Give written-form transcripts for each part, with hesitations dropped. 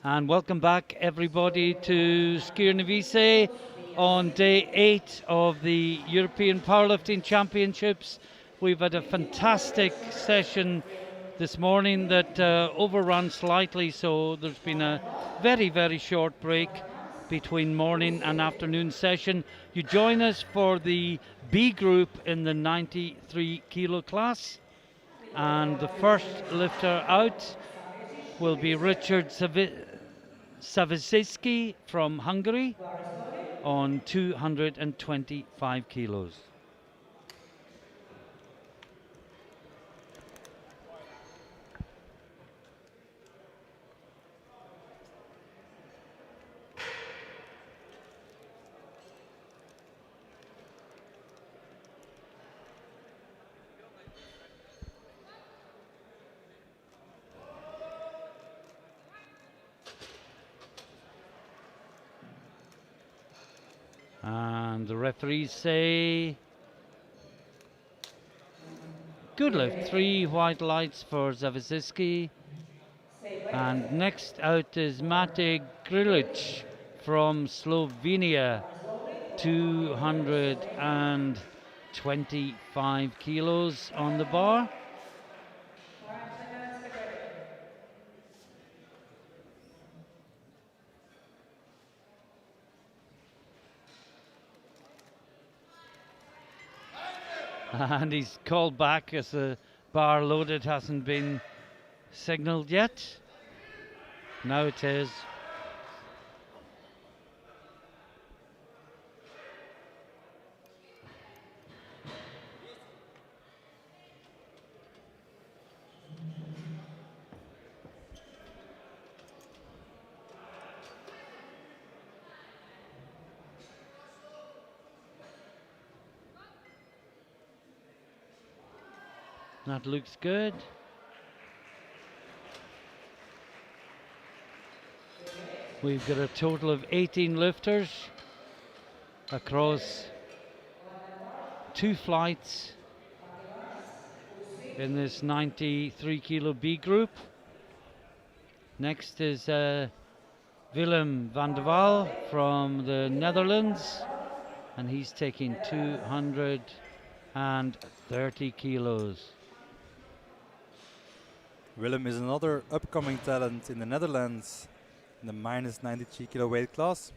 And welcome back, everybody, to Skierniewice on day 8 of the European Powerlifting Championships. We've had a fantastic session this morning that overran slightly, so there's been a very, very short break between morning and afternoon session. You join us for the B group in the 93 kilo class, and the first lifter out will be Richard Savicki from Hungary on 225 kilos. And the referees say good lift, 3 white lights for Zavisiski. And next out is Mate Grilic from Slovenia, 225 kilos on the bar. And he's called back as the bar loaded hasn't been signalled yet. Now it is. That looks good. We've got a total of 18 lifters across 2 flights in this 93 kilo B group. Next is Willem van der Waal from the Netherlands, and he's taking 230 kilos. Willem is another upcoming talent in the Netherlands in the minus 93 kilo weight class.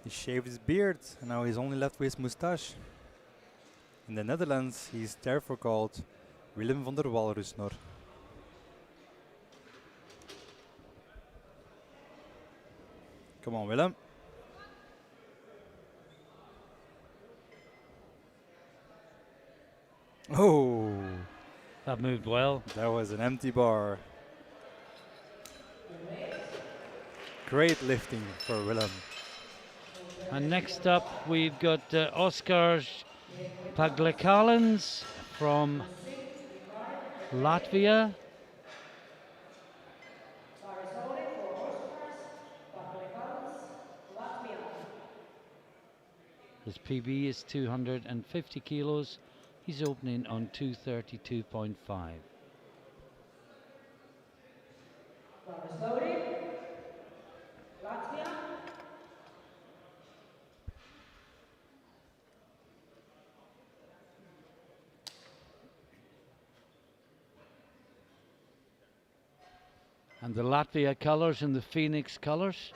He shaved his beard and now he's only left with his moustache. In the Netherlands, he's therefore called Willem van der Walrusnor. Come on, Willem. Oh! That moved well. That was an empty bar. Great lifting for Willem. And next up, we've got Oskar Paglikalins from Latvia. His PB is 250 kilos. He's opening on 232.5. And the Latvia colors and the Phoenix colors,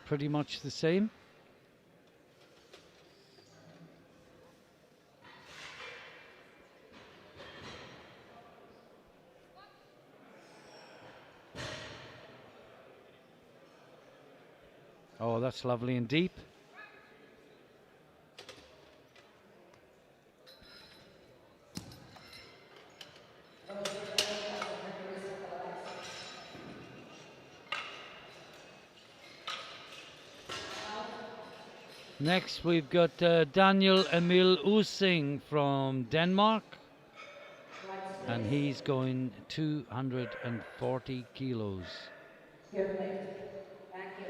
pretty much the same. Oh, that's lovely and deep. Next, we've got Daniel Emil Using from Denmark, and he's going 240 kilos. Good lift. Thank you.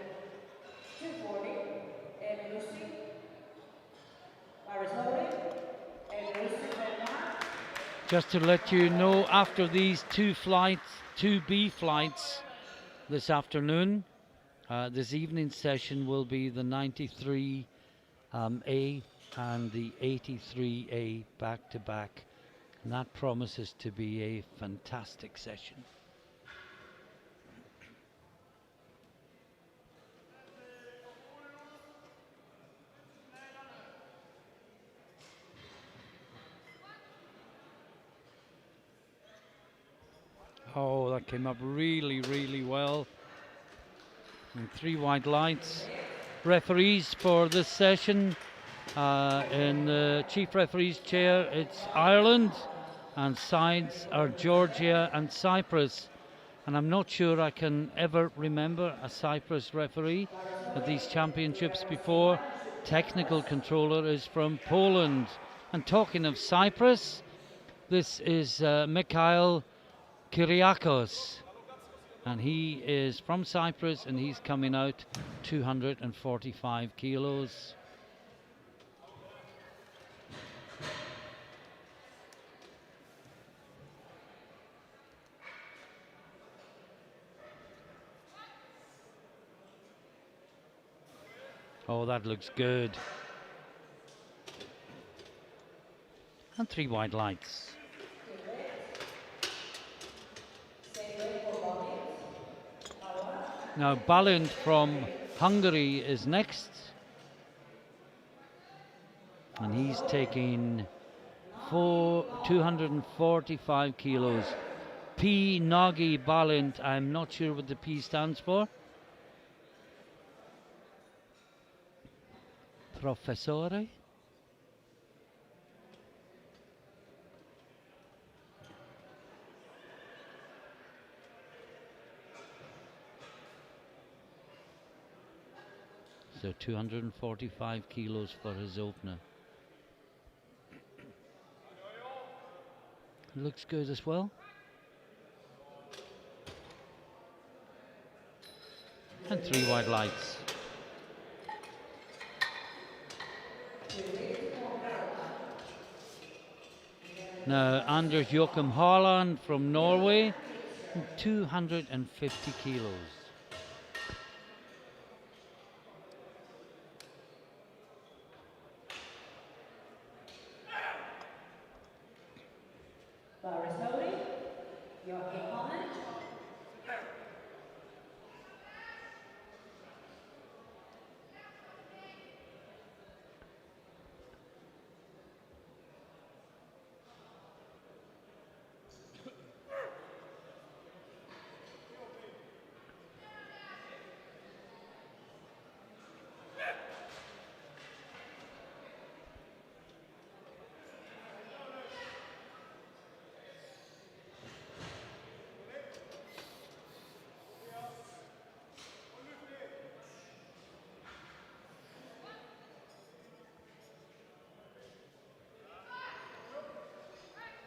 240. Emil Using. Just to let you know, after these two B flights, this afternoon. This evening session will be the 93A and the 83A back to back. And that promises to be a fantastic session. Oh, that came up really, really well. And 3 white lights. Referees for this session, in the chief referee's chair, it's Ireland, and sides are Georgia and Cyprus. And I'm not sure I can ever remember a Cyprus referee at these championships before. Technical controller is from Poland. And talking of Cyprus, this is Mikhail Kyriakos, and he is from Cyprus, and he's coming out 245 kilos. Oh, that looks good. And 3 white lights. Now Balint from Hungary is next, and he's taking 245 kilos. P. Nogi Balint, I'm not sure what the P stands for. Professore? So 245 kilos for his opener. Looks good as well. And 3 white lights. Now Anders Joachim Haaland from Norway, 250 kilos.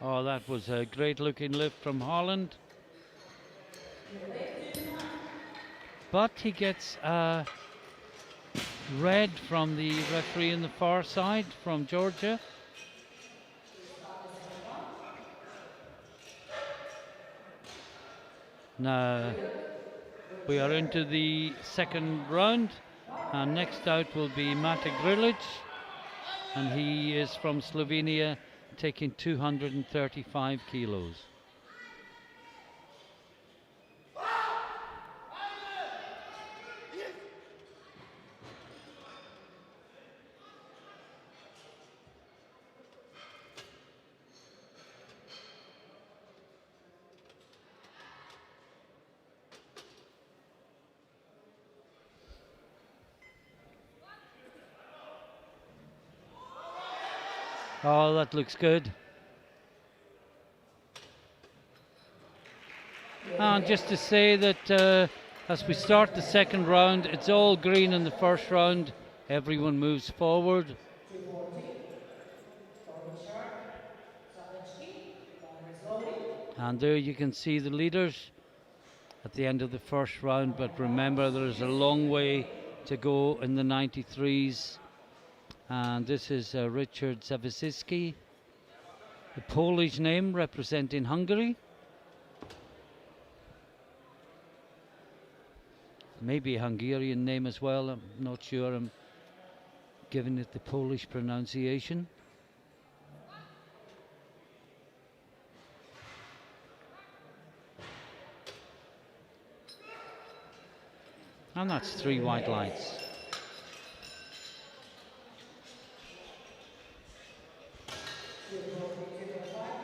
Oh, that was a great looking lift from Holland. But he gets red from the referee in the far side from Georgia. Now we are into the second round, and next out will be Mate Grilic, and he is from Slovenia, taking 235 kilos. Oh, that looks good. And just to say that as we start the second round, it's all green in the first round. Everyone moves forward. And there you can see the leaders at the end of the first round. But remember, there's a long way to go in the 93s. And this is Richard Zawisiski, the Polish name representing Hungary. maybe a Hungarian name as well. I'm not sure. I'm giving it the Polish pronunciation. And that's 3 white lights.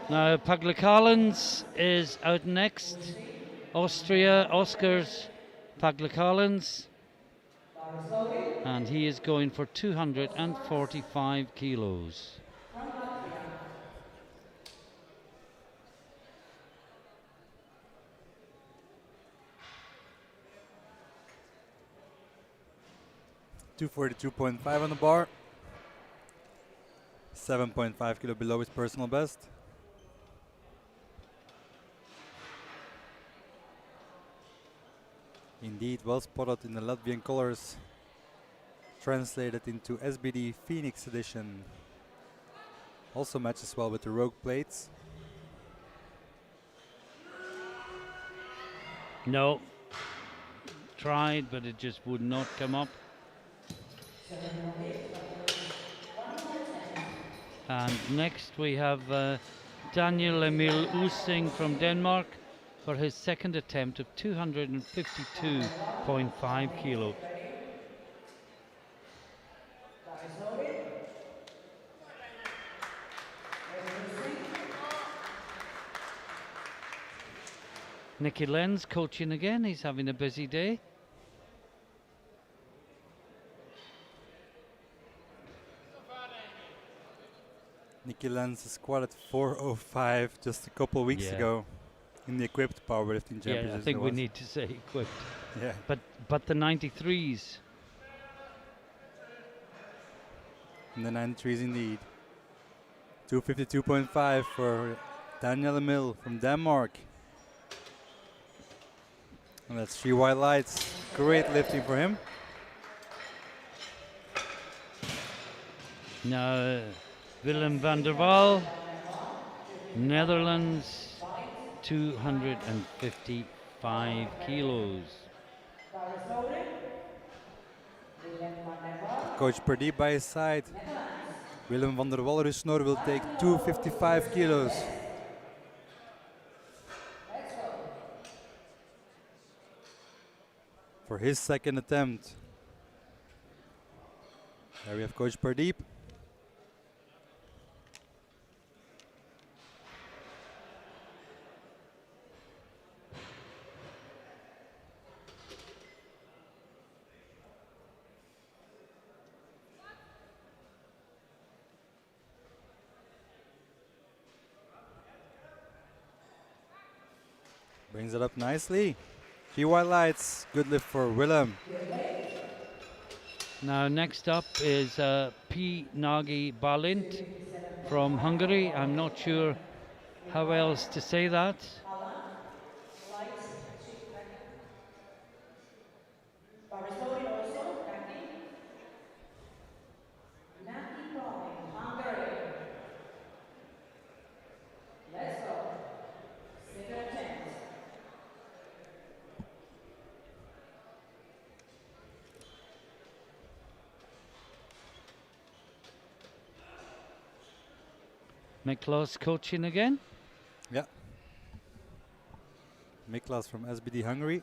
Now Paglikalens is out next. Austria, Oskars Paglikalens. And he is going for 245 kilos. From Latvia. 242.5 on the bar. 7.5 kilo below his personal best. Indeed, well spotted in the Latvian colors. Translated into SBD Phoenix edition. Also matches well with the Rogue plates. No. Tried, but it just would not come up. And next we have Daniel Emil Using from Denmark for his second attempt of 252.5 kilo. Nicky Lenz coaching again, he's having a busy day. Nicky Lenz squatted 405 just a couple weeks ago in the equipped powerlifting championship. Yeah, I think we need to say equipped. Yeah. But the 93s. And the 93s indeed. 252.5 for Daniel Emil from Denmark. And that's 3 white lights. Great lifting for him. Now Willem van der Waal, Netherlands, 255 kilos. Coach Pradeep by his side. Willem van der Walrusnor will take 255 kilos. For his second attempt. There we have Coach Pradeep. Brings it up nicely. 3 white lights. Good lift for Willem. Now next up is P. Nagy Balint from Hungary. I'm not sure how else to say that. Miklos coaching again. Yeah. Miklas from SBD Hungary.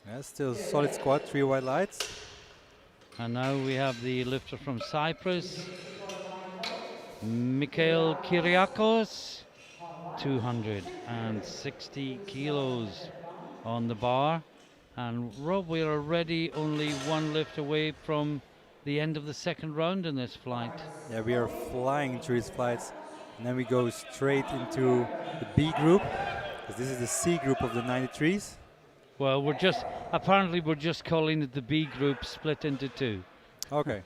Yeah, still solid squat, 3 white lights. And now we have the lifter from Cyprus, Mikhail Kyriakos, 260 kilos on the bar. And Rob, we are already only 1 lift away from the end of the second round in this flight. Yeah, we are flying through these flights. And then we go straight into the B group, because this is the C group of the 93s. Well, apparently we're just calling it the B group split into 2. Okay.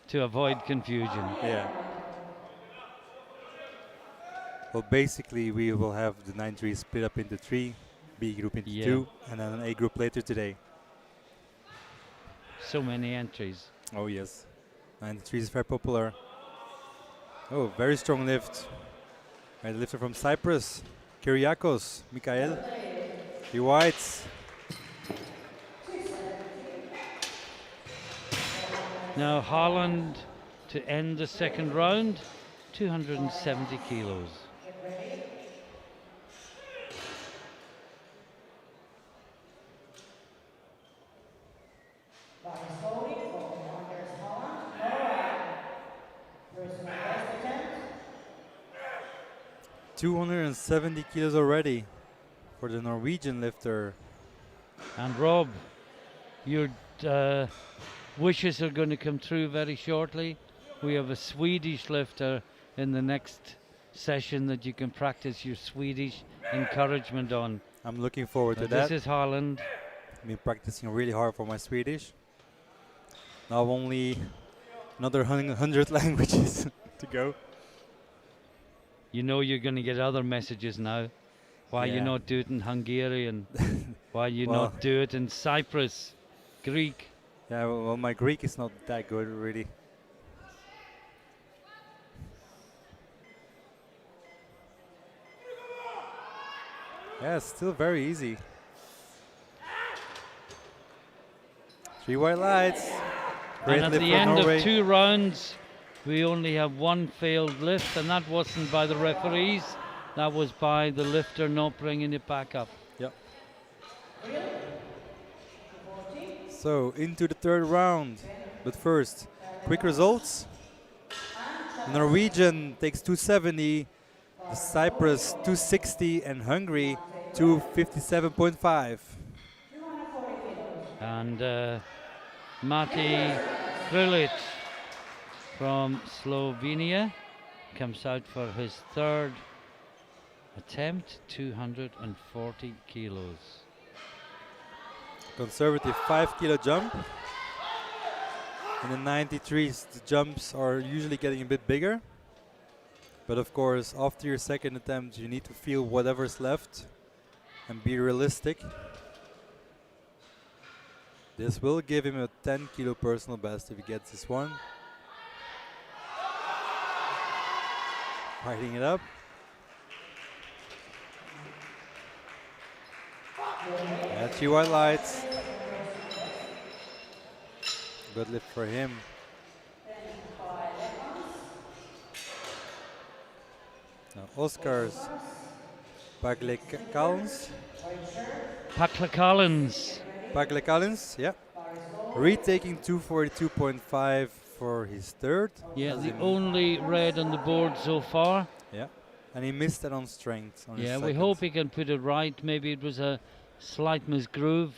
To avoid confusion. Yeah. Well, basically we will have the 93s split up into 3, B group into 2, and then an A group later today. So many entries. Oh yes. 93 is very popular. Oh, very strong lift. Right, the lifter from Cyprus, Kyriakos, Mikhail. He whites. Now Haaland to end the second round, 270 kilos. Get ready. By voting for Anders Holland, Norway. Personal best attempt. 270 kilos already for the Norwegian lifter. And Rob, your wishes are going to come true very shortly. We have a Swedish lifter in the next session that you can practice your Swedish encouragement on. I'm looking forward to This that. is Haaland. I've been practicing really hard for my Swedish. Now only another 100 languages to go. You know you're going to get other messages now. Why you Yeah. not do it in Hungarian? Why you Well- not do it in Cyprus, Greek? Yeah, well, my Greek is not that good, really. Yeah, it's still very easy. 3 white lights. Great And at lift the for end Norway. of 2 rounds, we only have 1 failed lift, and that wasn't by the referees. That was by the lifter not bringing it back up. Yep. So into the third round, but first, quick results. The Norwegian takes 270, the Cyprus 260, and Hungary 257.5. And Mati Krilic from Slovenia comes out for his third attempt, 240 kilos. Conservative 5 kilo jump. In the 93s, the jumps are usually getting a bit bigger. But of course, after your second attempt, you need to feel whatever's left and be realistic. This will give him a 10 kilo personal best if he gets this one. Fighting it up. Yeah, 3 white lights. Good lift for him. Now Oscar's Paglekallens. Paglekallens, yeah. Retaking 242.5 for his third. Yeah, as the in- only red on the board so far. Yeah, and he missed it on strength. On his Yeah, we second. hope he can put it right. Maybe it was a slight misgroove.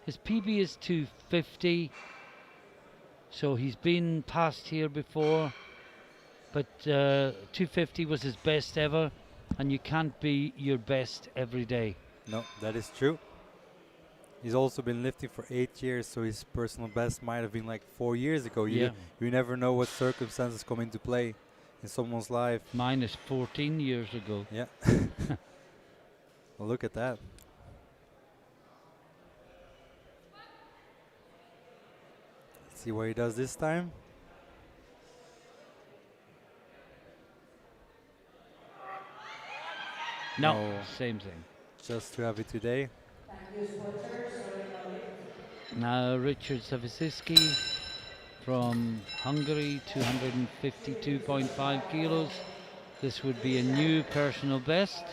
His PB is 250, so he's been past here before. But 250 was his best ever, and you can't be your best every day. No, that is true. He's also been lifting for 8 years, so his personal best might have been like 4 years ago. Yeah. You never know what circumstances come into play in someone's life. Mine is 14 years ago. Yeah. Well, look at that. Let's see what he does this time. No, No. same thing. Just to have it today. Now Richard Savicki from Hungary, 252.5 kilos. This would be a new personal best.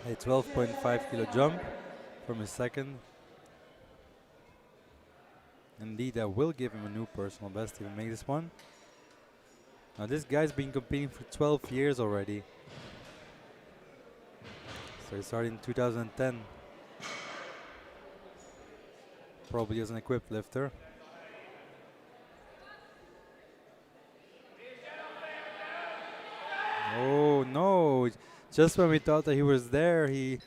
A 12.5 kilo jump from his second. Indeed, that will give him a new personal best if he makes this one. Now this guy's been competing for 12 years already. So he started in 2010. Probably as an equipped lifter. Oh no, just when we thought that he was there, he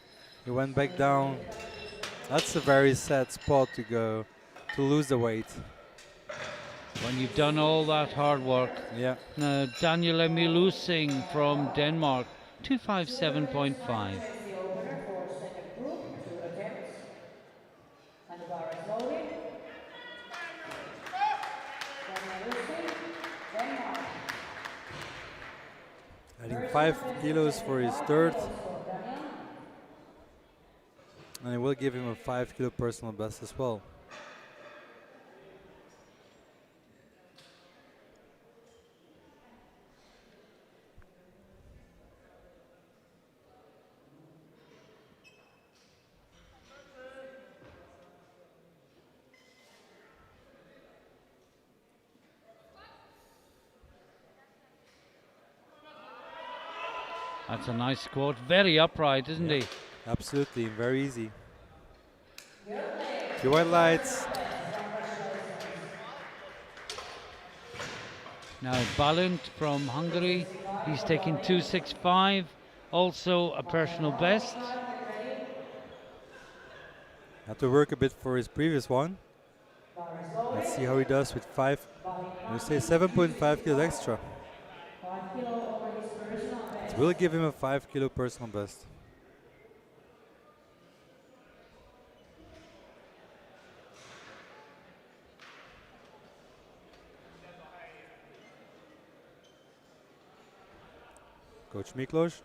went back down. That's a very sad spot to go, to lose the weight. When you've done all that hard work. Yeah. Now Daniel Lusing from Denmark, 257.5. The opener for second group, 2 attempts. Adding 5 kilos for his third, and it will give him a 5 kilo personal best as well. That's a nice squat. Very upright, isn't he? Absolutely, very easy. 3 white lights. Now Balint from Hungary, he's taking 265, also a personal best. Had to work a bit for his previous one. Let's see how he does with 5. You say 7.5 kilos extra. It will give him a 5 kilo personal best. Coach Miklos.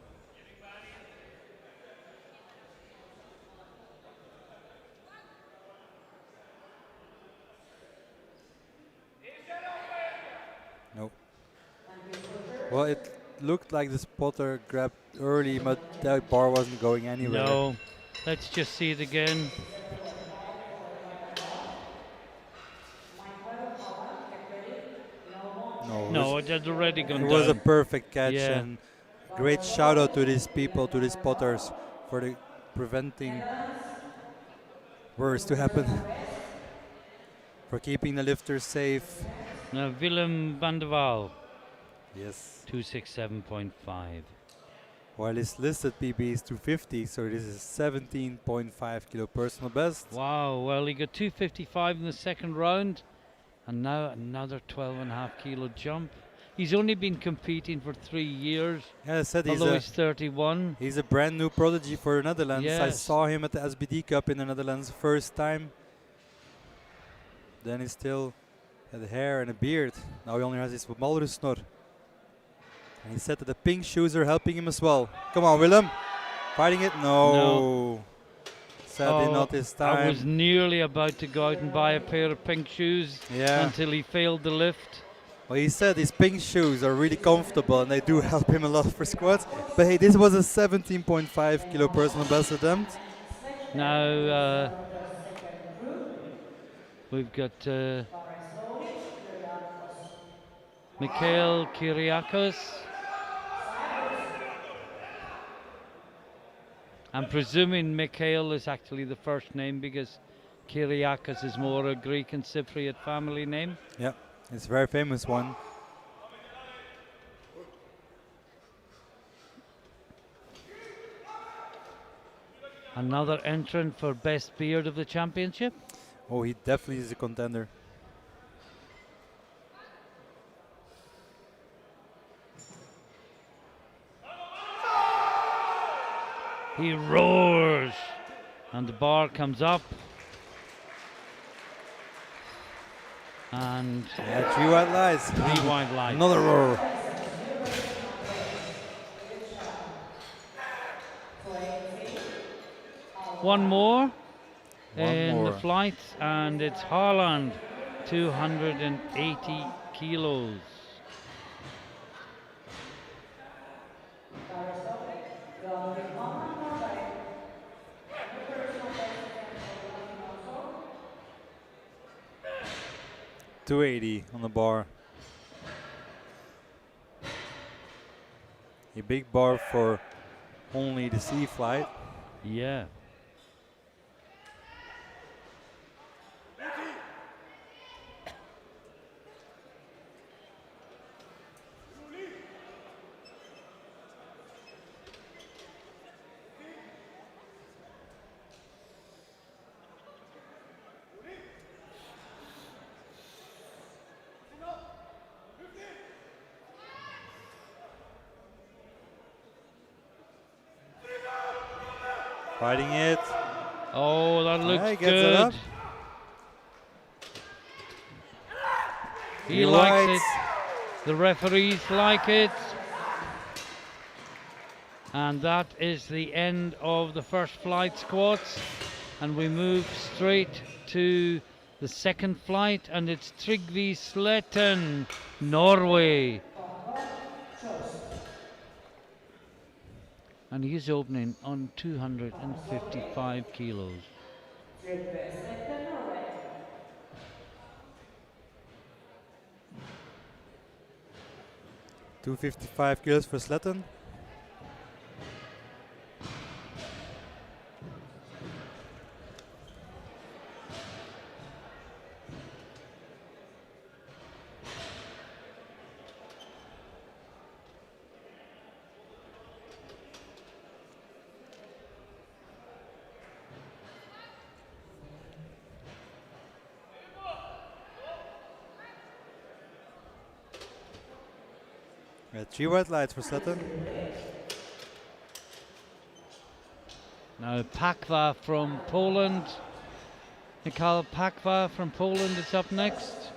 Nope. Well, it looked like the spotter grabbed early, but that bar wasn't going anywhere. No, let's just see it again. No, it had already gone it down. was a perfect catch, Yeah. and great shout out to these people, to these spotters, for the preventing worse to happen, for keeping the lifters safe. Now Willem van der Waal, Yes. 267.5. While his listed PB is 250, so this is 17.5 kilo personal best. Wow, well he got 255 in the second round, and now another 12.5 kilo jump. He's only been competing for 3 years, Yeah, I said although he's 31. he's a brand new prodigy for the Netherlands. I Yes. saw him at the SBD Cup in the Netherlands first time. Then he still had hair and a beard. Now he only has his walrus snor. And he said that the pink shoes are helping him as well. Come on, Willem. Fighting it? No. Sadly not this time. I was nearly about to go out and buy a pair of pink shoes until he failed the lift. Well, he said his pink shoes are really comfortable and they do help him a lot for squats. But hey, this was a 17.5 kilo personal best attempt. Now we've got Mikhail Kyriakos. I'm presuming Mikhail is actually the first name because Kyriakos is more a Greek and Cypriot family name. Yeah, it's a very famous one. Another entrant for best beard of the championship. Oh, he definitely is a contender. He roars and the bar comes up. And 3 white lights. 3 white lights. Another roar. One more One in more. the flight, and it's Haaland, 280 kilos. $280 on the bar. A big bar for only the sea flight. Yeah. Fighting it. Oh, that he looks gets it up. good. He likes it. The referees like it. And that is the end of the first flight squats. And we move straight to the second flight, and it's Trygve Sletten, Norway. And he's opening on 255 kilos. Trygve Sletten, Norway. 255 kilos for Sletten. We had 3 white lights for Sletten. Now Pakwa from Poland. Mikhail Pakwa from Poland is up next.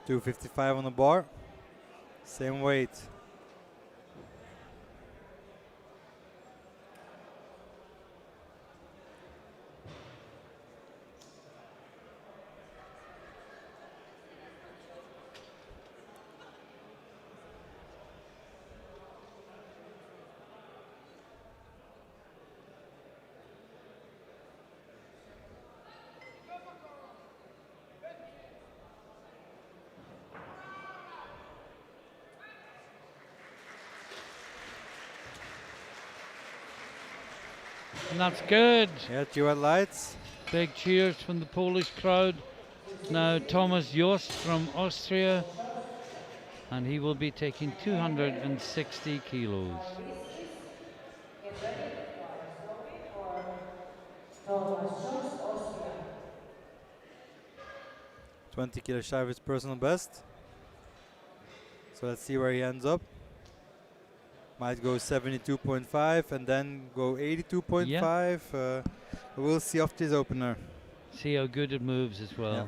255 on the bar. Same weight. And that's good. Yeah, 2 white lights. Big cheers from the Polish crowd. Now Thomas Jost from Austria, and he will be taking 260 kilos. Thomas Jost, Austria. 20 kilos shy of his personal best. So let's see where he ends up. Might go 72.5 and then go 82.5. We'll see after his opener. See how good it moves as well. Yeah.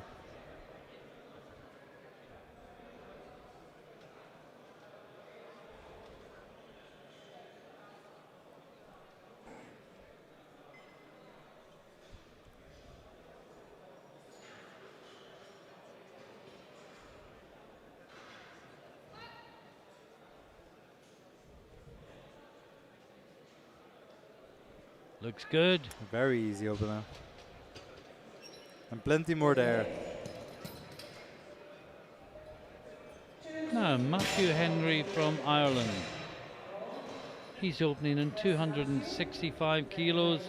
Looks good. Very easy opener. And plenty more there. Now Matthew Henry from Ireland. He's opening in 265 kilos.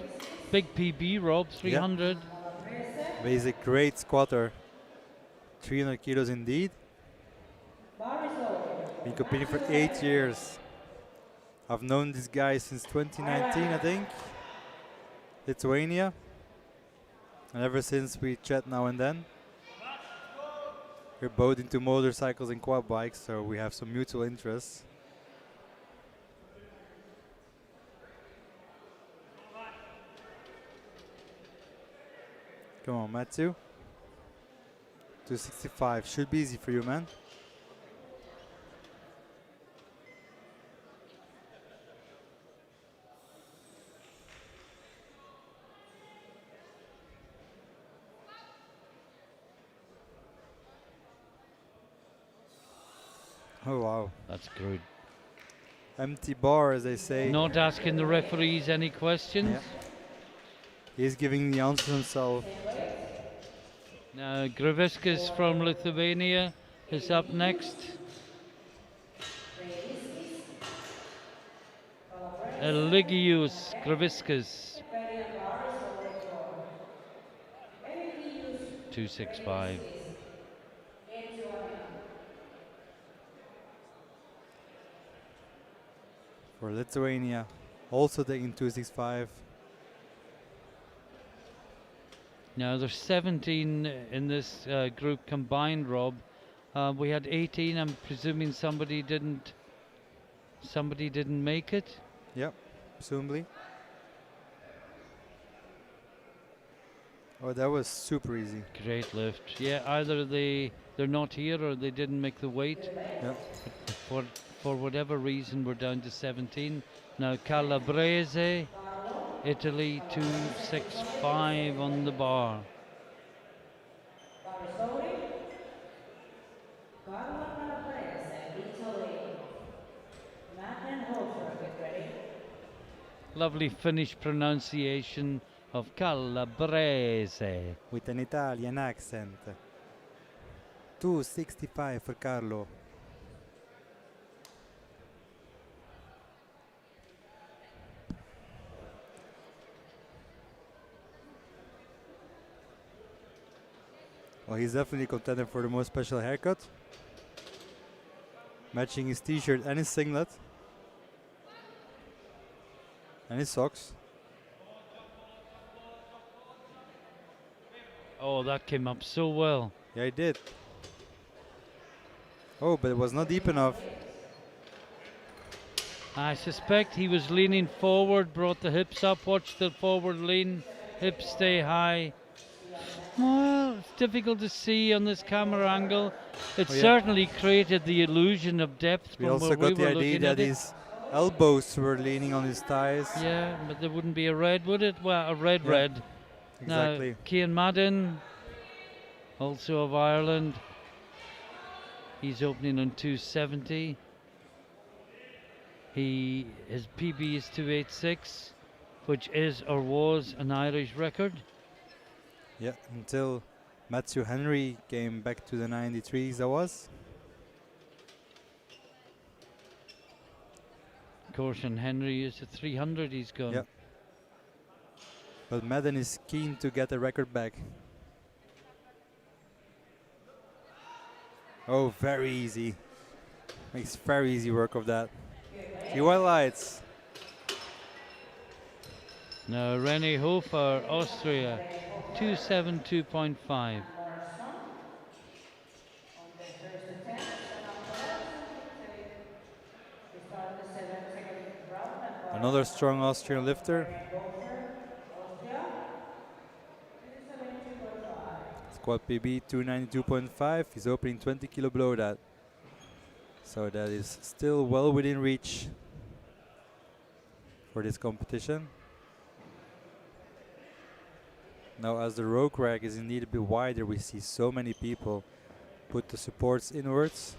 Big PB, Rob, 300. But he's a great squatter. 300 kilos indeed. Been competing for 8 years. I've known this guy since 2019, I think. Lithuania. And ever since we chat now and then. We're both into motorcycles and quad bikes, so we have some mutual interests. Come on, Matthew. 265 should be easy for you, man. Oh wow. That's good. Empty bar, as they say. Not asking the referees any questions. Yeah. He's giving the answer himself. Now Graviskas from Lithuania is up next. Eligius Graviskas. 265. For Lithuania, also taking 265. Now there's 17 in this group combined, Rob. We had 18. I'm presuming somebody didn't make it. Yep, presumably. Oh, that was super easy. Great lift. Yeah, either they're not here or they didn't make the weight. Yeah. For for whatever reason, we're down to 17. Now Calabrese, Italy 265 on the bar. Barrisoli. Carla Calabrese, Italy. Matt and Hofer, get ready. Lovely Finnish pronunciation of Calabrese. With an Italian accent. 265 for Carlo. Well, he's definitely contender for the most special haircut. Matching his t-shirt and his singlet. And his socks. Oh, that came up so well. Yeah, he did. Oh, but it was not deep enough. I suspect he was leaning forward, brought the hips up, watch the forward lean, hips stay high. Well, it's difficult to see on this camera angle. It Oh, yeah. certainly created the illusion of depth We from also where we got the were idea looking that at it. his elbows were leaning on his thighs. Yeah, but there wouldn't be a red, would it? Well, a red, Yeah, red. Exactly. Now, Cian Madden, also of Ireland. He's opening on 270. His PB is 286, which is or was an Irish record. Yeah, until Matthew Henry came back to the 93s, that was. Of course, and Henry is at 300. He's gone. Yeah. But Madden is keen to get the record back. Oh, very easy. Makes very easy work of that. GY lights. Now René Hofer, Austria, 272.5. On the first attempt, we start the second round at Another strong Austrian lifter. Austria. 272.5. Squat PB 292.5. He's opening 20 kilo below that. So that is still well within reach for this competition. Now as the rogue rack is indeed a bit wider, we see so many people put the supports inwards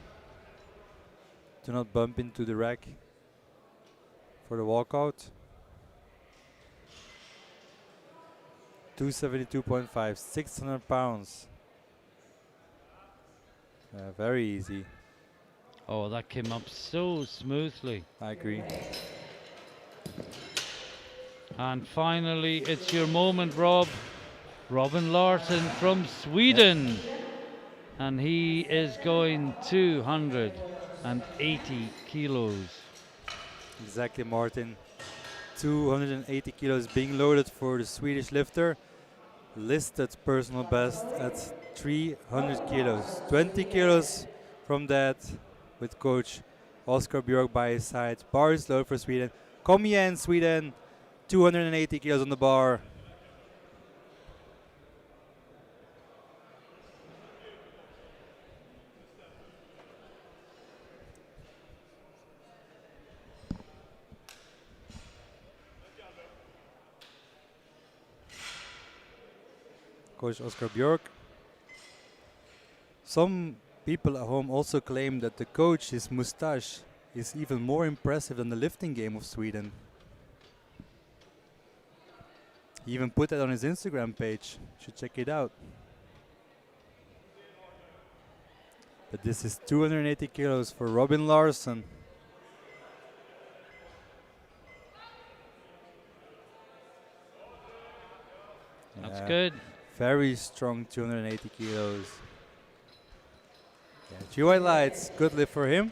to not bump into the rack for the walkout. 272.5, 600 pounds. Very easy. Oh, that came up so smoothly. I agree. And finally, it's your moment, Rob. Robin Larsson from Sweden. And he is going 280 kilos. Exactly, Martin. 280 kilos being loaded for the Swedish lifter. Listed personal best at 300 kilos. 20 kilos from that with coach Oscar Björk by his side. Bar is low for Sweden. Kom igen, Sweden. 280 kilos on the bar. Coach Oscar Björk. Some people at home also claim that the coach, his moustache, is even more impressive than the lifting game of Sweden. He even put that on his Instagram page. Should check it out. But this is 280 kilos for Robin Larsson. That's good. Very strong 280 kilos. Yeah, GY lights, good lift for him.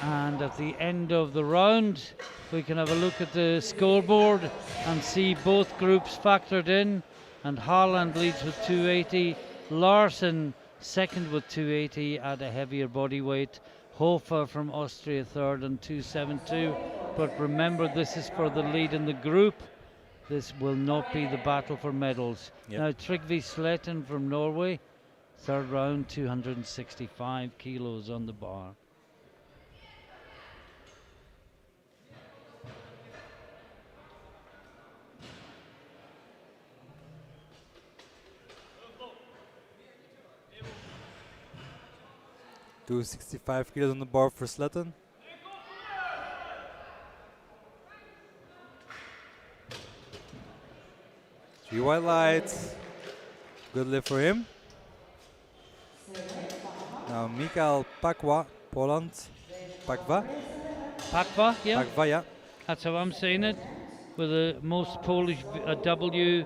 And at the end of the round, we can have a look at the scoreboard and see both groups factored in. And Haaland leads with 280. Larsson second with 280 at a heavier body weight. Hofer from Austria third on 272. But remember, this is for the lead in the group. this will not be the battle for medals. Yep. Now Trygve Sletten from Norway, third round, 265 kilos on the bar. Do 65 kilos on the bar for Sletten. Three white lights. Good lift for him. Now Mikael Pakwa, Poland. Pakwa? Pakva, yeah, Pakwa, yeah. that's how I'm saying it. With the most Polish W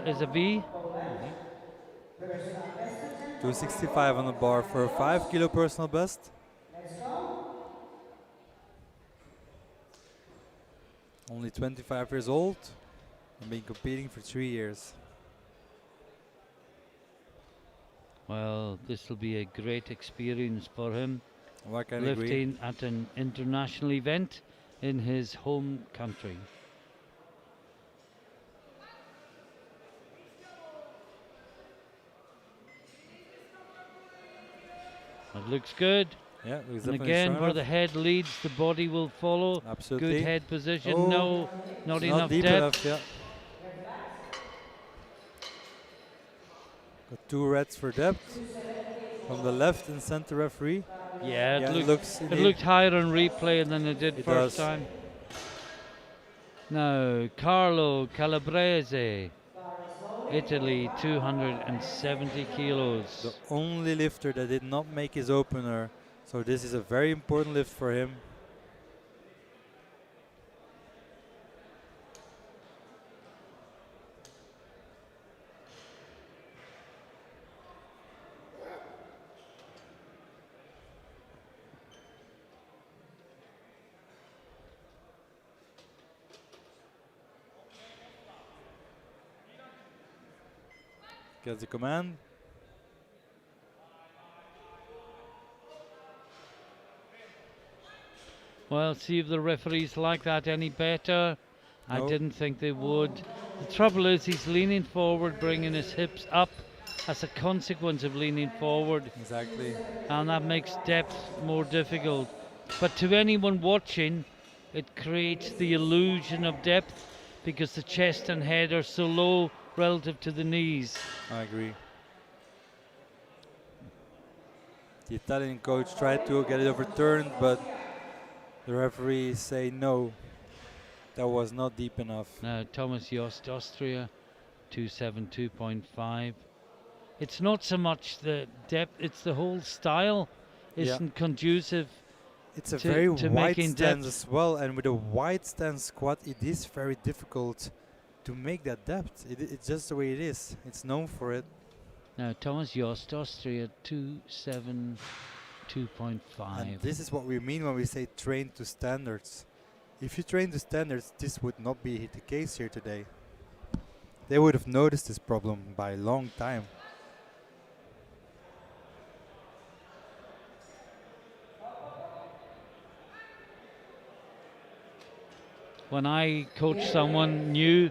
is a V. 265 on the bar for a 5 kilo personal best. Only 25 years old and been competing for 3 years. Well, this will be a great experience for him, I can agree. lifting at an international event in his home country. That looks good. Yeah, he's And definitely again, strong where enough. the head leads, the body will follow. Absolutely. Good head position. Oh, No, not enough deep depth. enough, yeah. Got 2 reds for depth from the left and center referee. Yeah, Yeah, it looks looked higher on replay than it did It first does. time. Now, Carlo Calabrese, Italy, 270 kilos. The only lifter that did not make his opener. So this is a very important lift for him. Gets the command. Well, see if the referees like that any better. I No. didn't think they would. The trouble is he's leaning forward, bringing his hips up as a consequence of leaning forward, Exactly. and that makes depth more difficult. But to anyone watching, it creates the illusion of depth because the chest and head are so low relative to the knees. I agree. The Italian coach tried to get it overturned, but the referees say no. That was not deep enough. Now Thomas Jost, Austria, 272.5. It's not so much the depth, it's the whole style Yeah. isn't conducive. It's a to- very to wide making stance depth. as well, and with a wide stance squat, it is very difficult to make that depth. It's just the way it is. It's known for it. Now Thomas Jost, Austria, 272.5. And this is what we mean when we say train to standards. If you train to standards, this would not be the case here today. They would have noticed this problem by a long time. When I coach someone new,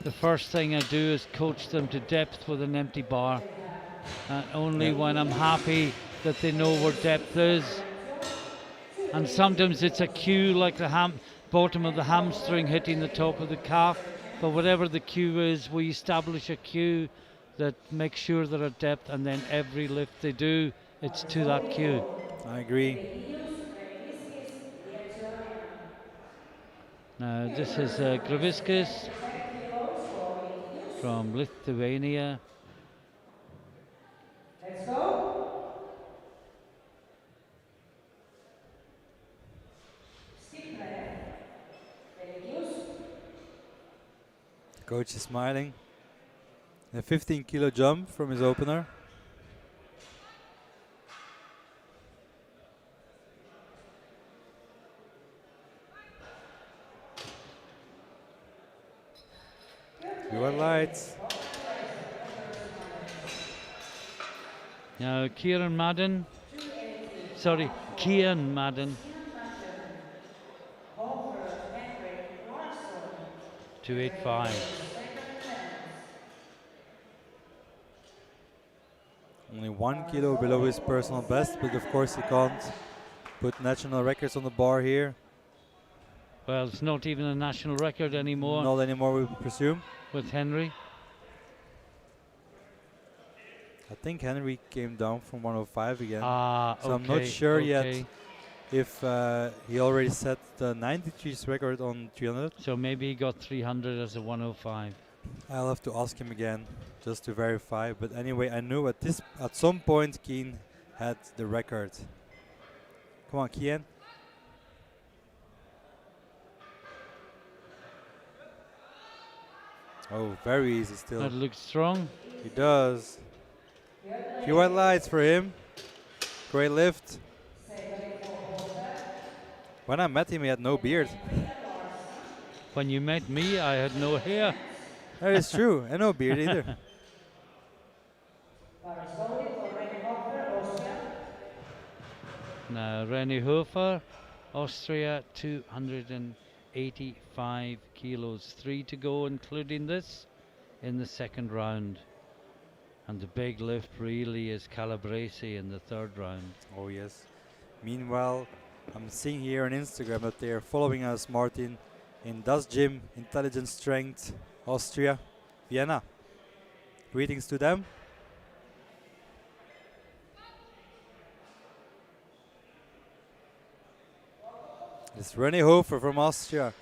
the first thing I do is coach them to depth with an empty bar. And only Yeah. when I'm happy that they know where depth is. And sometimes it's a cue like the bottom of the hamstring hitting the top of the calf. But whatever the cue is, we establish a cue that makes sure they're at depth, and then every lift they do, it's to that cue. I agree. Now this is Graviskis from Lithuania. Let's go. Stick breath. Reduce. The coach is smiling. A 15 kilo jump from his opener. Your lights. Now Kieran Madden, sorry, Kian Madden, 285. Second attempts. Only 1 kilo below his personal best, but of course he can't put national records on the bar here. Well, it's not even a national record anymore Not anymore, we presume. with Henry. I think Henry came down from 105 again. Ah, So I'm not okay, sure yet okay. if he already set the 93's record on 300. So maybe he got 300 as a 105. I'll have to ask him again just to verify. But anyway, I knew at some point Keen had the record. Come on, Kian. Oh, very easy still. That looks strong. He does. Few white lights for him. Great lift. When I met him, he had no beard. When you met me, I had no hair. That is true, and no beard either. Now, René Hofer, Austria, 285 kilos. 3 to go, including this, in the second round. And the big lift really is Calabrese in the third round. Oh yes. Meanwhile, I'm seeing here on Instagram that they are following us, Martin, in Das Gym, Intelligent Strength, Austria, Vienna. Greetings to them. It's René Hofer from Austria,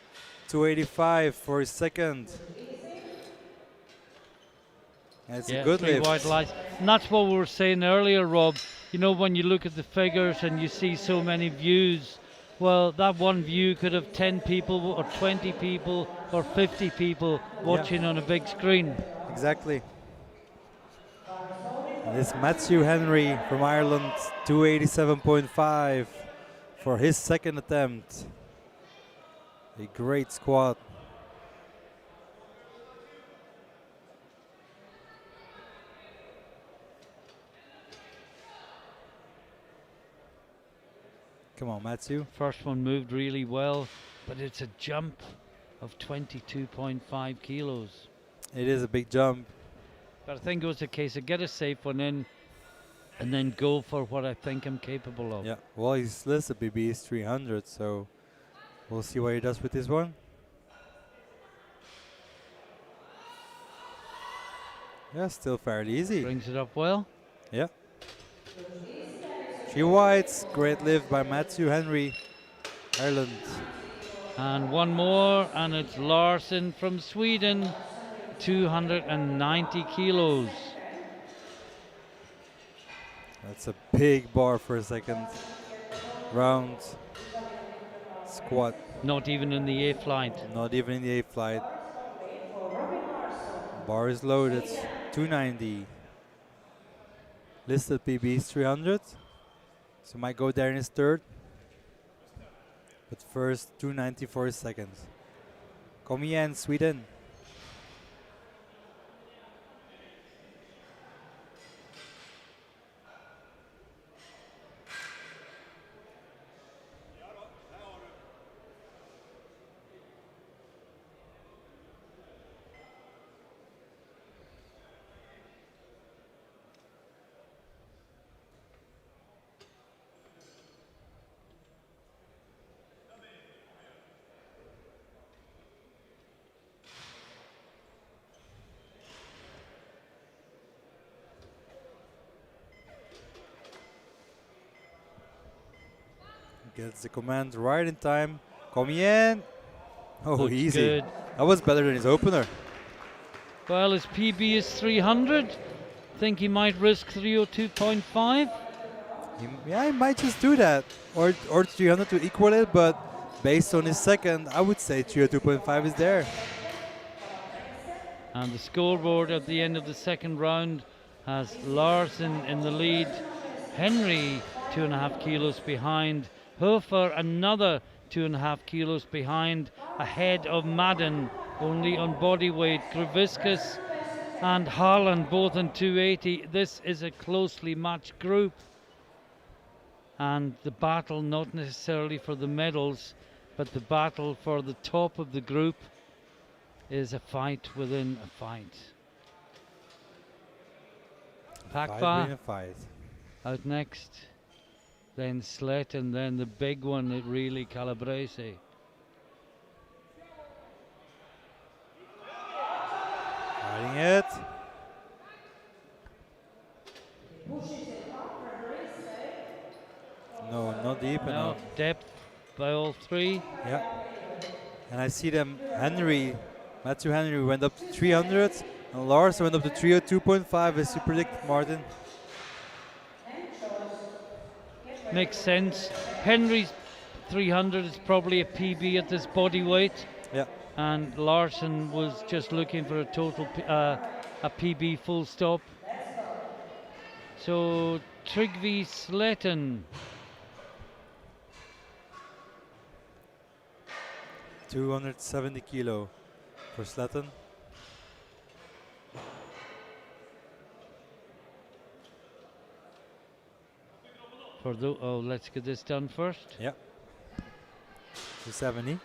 285 for his second. And it's a good 3 lift. white lights. And that's what we were saying earlier, Rob. You know, when you look at the figures and you see so many views, well, that one view could have 10 people or 20 people or 50 people watching on a big screen. Exactly. And it's Matthew Henry from Ireland, 287.5 for his second attempt. A great squat. Come on, Matthew. First one moved really well, but it's a jump of 22.5 kilos. It is a big jump. But I think it was a case of get a safe one in and then go for what I think I'm capable of. Yeah, well, he's listed BB's 300, so we'll see what he does with this one. Yeah, still fairly easy. Brings it up well. Yeah. 3 whites, great lift by Matthew Henry, Ireland. And one more, and it's Larsen from Sweden, 290 kilos. That's a big bar for a second round squat. Not even in the A flight. Not even in the A flight. Bar is loaded, 290. Listed PB 300. So might go there in his third. But first 290 for his second. Kom igen, Sweden. Gets the command right in time. Kom igen. Oh, Looks easy. good. That was better than his opener. Well, his PB is 300. Think he might risk 302.5. Yeah, he might just do that. Or 300 to equal it, but based on his second, I would say 302.5 is there. And the scoreboard at the end of the second round has Larsen in the lead, Henry 2.5 kilos behind, Hofer another 2.5 kilos behind, ahead of Madden only on body weight, Gruviscus and Haaland both on 280. This is a closely matched group, and the battle not necessarily for the medals, but the battle for the top of the group is a fight within a fight. Fight within Pakva a fight. out next, then Slet, and then the big one, it really Calabrese. Fighting it. No, not deep No enough. depth by all three. Yeah. And I see them, Matthew Henry went up to 300, and Lars went up to 302.5 as you predict, Martin. Makes sense. Henry's 300 is probably a PB at this body weight, Yeah. and Larson was just looking for a total a PB full stop. So Trygve Sletten, 270 kilo for Sletten. for the let's get this done first. Yeah. 270.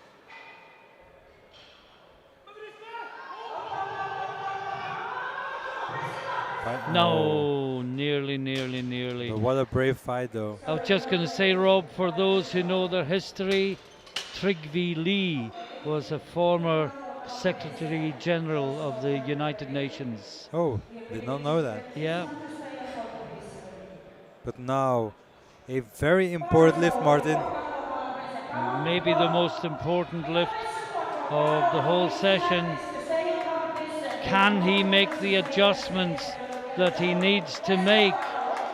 Fight? No, nearly. But what a brave fight, though. I was just going to say, Rob, for those who know their history, Trygve Lie was a former Secretary General of the United Nations. Oh, did not know that. Yeah, But now, a very important lift, Martin. maybe the most important lift of the whole session. Can he make the adjustments that he needs to make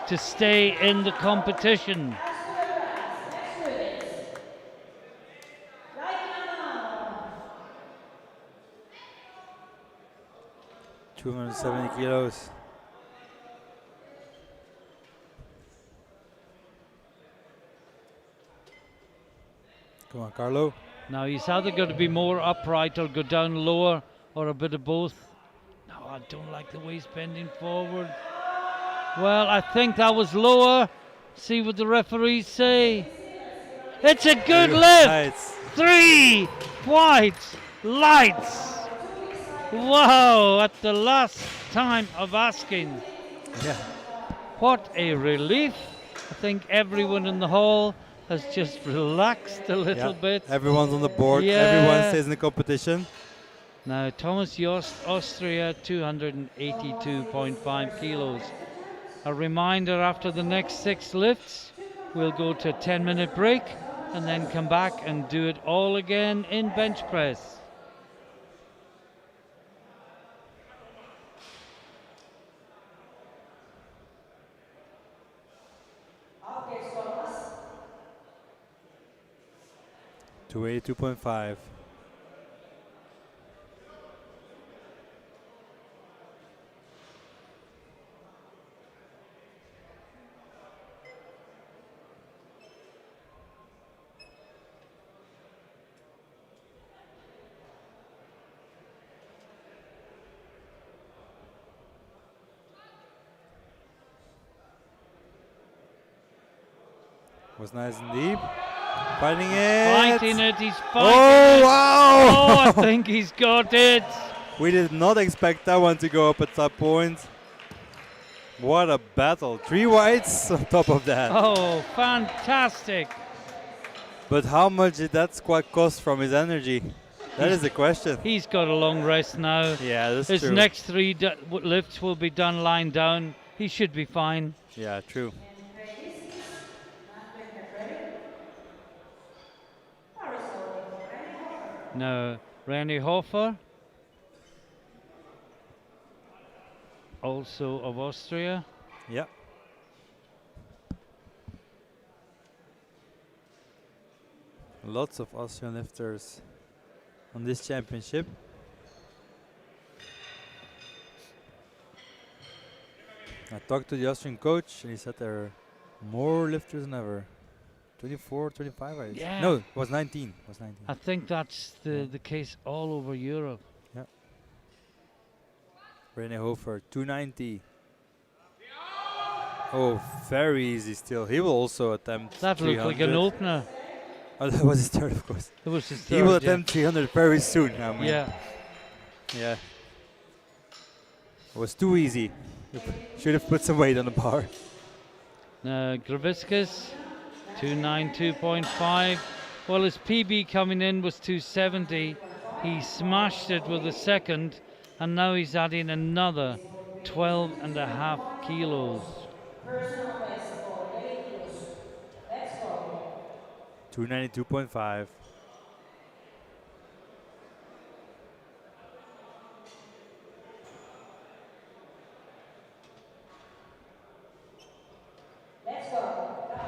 to stay in the competition? 270 kilos. Come on, Carlo. Now he's either got to be more upright or go down lower or a bit of both. No, I don't like the way he's bending forward. Well, I think that was lower. See what the referees say. It's a good lift. Nice. 3 white lights. Wow, at the last time of asking. Yeah. What a relief. I think everyone in the hall has just relaxed a little bit. Everyone's on the board. Yeah. Everyone stays in the competition. Now, Thomas Jost, Austria, 282.5 kilos. A reminder, after the next 6 lifts, we'll go to a 10-minute break and then come back and do it all again in bench press. To 82.5. Was nice and deep. Fighting it. Fighting it, he's fighting Oh, it. wow! Oh, I think he's got it. We did not expect that one to go up at that point. What a battle. 3 whites on top of that. Oh, fantastic. But how much did that squat cost from his energy? That is the question. He's got a long rest now. Yeah, that's His true. next 3 lifts will be done lying down. He should be fine. Yeah, true. Now, René Hofer, also of Austria. Yeah. Lots of Austrian lifters on this championship. I talked to the Austrian coach and he said there are more lifters than ever. 24, 25, I Yeah. No, it was 19. It was 19. I think that's the case all over Europe. René Hofer, 290. Oh, very easy still. He will also attempt That looked like an 300. opener. Oh, that was his third, of course. It was his He will third, yeah. attempt 300 very soon. I mean. Yeah. Yeah. It was too easy. Should have put some weight on the bar. Graviscus, 292.5. Well, his PB coming in was 270. He smashed it with the second, and now he's adding another 12.5 kilos. Personal best for Deadlift. Let's go. 292.5. Let's go. Bye.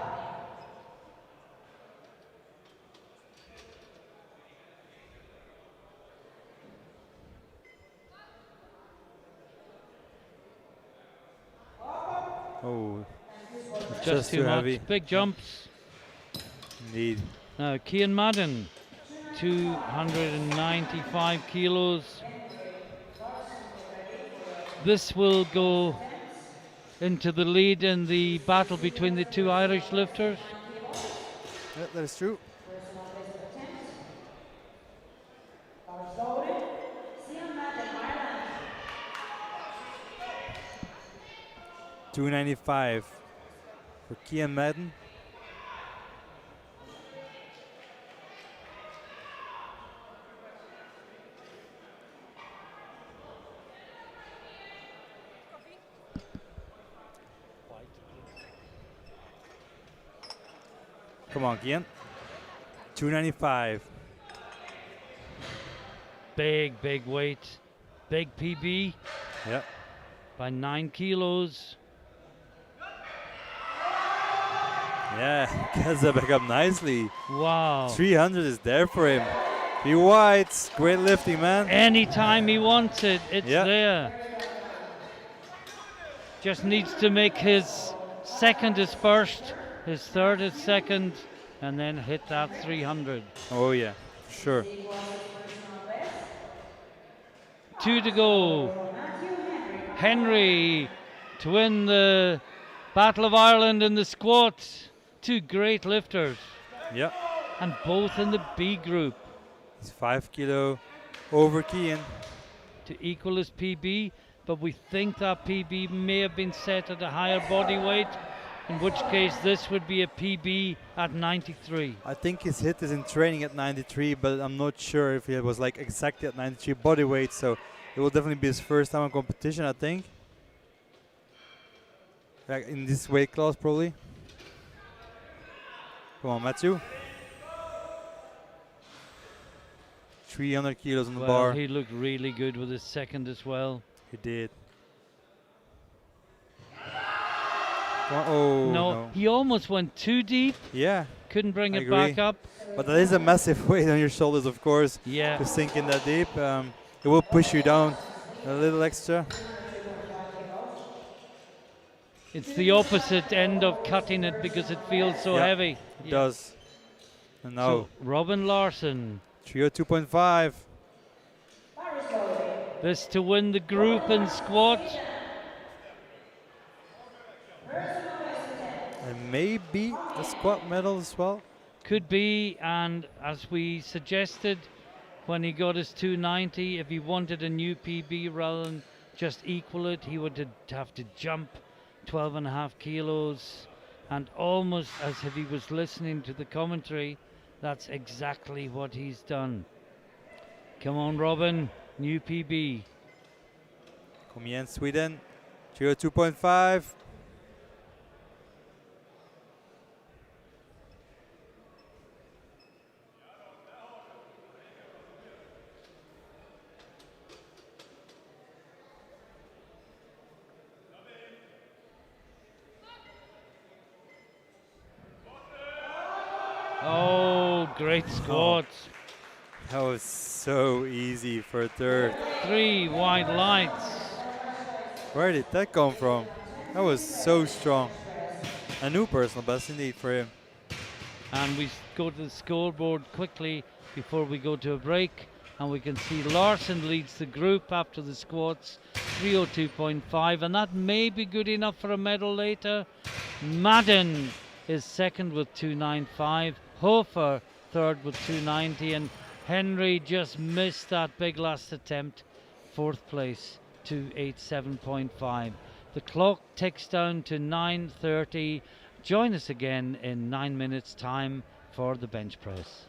Oh, Just too much. heavy. Big jumps. Indeed. Now, Cian Madden, 295 kilos. This will go into the lead in the battle between the two Irish lifters. Yeah, that is true. Personal best attempt. Bars loaded. Cian Madden, Ireland. 295 for Cian Madden. Come on, Cian. 295. Big, big weight. Big PB Yeah. by 9 kilos. Yeah, gets that back up nicely. Wow. 300 is there for him. Be white. Great lifting, man. Anytime he wants it, it's Yeah. there. Just needs to make his second his first, his third his second, and then hit that 300. Oh, yeah. Sure. Two to go. Henry to win the Battle of Ireland in the squat. Two great lifters, Yeah. and both in the B group He's 5 kilo over Cian. to equal his PB, but we think that PB may have been set at a higher body weight, in which case this would be a PB at 93. I think his hit is in training at 93, but I'm not sure if he was like exactly at 93 body weight, so it will definitely be his first time in competition, I think. Like in this weight class, probably. Come on, Matthew. 300 kilos on the Well, bar. he looked really good with his second as well. He did. Oh, no. He almost went too deep, Yeah, couldn't bring I it back agree. up. but that is a massive weight on your shoulders, of course. Yeah. To sink in that deep. It will push you down a little extra. It's the opposite end of cutting it because it feels so Yeah, heavy. It does. And now, So Robin Larson, 302.5. Bars loaded. this to win the group in squat. Personal best attempt. And maybe a squat medal as well. Could be, and as we suggested when he got his 290, if he wanted a new PB rather than just equal it, he would have to jump 12.5 kilos, and almost as if he was listening to the commentary, that's exactly what he's done. Come on, Robin, new PB. Kom igen, Sweden. 302.5. Oh, great squat. That was so easy for a third. 3 wide lights. Where did that come from? That was so strong. A new personal best indeed for him. And we go to the scoreboard quickly before we go to a break, and we can see Larson leads the group after the squats, 302.5, and that may be good enough for a medal later. Madden is second with 295, Hofer third with 290, and Henry just missed that big last attempt fourth place, 287.5. The clock ticks down to 9:30. Join us again in 9 minutes time for the bench press.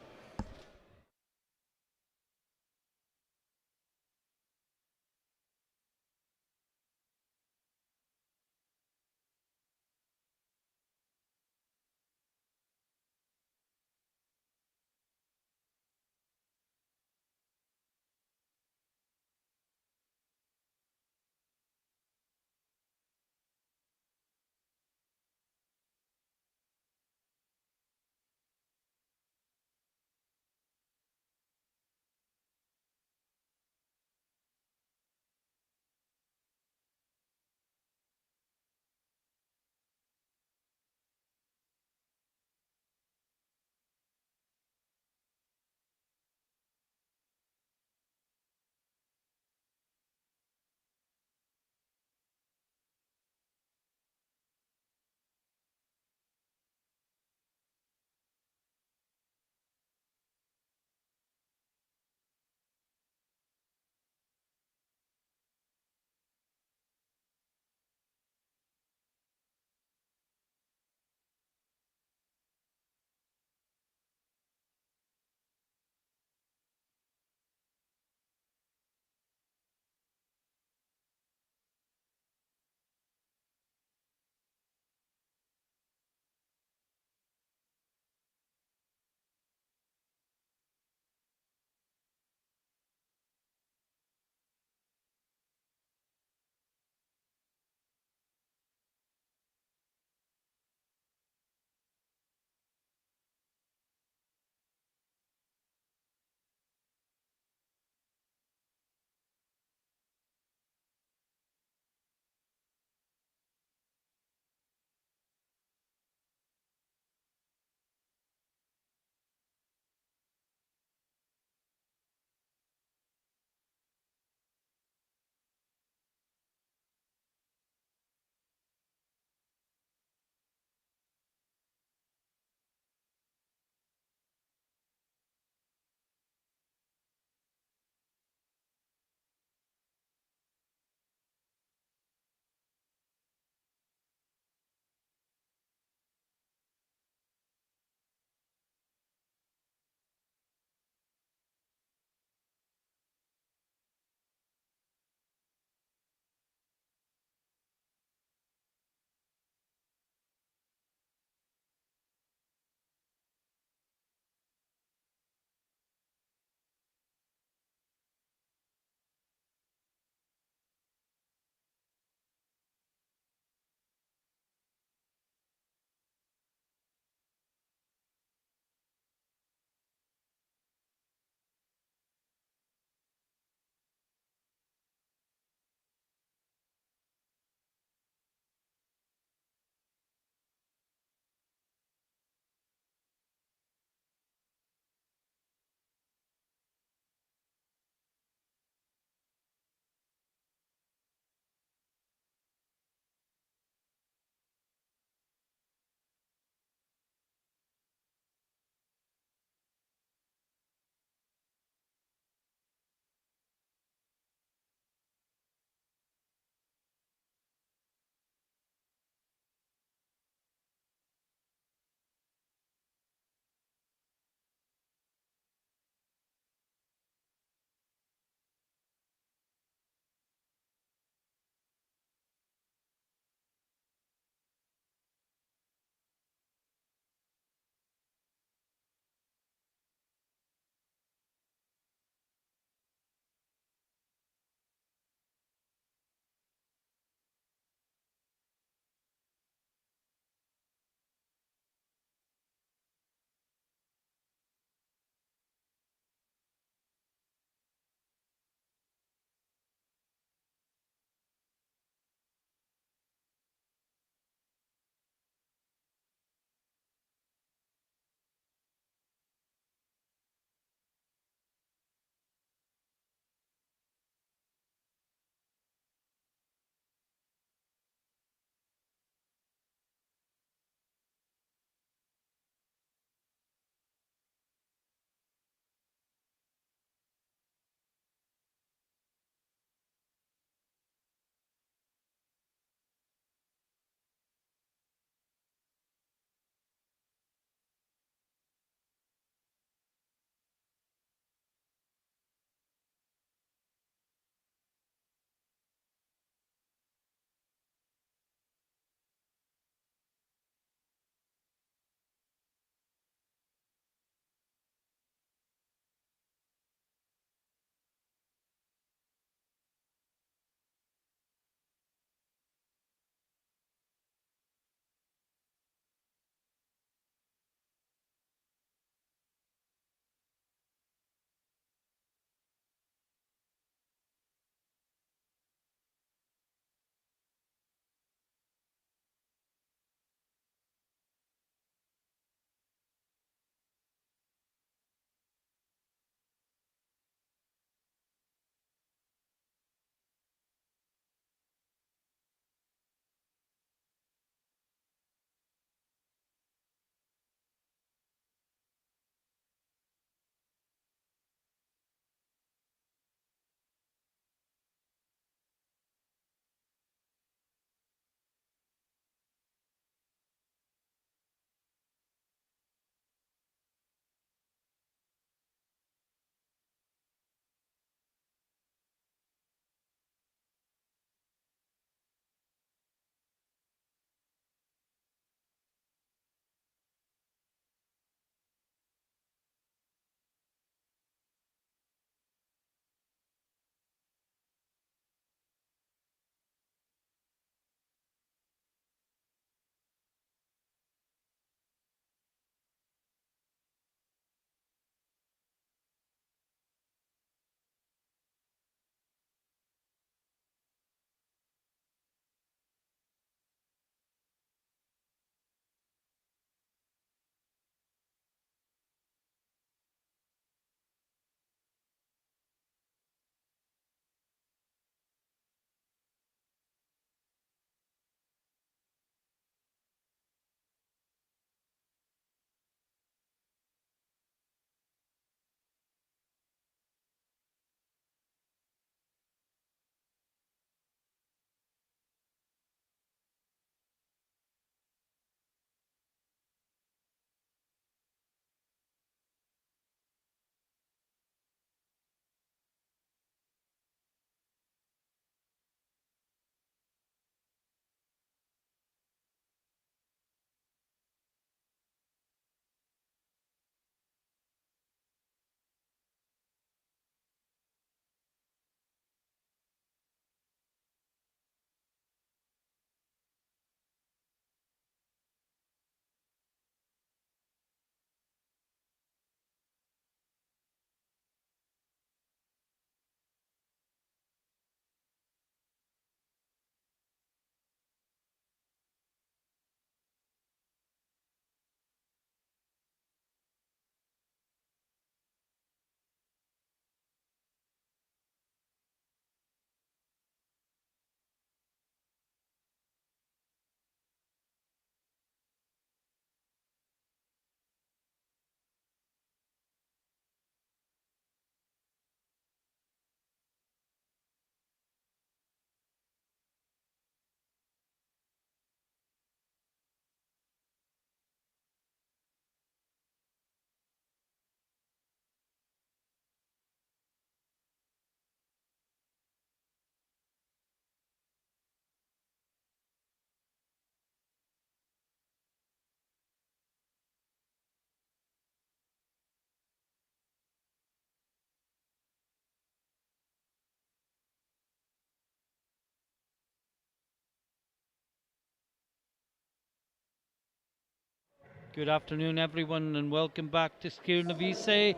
Good afternoon, everyone, and welcome back to Skierniewice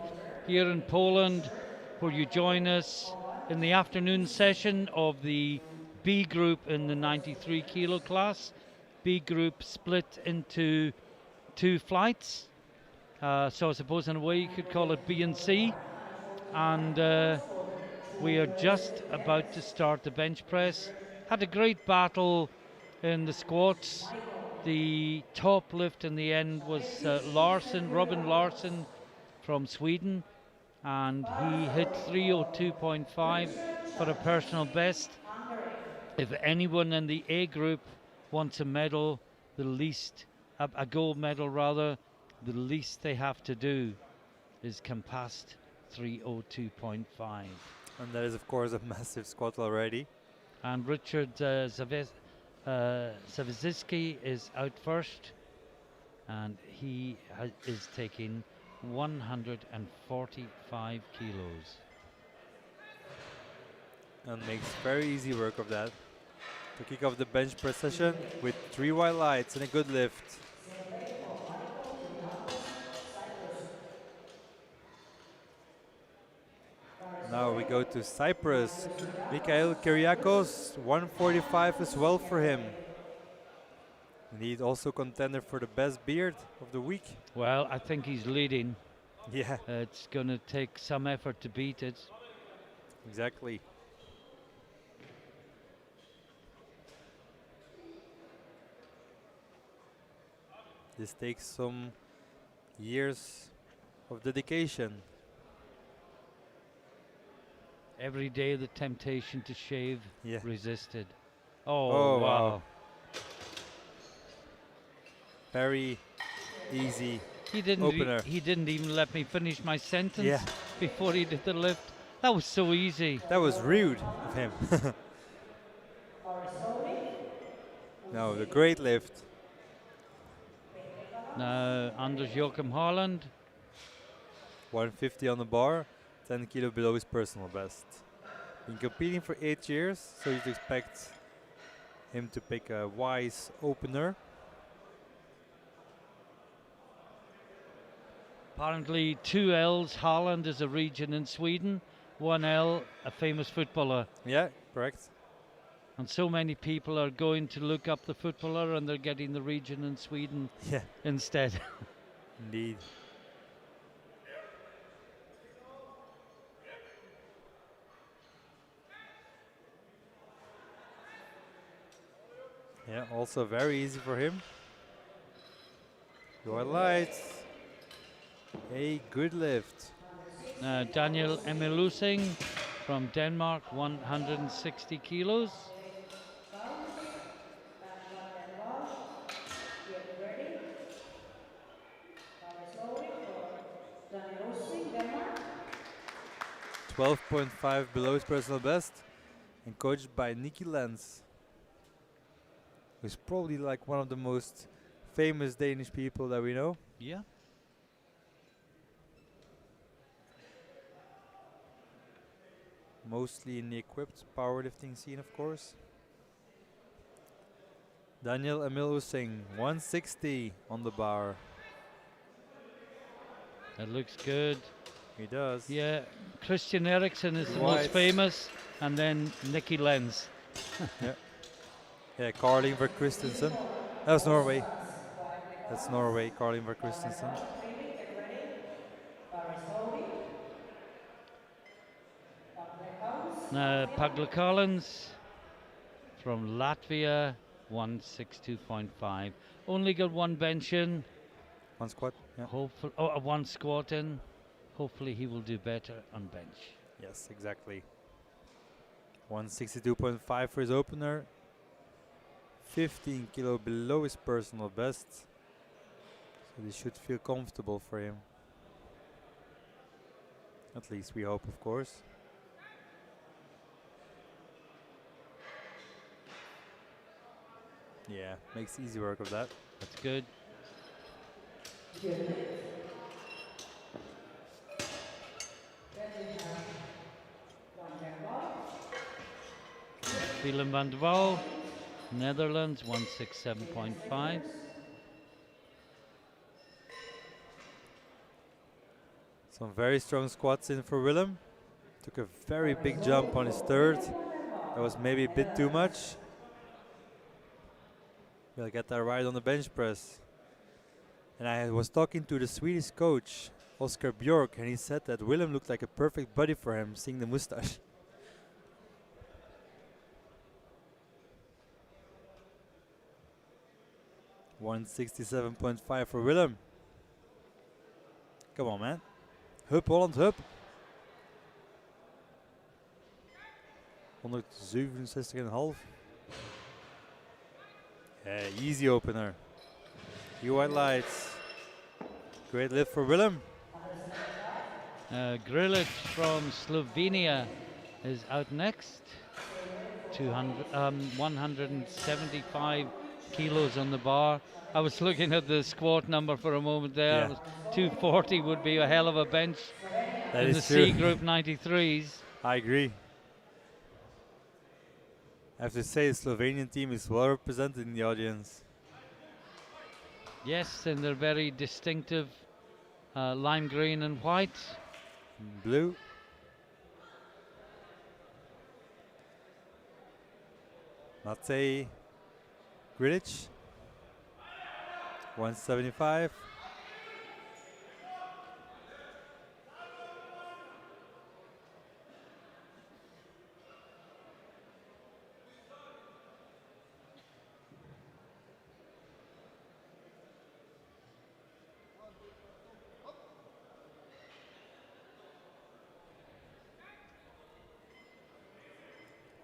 here in Poland, where you join us in the afternoon session of the B group in the 93 kilo class. B group split into two flights, so I suppose in a way you could call it B and C. And we are just about to start the bench press. Had a great battle in the squats. The top lift in the end was Robin Larsson from Sweden, and he hit 302.5 for a personal best. If anyone in the A group wants a medal, a gold medal rather, the least they have to do is come past 302.5. And that is, of course, a massive squat already. And Richard Savizitsky is out first, and he is taking 145 kilos. And makes very easy work of that. To kick off the bench press session with 3 wide lights and a good lift. Now we go to Cyprus. Mikhail Kyriakos, 145 as well for him. And he's also contender for the best beard of the week. Well, I think he's leading. Yeah, It's going to take some effort to beat it. exactly. This takes some years of dedication. Every day the temptation to shave Yeah. resisted. Oh, Oh, wow. wow. Very easy. He didn't Opener. he didn't even let me finish my sentence Yeah. before he did the lift. That was so easy. That was rude of him. No, the great lift. Now Anders Joachim Haaland. 150 on the bar, 10 kilo below his personal best. Been competing for 8 years, so you'd expect him to pick a wise opener. Apparently 2 L's. Haaland is a region in Sweden. 1 L, a famous footballer. Yeah, correct. And so many people are going to look up the footballer and they're getting the region in Sweden Yeah, instead. indeed. Yeah, also very easy for him. Your lights. A good lift. Daniel Emilusing from Denmark, 160 kilos. Get ready. Power slowly for Daniel Rosing, Denmark. 12.5 below his personal best. And coached by Nicky Lenz, who's probably like one of the most famous Danish people that we know. Yeah. Mostly in the equipped powerlifting scene, of course. Daniel Emil Singh, 160 on the bar. That looks good. He does. Yeah, Christian Eriksen is the Right. most famous, and then Nicky Lenz. Yeah, Karl Ingvar Christensen. That's Norway. That's Norway, Karl Ingvar Christensen. Get ready. Power slowly. Pagla Collins from Latvia, 162.5. Only got one bench in. One squat. Yeah. Hopefully, one squat in. Hopefully he will do better on bench. Yes, exactly. 162.5 for his opener. 15 kilo below his personal best. So this should feel comfortable for him. At least we hope, of course. Yeah, makes easy work of that. That's good. Willem van der Waal, Netherlands, 167.5. Some very strong squats in for Willem. Took a very big jump on his third. That was maybe a bit too much. We'll get that right on the bench press. And I was talking to the Swedish coach, Oscar Björk, and he said that Willem looked like a perfect buddy for him, seeing the mustache. $167.5 for Willem. Come on, man. Hup, Holland, hup. 167,5. Yeah, easy opener. UI lights. Great lift for Willem. Grilic from Slovenia is out next. 175 kilos on the bar. I was looking at the squat number for a moment there. Yeah. 240 would be a hell of a bench That in the is true. C group 93s. I agree. I have to say the Slovenian team is well represented in the audience. Yes, and they're very distinctive lime green and white. Blue. Matej Grilic. 175.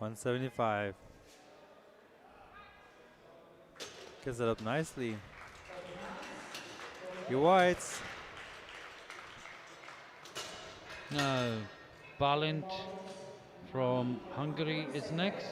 $175. Gets it up nicely. You whites. No, Balint from Hungary is next.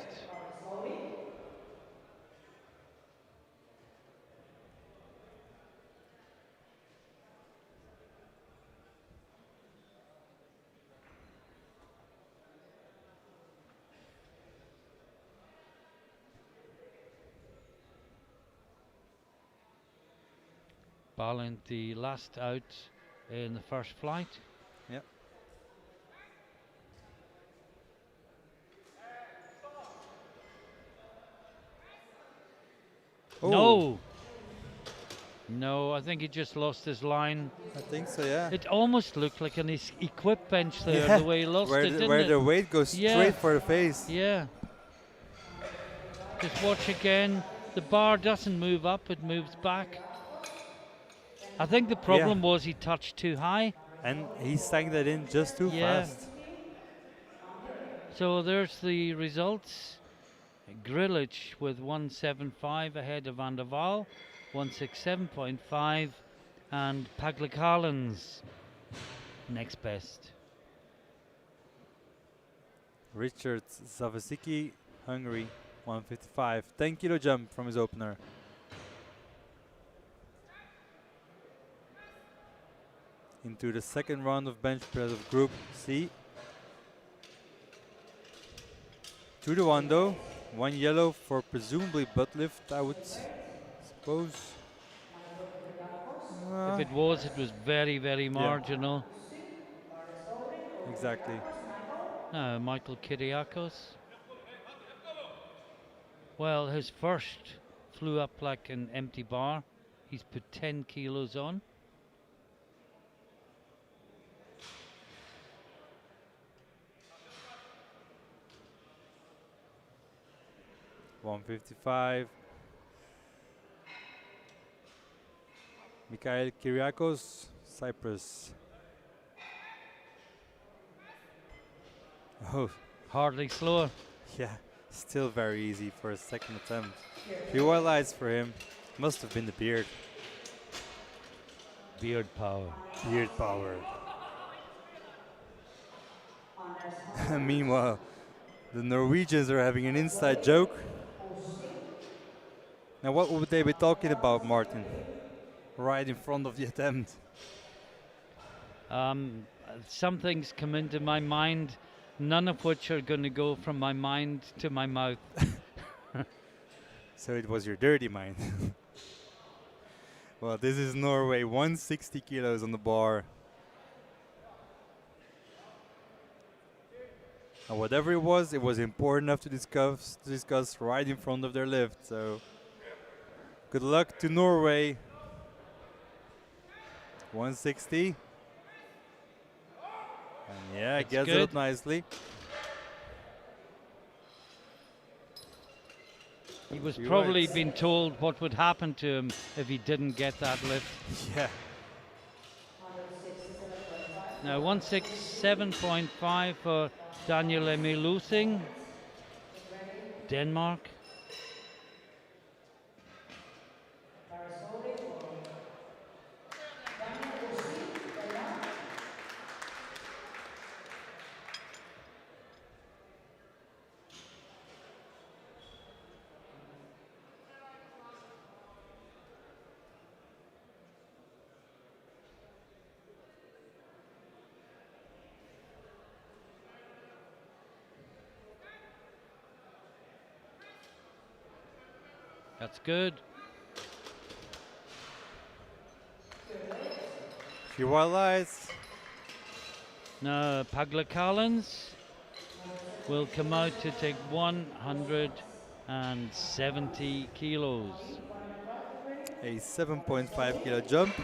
Balint, the last out in the first flight. Yep. No! No, I think he just lost his line. I think so, yeah. It almost looked like an equip bench there, Yeah, the way he lost where it, didn't where it? the weight goes Yeah. straight for the face. Yeah. Just watch again. The bar doesn't move up, it moves back. I think the problem was he touched too high. And he sank that in just too Yeah. fast. So there's the results. Grilic with 175 ahead of Van der Waal, 167.5, and Paglikalens next best. Richard Zavasicki, Hungary, 155. 10 kilo jump from his opener. Into the second round of bench press of Group C. 2 to 1 though. 1 yellow for presumably butt lift, I would suppose. If it was very, very marginal. Exactly. No, Michael Kyriakos. Well, his first flew up like an empty bar. He's put 10 kilos on. $155. Mikhail Kyriakos, Cyprus. Oh, Hardly slower. yeah, still very easy for a second attempt. Few highlights for him. Must have been the beard. Beard power. Beard power. Meanwhile, the Norwegians are having an inside joke. Now, what would they be talking about, Martin? Right in front of the attempt. Some things come into my mind, none of which are going to go from my mind to my mouth. So it was your dirty mind. Well, this is Norway, 160 kilos on the bar. And whatever it was important enough to discuss right in front of their lift. So good luck to Norway. 160. And yeah, That's gets it good. up nicely. He was Few probably whites. been told what would happen to him if he didn't get that lift. Yeah. 167.5. Now 167.5 for Daniel Emil Lusing, Denmark. Barasoli for Daniel Ushi, Denmark. That's good. Few white lights. Now Pagla Collins will come out to take 170 kilos. A 7.5 kilo jump.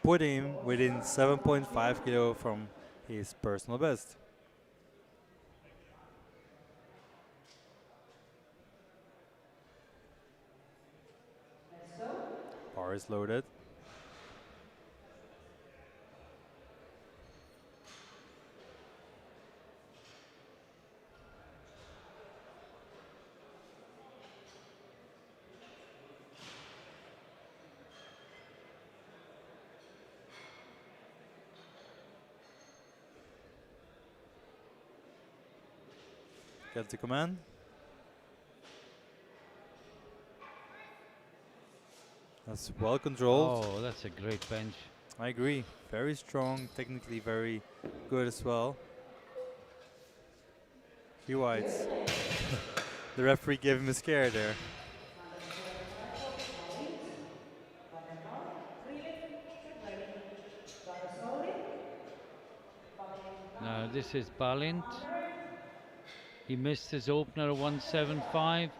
Put him within 7.5 kilo from his personal best. Let's go. Bar is loaded. Get the command. That's well controlled. Oh, that's a great bench. I agree. Very strong, technically very good as well. Few whites. The referee gave him a scare there. Now this is Balint. He missed his opener at 175.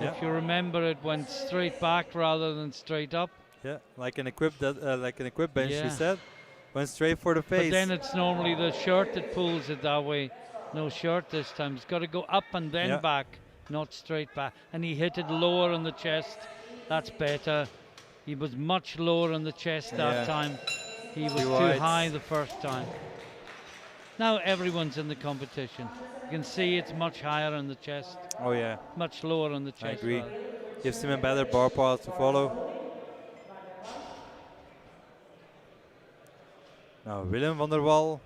Yeah. If you remember, it went straight back rather than straight up. Yeah, like an equipped bench, you Yeah. said. Went straight for the But face. then it's normally the shirt that pulls it that way. No shirt this time. It's got to go up and then Yeah. back, not straight back. And he hit it lower on the chest. That's better. He was much lower on the chest that Yeah. time. He was Few too whites. high the first time. Now everyone's in the competition. You can see it's much higher on the chest, Oh yeah, much lower on the chest. I agree. rather. Gives him a better bar path to follow. Now Willem van der Wal,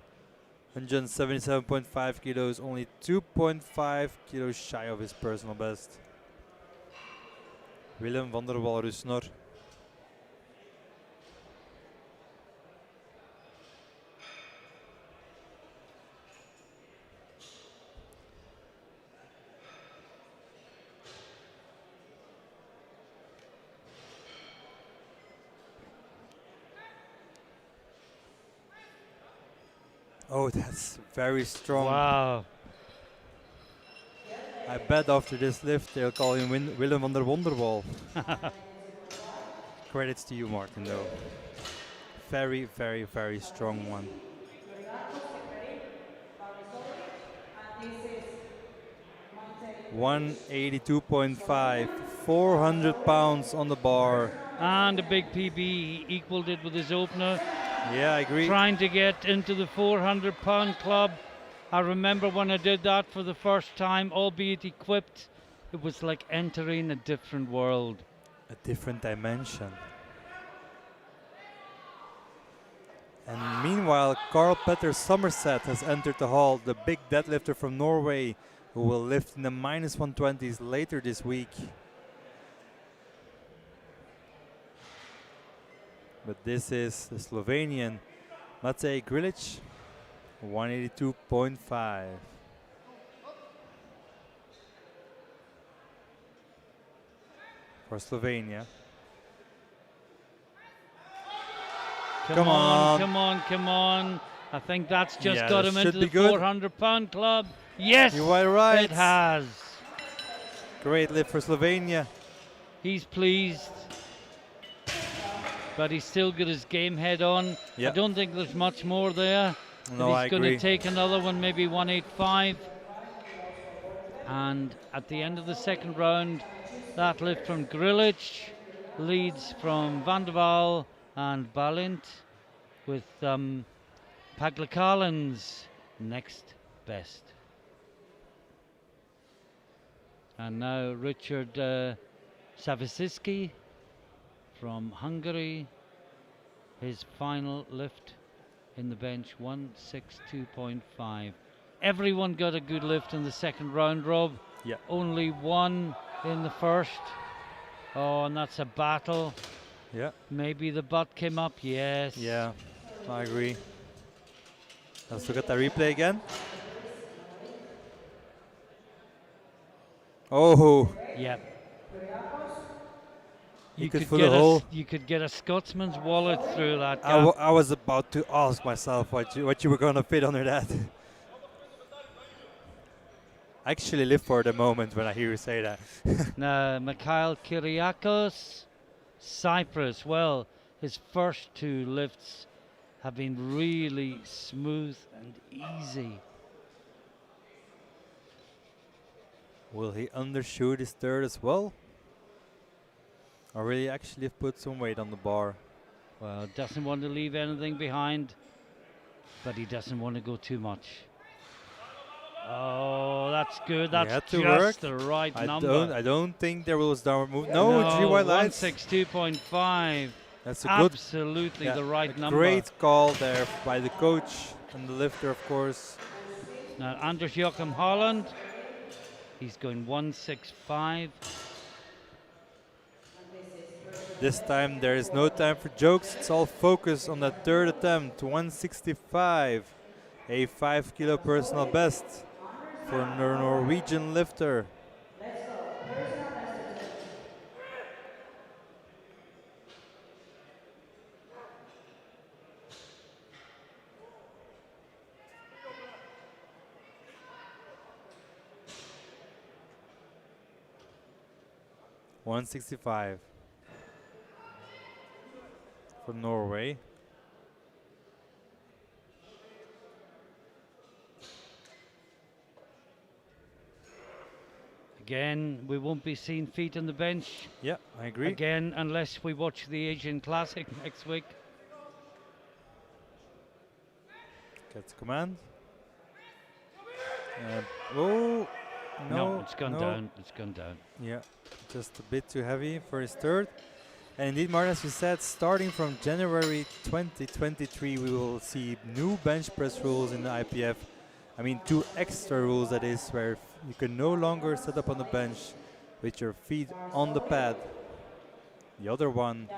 177.5 kilos, only 2.5 kilos shy of his personal best. Willem van der Wal Rusnor. Oh, that's very strong. Wow. I bet after this lift they'll call him Willem van der Wonderwall. Credits to you, Martin, though. Very, very, very strong one. And this is 182.5, 400 pounds on the bar. And a big PB. He equaled it with his opener. Yeah, I agree. Trying to get into the 400-pound club. I remember when I did that for the first time, albeit equipped, it was like entering a different world. A different dimension. And meanwhile, Carl Petter Somerset has entered the hall, the big deadlifter from Norway, who will lift in the minus 120s later this week. But this is the Slovenian Matej Grilic, 182.5. For Slovenia. Come on. Come on, come on. I think that's just Yeah, got that him should into the be good. 400-pound club. Yes, You are right. it has. Great lift for Slovenia. He's pleased, but he's still got his game head on. Yeah. I don't think there's much more there. No, If I he's going to agree. take another one, maybe 185. And at the end of the second round, that lift from Grilic leads from Van der Waal and Balint, with Paglicalen's next best. And now Richard Savisiski from Hungary, his final lift in the bench, 162.5. Everyone got a good lift in the second round, Rob. Yeah. Only one in the first. Oh, and that's a battle. Yeah. Maybe the butt came up, yes. Yeah, I agree. Let's look at the replay again. Oh, Yep. he could fill the hole. You could get a Scotsman's wallet through that I gap. was about to ask myself what you were gonna fit under that. I actually live for the moment when I hear you say that. Now, Mikhail Kyriakos, Cyprus. Well, his first two lifts have been really smooth and easy. Will he undershoot his third as well? Or will he actually put some weight on the bar? Well, doesn't want to leave anything behind, but he doesn't want to go too much. Oh, that's good. That's had to just work. the right number. I don't think there was downward move. No, G white lights. 162.5. That's a good, Absolutely the right a number. great call there by the coach and the lifter, of course. Now, Anders Joachim Holland, he's going 165. This time there is no time for jokes. It's all focus on that third attempt. 165, a 5 kilo personal best for a Norwegian lifter. Let's go. Personal best attempt. $165 for Norway. Again, we won't be seeing feet on the bench. Yeah, I agree. Again, unless we watch the Asian Classic next week. Gets command. Oh, no, it's gone down. It's gone down. Yeah, just a bit too heavy for his third. And indeed, Martin, as you said, starting from January 2023, we will see new bench press rules in the IPF. I mean, 2 extra rules, that is, where you can no longer set up on the bench with your feet on the pad. The other one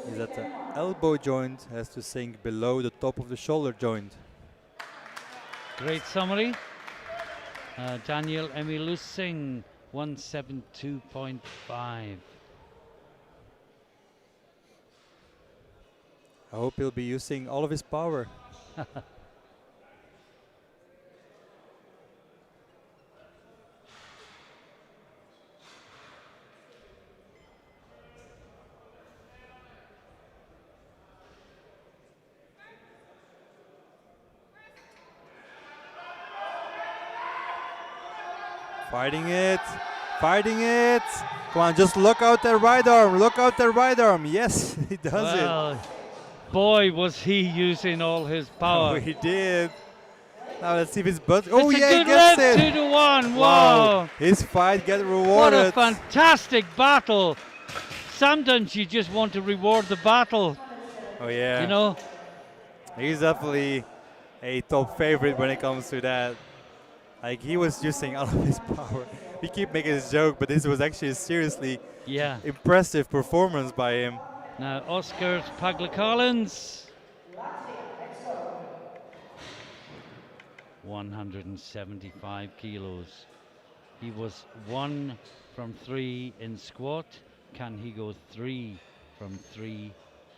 is that the elbow joint has to sink below the top of the shoulder joint. Great summary. Daniel Emilusing, 172.5. I hope he'll be using all of his power. Fighting it, fighting it. Come on, just look out that right arm, look out that right arm. Yes, he does it. Boy, was he using all his power. Oh, he did. Now let's see if his butt. Oh, yeah, he he gets lift, it. 2-1. Wow. Whoa. His fight get What rewarded. a fantastic battle. Sometimes you just want to reward the battle. Oh, yeah. You know? He's definitely a top favorite when it comes to that. Like, he was using all of his power. We keep making this joke, but this was actually a seriously impressive performance by him. Now, Oscar Paglicalen's 175 kilos. He was 1 from 3 in squat. Can he go 3 from 3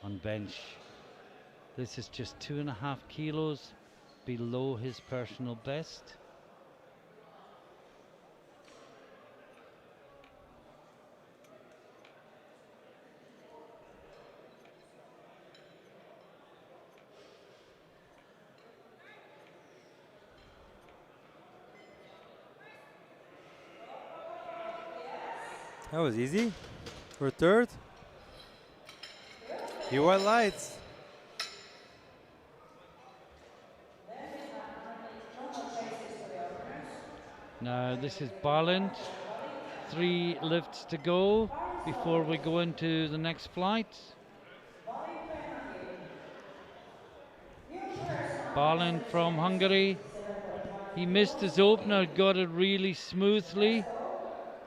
on bench? This is just 2.5 kilos below his personal best. That was easy. For third. UI lights. Now this is Barland. 3 lifts to go before we go into the next flight. Barland from Hungary. He missed his opener, got it really smoothly,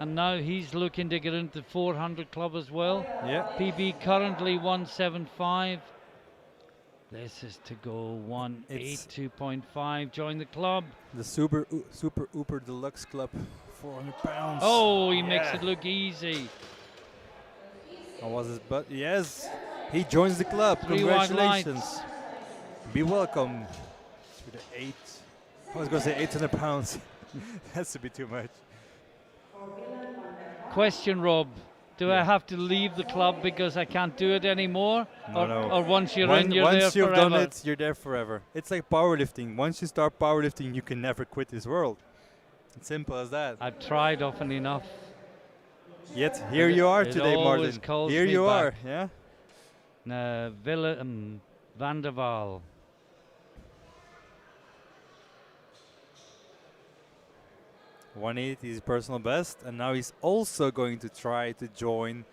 and now he's looking to get into the 400 club as well. Yeah. PB currently 175. This is to go 182.5. Join the club. The super Uber Deluxe Club, 400 pounds. Oh, he makes it look easy. How was his butt? Yes, he joins the club. 3 wide Congratulations. lights. Be welcome to the 8. I was going to say 800 pounds. That's a bit too much. Question, Rob. Do I have to leave the club because I can't do it anymore? No. Or once you're in, you're there Once you've forever? done it, you're there forever. It's like powerlifting. Once you start powerlifting, you can never quit this world. It's simple as that. I've tried often enough. Yet here you are It today, always Martin. calls Here me you are, back. yeah. Van der Waal. .180 is his personal best, and now he's also going to try to join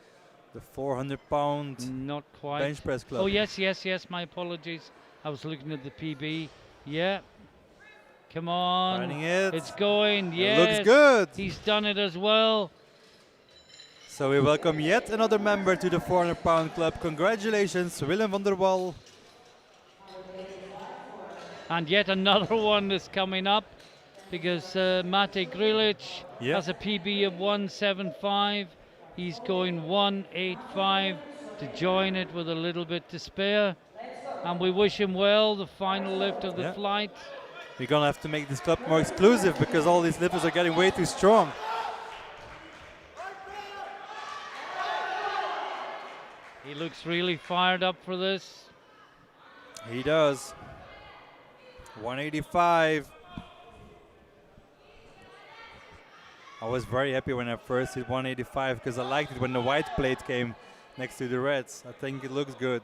the 400-pound Not quite. bench press club. Oh, yes, my apologies. I was looking at the PB. Yeah. Come on. Finding it. It's going, It yes. looks good. He's done it as well. So we welcome yet another member to the 400-pound club. Congratulations, Willem van der Wal. And yet another one is coming up because Mate Grilic has a PB of 175. He's going 185 to join it with a little bit to spare. And we wish him well, the final lift of the flight. We're going to have to make this club more exclusive because all these lifters are getting way too strong. He looks really fired up for this. He does. 185. I was very happy when I first hit 185 because I liked it when the white plate came next to the reds. I think it looks good.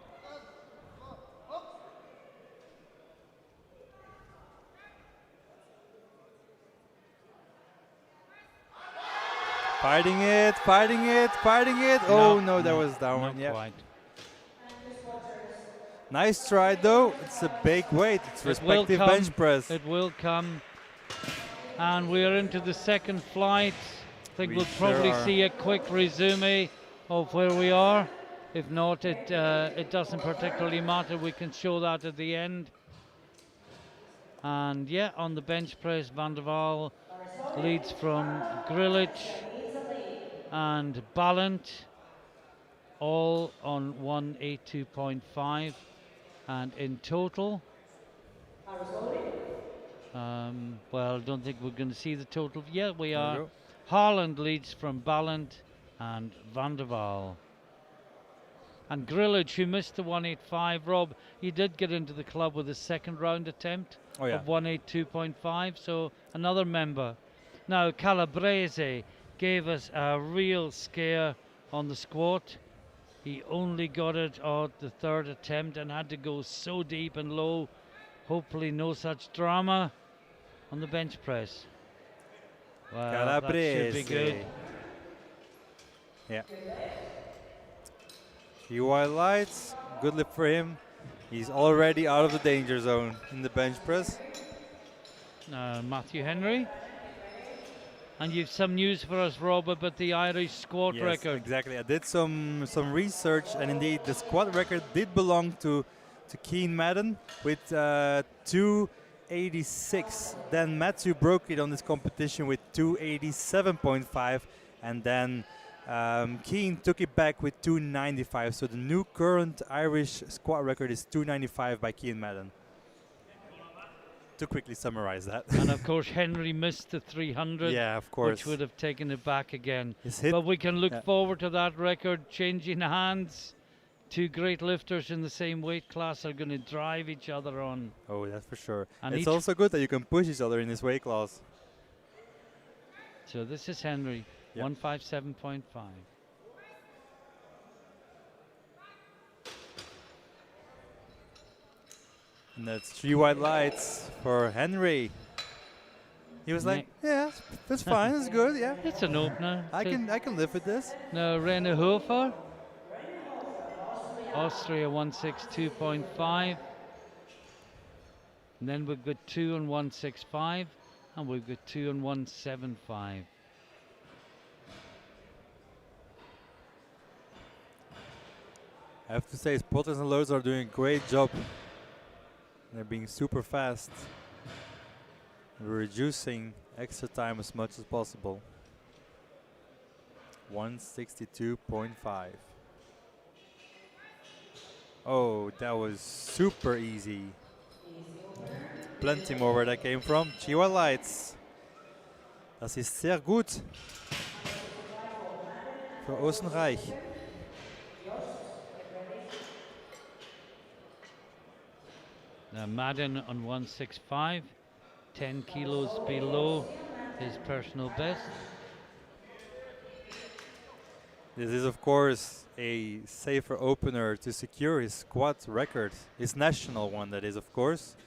Fighting it, fighting it, fighting it. Oh no, that was down one. Yeah. Quite. Nice try though. It's a big weight. It's respective bench press. It will come. And we're into the second flight. I think we'll probably see a quick resume of where we are. If not, it doesn't particularly matter. We can show that at the end. And yeah, on the bench press, Van der Waal leads from Grilic and Ballant, all on 182.5. And in total, well, I don't think we're going to see the total. Yeah, we are. Haaland leads from Ballant and Van der Waal. And Grilic, who missed the 185, Rob, he did get into the club with a second round attempt of 182.5, so another member. Now, Calabrese gave us a real scare on the squat. He only got it at the third attempt and had to go so deep and low. Hopefully no such drama on the bench press. Well, Calabrese. that should be good. Yeah. UI lights, good lift for him. He's already out of the danger zone in the bench press. Matthew Henry. And you've some news for us, Rob, about the Irish squat record. Exactly. I did some research, and indeed the squat record did belong to Keane Madden with 286. Then Matthew broke it on this competition with 287.5, and then Keane took it back with 295. So the new current Irish squat record is 295 by Keane Madden. To quickly summarize that. And of course Henry missed the 300, yeah, of course, which would have taken it back again. But we can look forward to that record changing hands. Two great lifters in the same weight class are going to drive each other on. Oh, that's for sure. And it's also good that you can push each other in this weight class. So this is Henry. Yep. 157.5. And that's 3 white lights for Henry. He was like, yeah, that's fine, that's good, yeah. It's an opener. I can live with this. Now Rene Hofer, Reine Hofer, Austria 162.5. And then we've got 2 on 165, and we've got 2 on 175. I have to say, spotters and loaders are doing a great job. They're being super fast. We're reducing extra time as much as possible. 162.5. Oh, that was super easy. Plenty more where that came from. Chihuahua Lights. Das ist sehr gut. Für Österreich. Now Madden on 165, 10 kilos below his personal best. This is of course a safer opener to secure his squat record. His national one, that is, of course.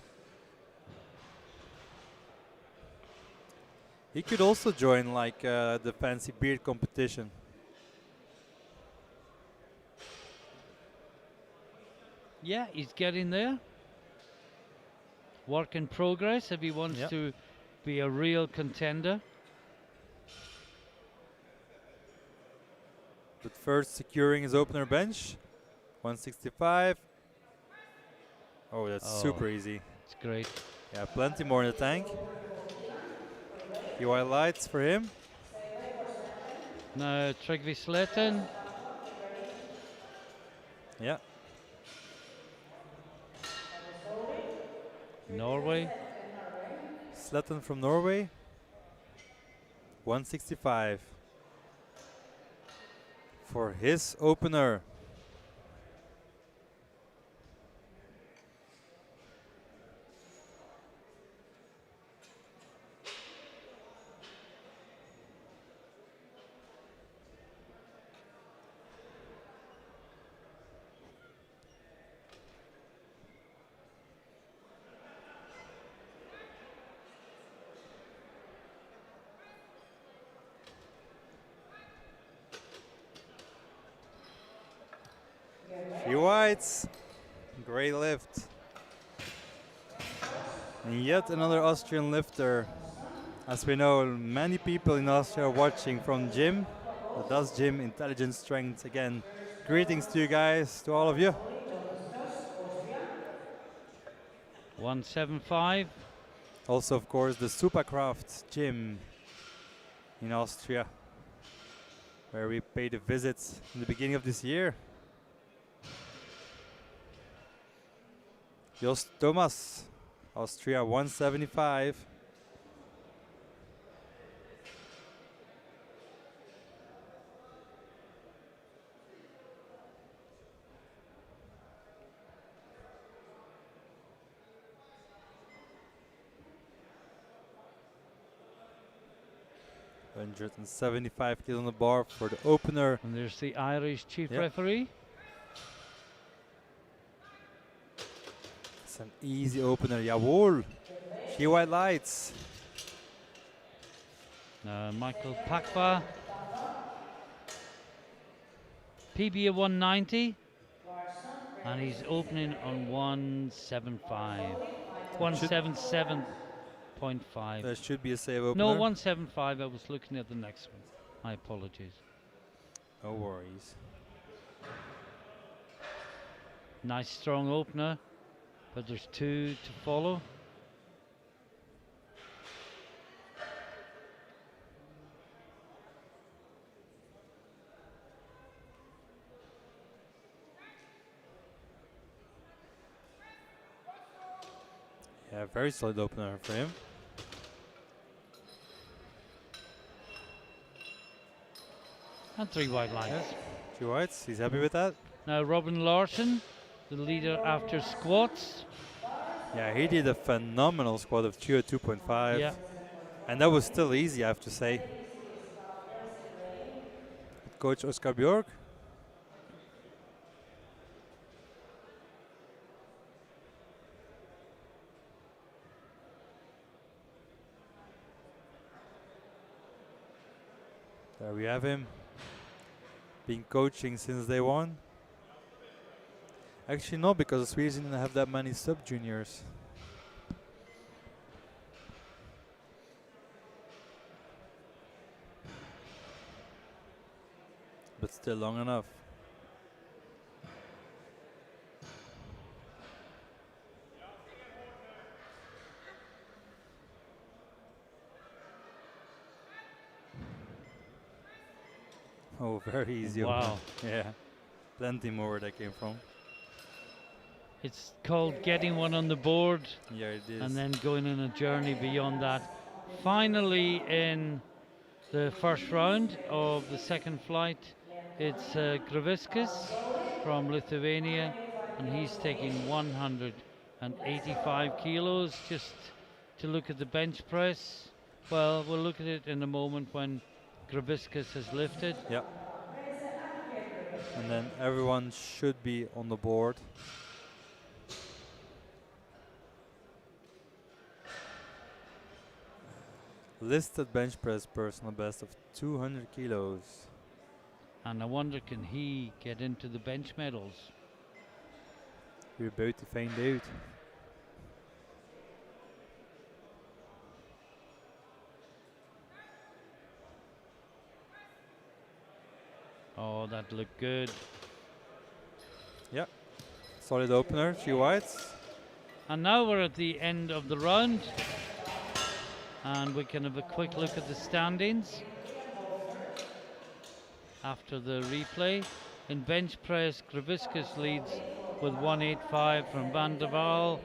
He could also join like the fancy beard competition. Yeah, he's getting there. Work in progress if he wants Yep. to be a real contender. But first securing his opener bench. 165. Oh, that's super easy. It's great. Yeah, plenty more in the tank. UI lights for him. Now Trygve Sletten, Yeah. Norway. Sletten from Norway. 165. For his opener. Three whites. Great lift. And yet another Austrian lifter. As we know, many people in Austria are watching from gym. That does gym intelligent strength again. Greetings to you guys, to all of you. 175. Also, of course, the Supercraft gym in Austria, where we paid a visit in the beginning of this year. Jost Thomas, Austria 175. $175 on the bar for the opener. And there's the Irish chief Yep. referee. It's an easy opener, jawohl. Three white lights. Michael Pakva. PB of 190. And he's opening on 175. 177.5. There should be a save opener. No, 175. I was looking at the next one. My apologies. No worries. Nice strong opener, but there's 2 to follow. Yeah, very solid opener for him. And 3 white lines. Two whites, he's happy with that. Now Robin Larson, the leader after squats. Yeah, he did a phenomenal squat of 202.5. Yeah. And that was still easy, I have to say. Coach Oscar Bjork. There we have him. Been coaching since day one. Actually, no, because Swedes didn't have that many sub-juniors. But still long enough. Oh, very easy. Wow. Yeah, plenty more where that came from. It's called getting one on the board Yeah, it is. and then going on a journey beyond that. Finally, in the first round of the second flight, it's Graviskas from Lithuania, and he's taking 185 kilos. Just to look at the bench press. Well, we'll look at it in a moment when Graviskas has lifted. Yeah. And then everyone should be on the board. Listed bench press personal best of 200 kilos. And I wonder, can he get into the bench medals? We're about to find out. Oh, that looked good. Yeah. Solid opener, 3 whites. And now we're at the end of the round. And we can have a quick look at the standings after the replay. In bench press, Graviskas leads with 185 from Van der Waal,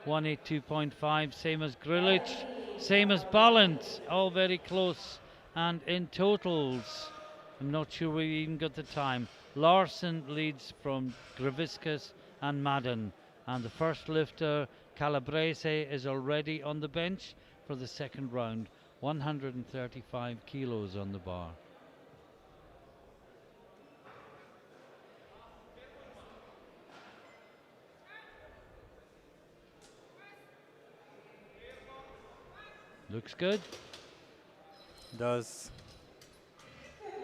182.5, same as Grilic, same as Ballant, all very close. And in totals, I'm not sure we even got the time. Larson leads from Graviskas and Madden. And the first lifter, Calabrese, is already on the bench for the second round, 135 kilos on the bar. Looks good. Does.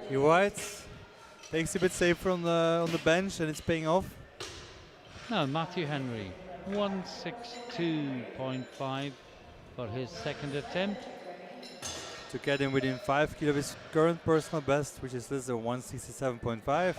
He whites. Takes a bit safer on the bench and it's paying off. Now Matthew Henry, 162.5 for his second attempt. To get him within 5 kilos of his current personal best, which is listed at 167.5.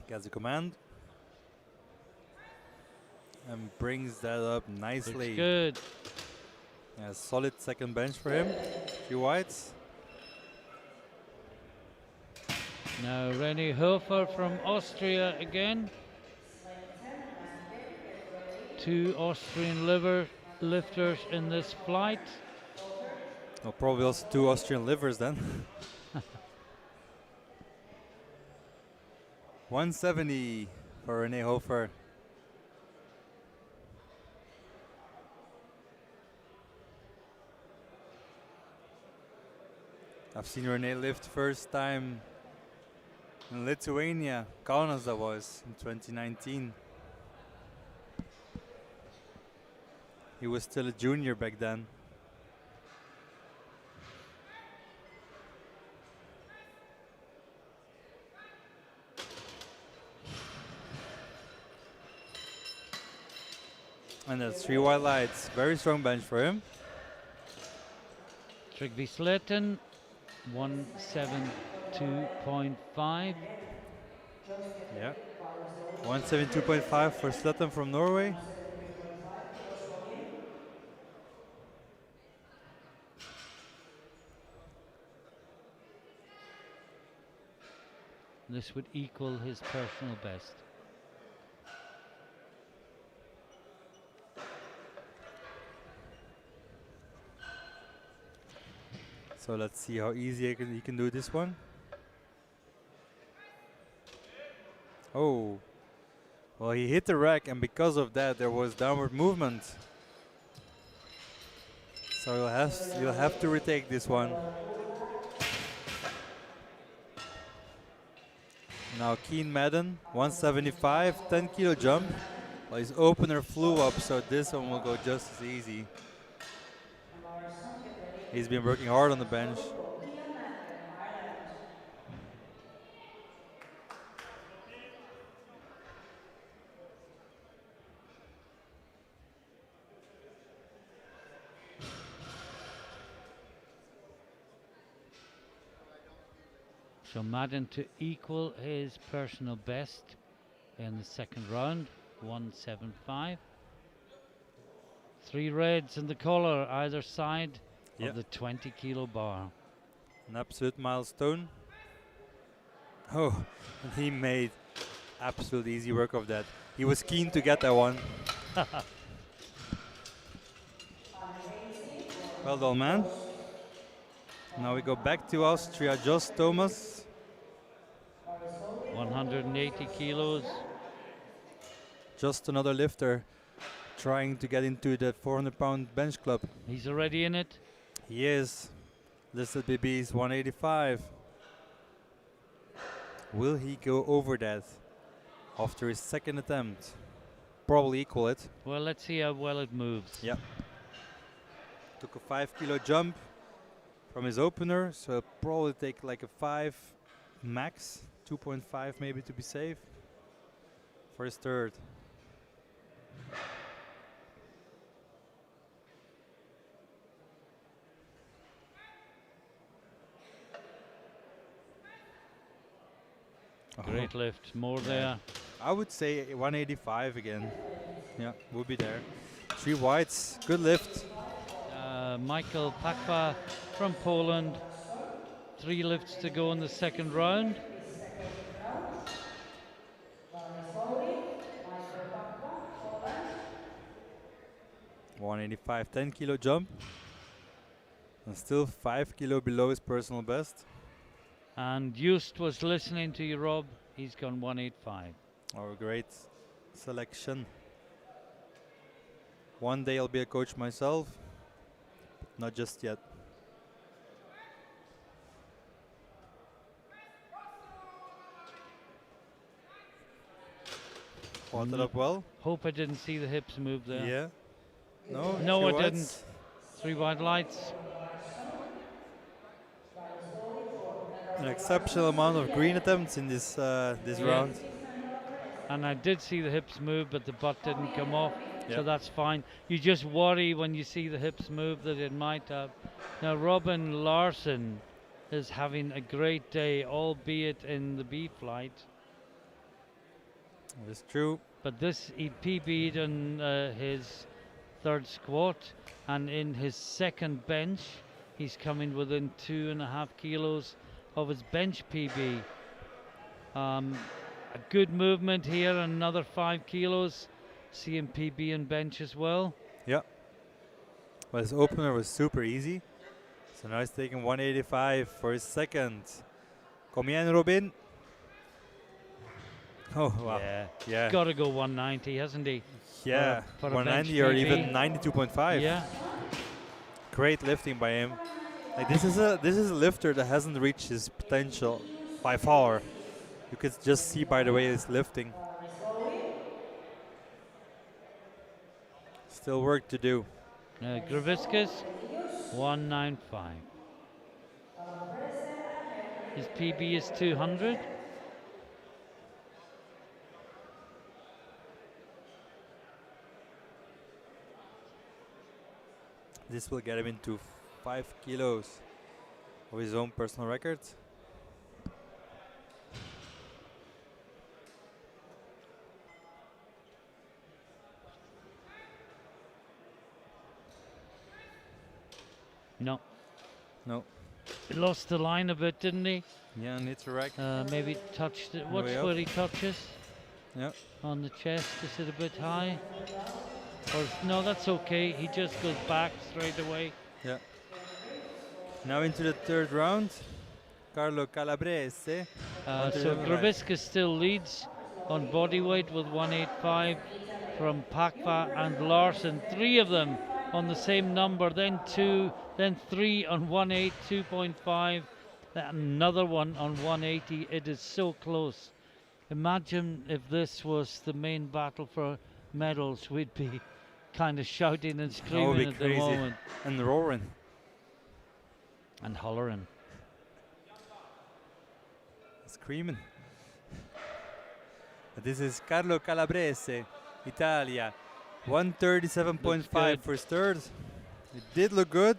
Gets a command and brings that up nicely. Looks good. Yeah, solid second bench for him. Few whites. Now René Hofer from Austria again. 2 Austrian lifters in this flight. Well, probably also 2 Austrian livers then. 170 for René Hofer. I've seen René lift first time in Lithuania, Kaunas that was, in 2019. He was still a junior back then. And that's 3 white lights. Very strong bench for him. Trygve Sletten, 172.5. Yeah. 172.5 for Sletten from Norway. This would equal his personal best. So let's see how easy he can do this one. Oh, well, he hit the rack, and because of that, there was downward movement. So you'll have to retake this one. Now Keen Madden, 175, 10 kilo jump. Well, his opener flew up, so this one will go just as easy. He's been working hard on the bench. So Madden to equal his personal best in the second round, 175. 3 reds in the collar either side of the 20 kilo bar. An absolute milestone. Oh, and he made absolute easy work of that. He was keen to get that one. Well done, man. Now we go back to Austria. Jos Thomas. 180 kilos. Just another lifter trying to get into the 400-pound bench club. He's already in it. He is. Listed BB is 185. Will he go over that after his second attempt? Probably equal it. Well, let's see how well it moves. Yep. Took a 5 kilo jump from his opener, so he'll probably take like a 5 max, 2.5 maybe to be safe for his third. Great lift, more there. I would say 185 again. Yeah, we'll be there. 3 whites, good lift. Michael Pakwa from Poland. 3 lifts to go in the second round. $185, 10 kilo jump. And still 5 kilo below his personal best. And Just was listening to you, Rob. He's gone 185. Oh, great selection. One day I'll be a coach myself, but not just yet. Caught it up well. Hope I didn't see the hips move there. Yeah. No, No, I 3 didn't. whites. 3 white lights. An exceptional amount of green attempts in this this round. And I did see the hips move, but the butt didn't come off, so Yep. that's fine. You just worry when you see the hips move that it might have. Now, Robin Larson is having a great day, albeit in the B flight. It's true. But this, he PB'd on his third squat, and in his second bench, he's coming within 2.5 kilos of his bench PB. A good movement here, another 5 kilos. Seeing PB and bench as well. Yeah. Well, his opener was super easy. So now he's taking 185 for his second. Kom igen, Robin. Oh, wow. Yeah. Yeah. Got to go 190, hasn't he? Yeah. for a bench 190 or even PB. 92.5. Yeah. Great lifting by him. Like this is a lifter that hasn't reached his potential by far. You could just see by the way he's lifting. Still work to do. Graviscus, 195. His PB is 200. This will get him into 5 kilos of his own personal record. No. No. lost the line a bit, didn't he? Yeah, needs a rack. Maybe touched it. Watch Way up. where he touches Yeah. on the chest. Is it a bit high? Or no, that's okay. He just goes back straight away. Yeah. Now into the third round. Carlo Calabrese. So 137 rack. Grabisca still leads on bodyweight with 185 from Pakva and Larson. 3 of them on the same number, then 2, then 3 on 182.5, another one on 180. It is so close. Imagine if this was the main battle for medals, we'd be kind of shouting and That would screaming be at the crazy. moment. And roaring. And hollering. Screaming. But this is Carlo Calabrese, Italia. 137.5 for his third. It did look good.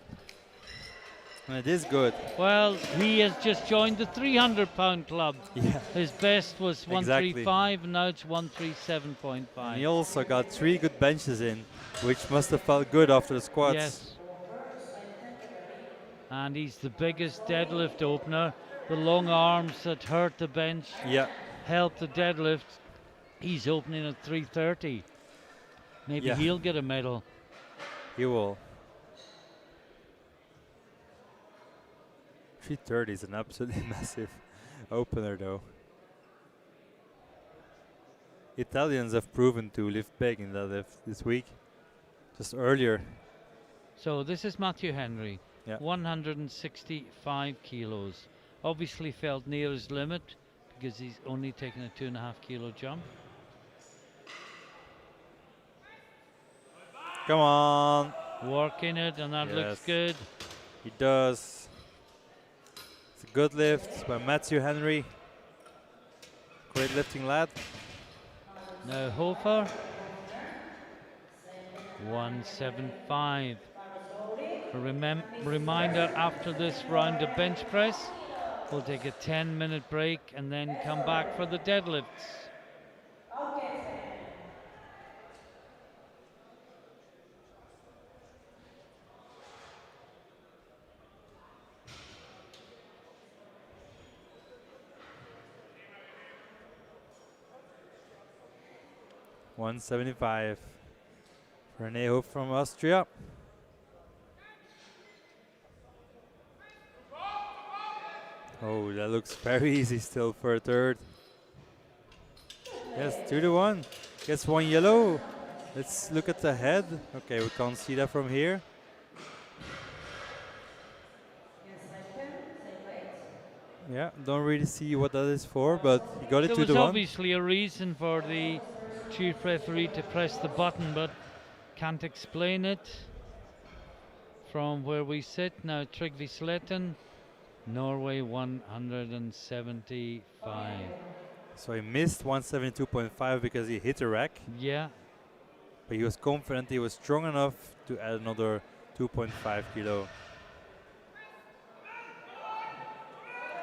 And it is good. Well, he has just joined the 300-pound club. Yeah. His best was Exactly. 135, and now it's 137.5. And he also got 3 good benches in, which must have felt good after the squats. Yes. And he's the biggest deadlift opener. The long arms that hurt the bench Yeah. help the deadlift. He's opening at 330. Maybe Yeah. he'll get a medal. He will. 330 is an absolutely massive opener though. Italians have proven to lift big in deadlift this week. Just earlier. So this is Matthew Henry, Yeah. 165 kilos. Obviously felt near his limit because he's only taken a 2.5 kilo jump. Come on. Working it, and that looks Yes. good. He does. It's a good lift by Matthew Henry. Great lifting lad. Now Hofer, 175. A reminder, after this round of bench press, we'll take a 10-minute break and then come back for the deadlifts. $175 for Neho from Austria. Oh, that looks very easy still for a third. Yes, 2-1. Gets 1 yellow. Let's look at the head. Okay, we can't see that from here. Yeah, don't really see what that is for, but he got it There 2 was to 1. obviously a reason for the chief referee to press the button, but can't explain it from where we sit. Now Tryggvi Sletten, Norway 175. So he missed 172.5 because he hit a rack, Yeah, but he was confident he was strong enough to add another 2.5 kilo.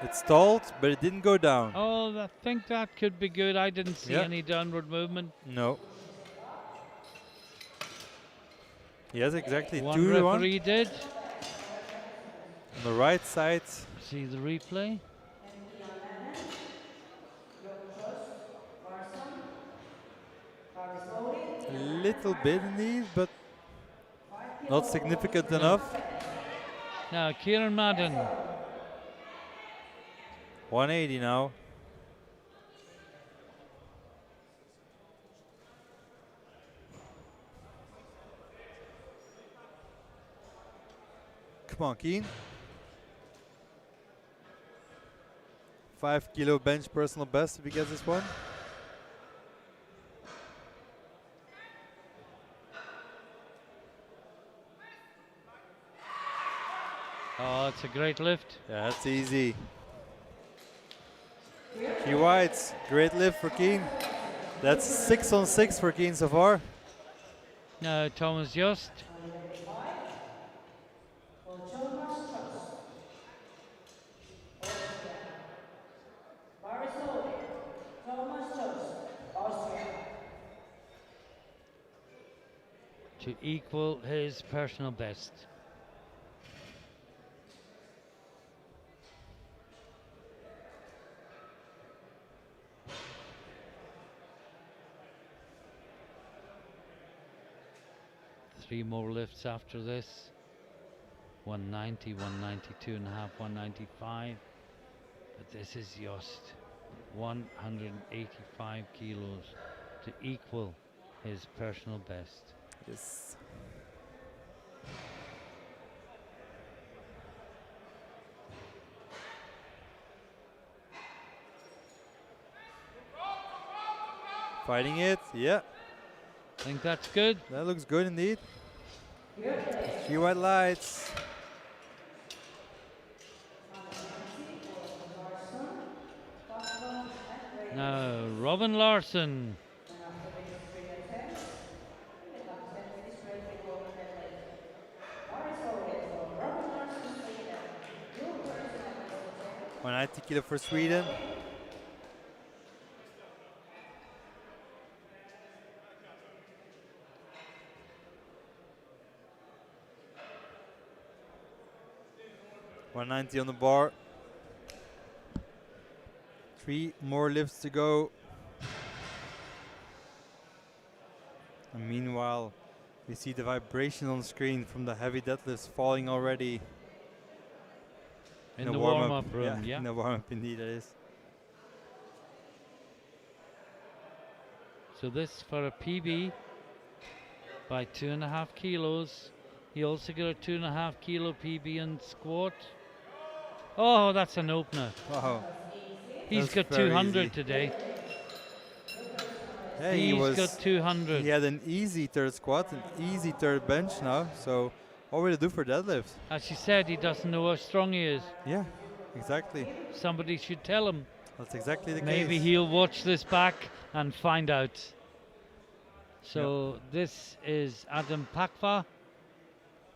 It stalled, but it didn't go down. oh, I think that could be good. I didn't see Yeah. any downward movement. No. Yes, exactly. One 2 to 1. referee did. On the right side. See the replay. A little bit indeed, but not significant enough. Now Kieran Madden. 180 now. Come on, Keen. 5 kilo bench personal best if he gets this one. Oh, it's a great lift. Yeah, that's easy. Key Whites, great lift for Keen. That's 6 on 6 for Keen so far. Now Thomas Just. To equal his personal best. 3 more lifts after this. 190, 192.5, 195. But this is just 185 kilos to equal his personal best. Yes. Fighting it, yeah. I think that's good. That looks good indeed. Good day. 3 white lights. Number 90 was Larson, Boston, and Ray. Now, Robin Larson. And after these 3 attempts, you will have 10 minutes break before the deadlift. Bar is loaded for Robin Larson, Sweden. Your personal best attempt. 190 kilo for Sweden. Ready? 190 on the bar. 3 more lifts to go. And meanwhile, we see the vibration on the screen from the heavy deadlifts falling already. In the warm-up room, Yeah, in the warm-up indeed it is. So this for a PB by 2.5 kilos. He also got a 2.5 kilo PB in squat. Oh, that's an opener. Wow. He's That's got very 200 easy. today. Yeah, He's got 200. he had an easy third squat, an easy third bench now. So what will he do for deadlift? As she said, he doesn't know how strong he is. Yeah, exactly. Somebody should tell him. That's exactly the Maybe case. he'll watch this back and find out. So this is Adam Pakva.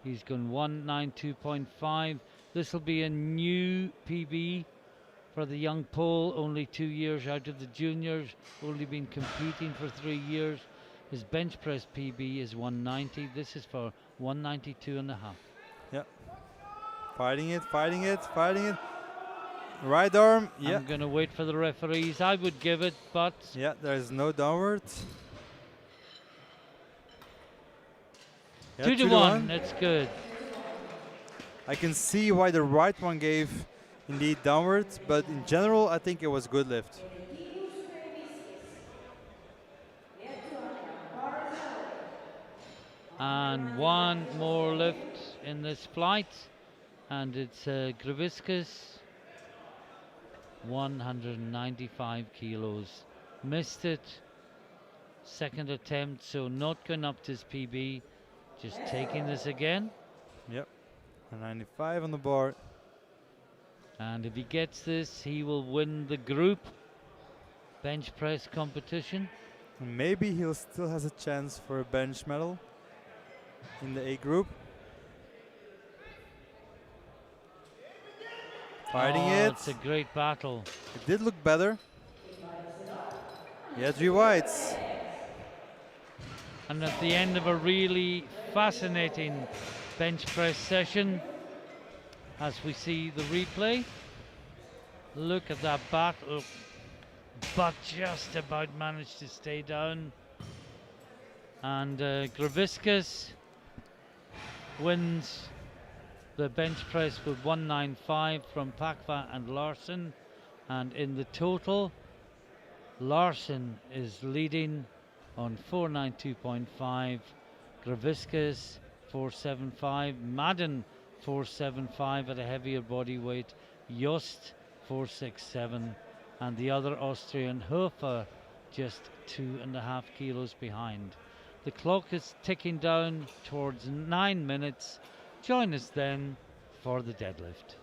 He's gone 192.5. This will be a new PB for the young Pole, only 2 years out of the juniors, only been competing for 3 years. His bench press PB is 190. This is for 192.5. Yeah. Fighting it, fighting it, fighting it. Right arm, yeah. I'm going to wait for the referees. I would give it, but Yeah, there's no downward. Yeah, 2 to 1. It's good. I can see why the right one gave indeed downwards, but in general, I think it was good lift. And one more lift in this flight, and it's Graviscus, 195 kilos. Missed it. Second attempt, so not going up to his PB, just taking this again. Yep, 195 on the bar. And if he gets this, he will win the group bench press competition. Maybe he'll still has a chance for a bench medal in the A group. Fighting it. It's a great battle. It did look better. Yeah, 3 whites. And at the end of a really fascinating bench press session, as we see the replay, look at that battle, but just about managed to stay down. And Graviscus wins the bench press with 195 from Pakva and Larson, and in the total Larson is leading on 492.5, Graviscus 475, Madden 475 at a heavier body weight, Just 467, and the other Austrian Hofer just 2.5 kilos behind. The clock is ticking down towards 9 minutes. Join us then for the deadlift.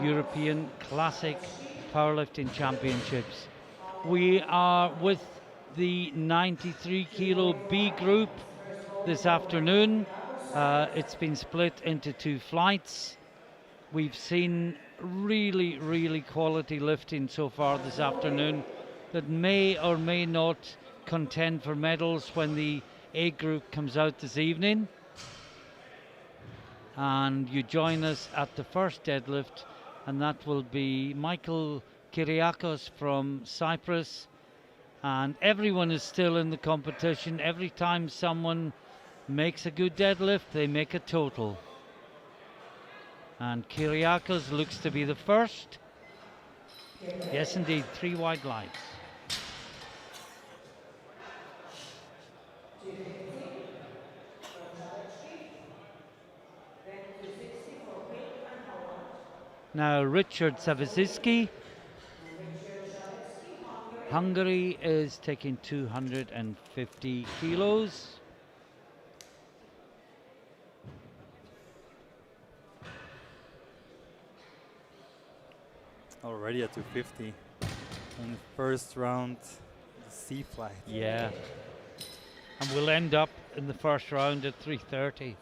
European Classic Powerlifting Championships. We are with the 93 kilo B group this afternoon. It's been split into 2 flights. We've seen really quality lifting so far this afternoon that may or may not contend for medals when the A group comes out this evening. And you join us at the first deadlift, and that will be Michael Kyriakos from Cyprus. And everyone is still in the competition. Every time someone makes a good deadlift, they make a total. And Kyriakos looks to be the first. Yes, indeed, 3 wide lights. Now Richard Savicki, Hungary, is taking 250 kilos. Already at 250. And the first round, the C flight. Yeah. And we'll end up in the first round at 330.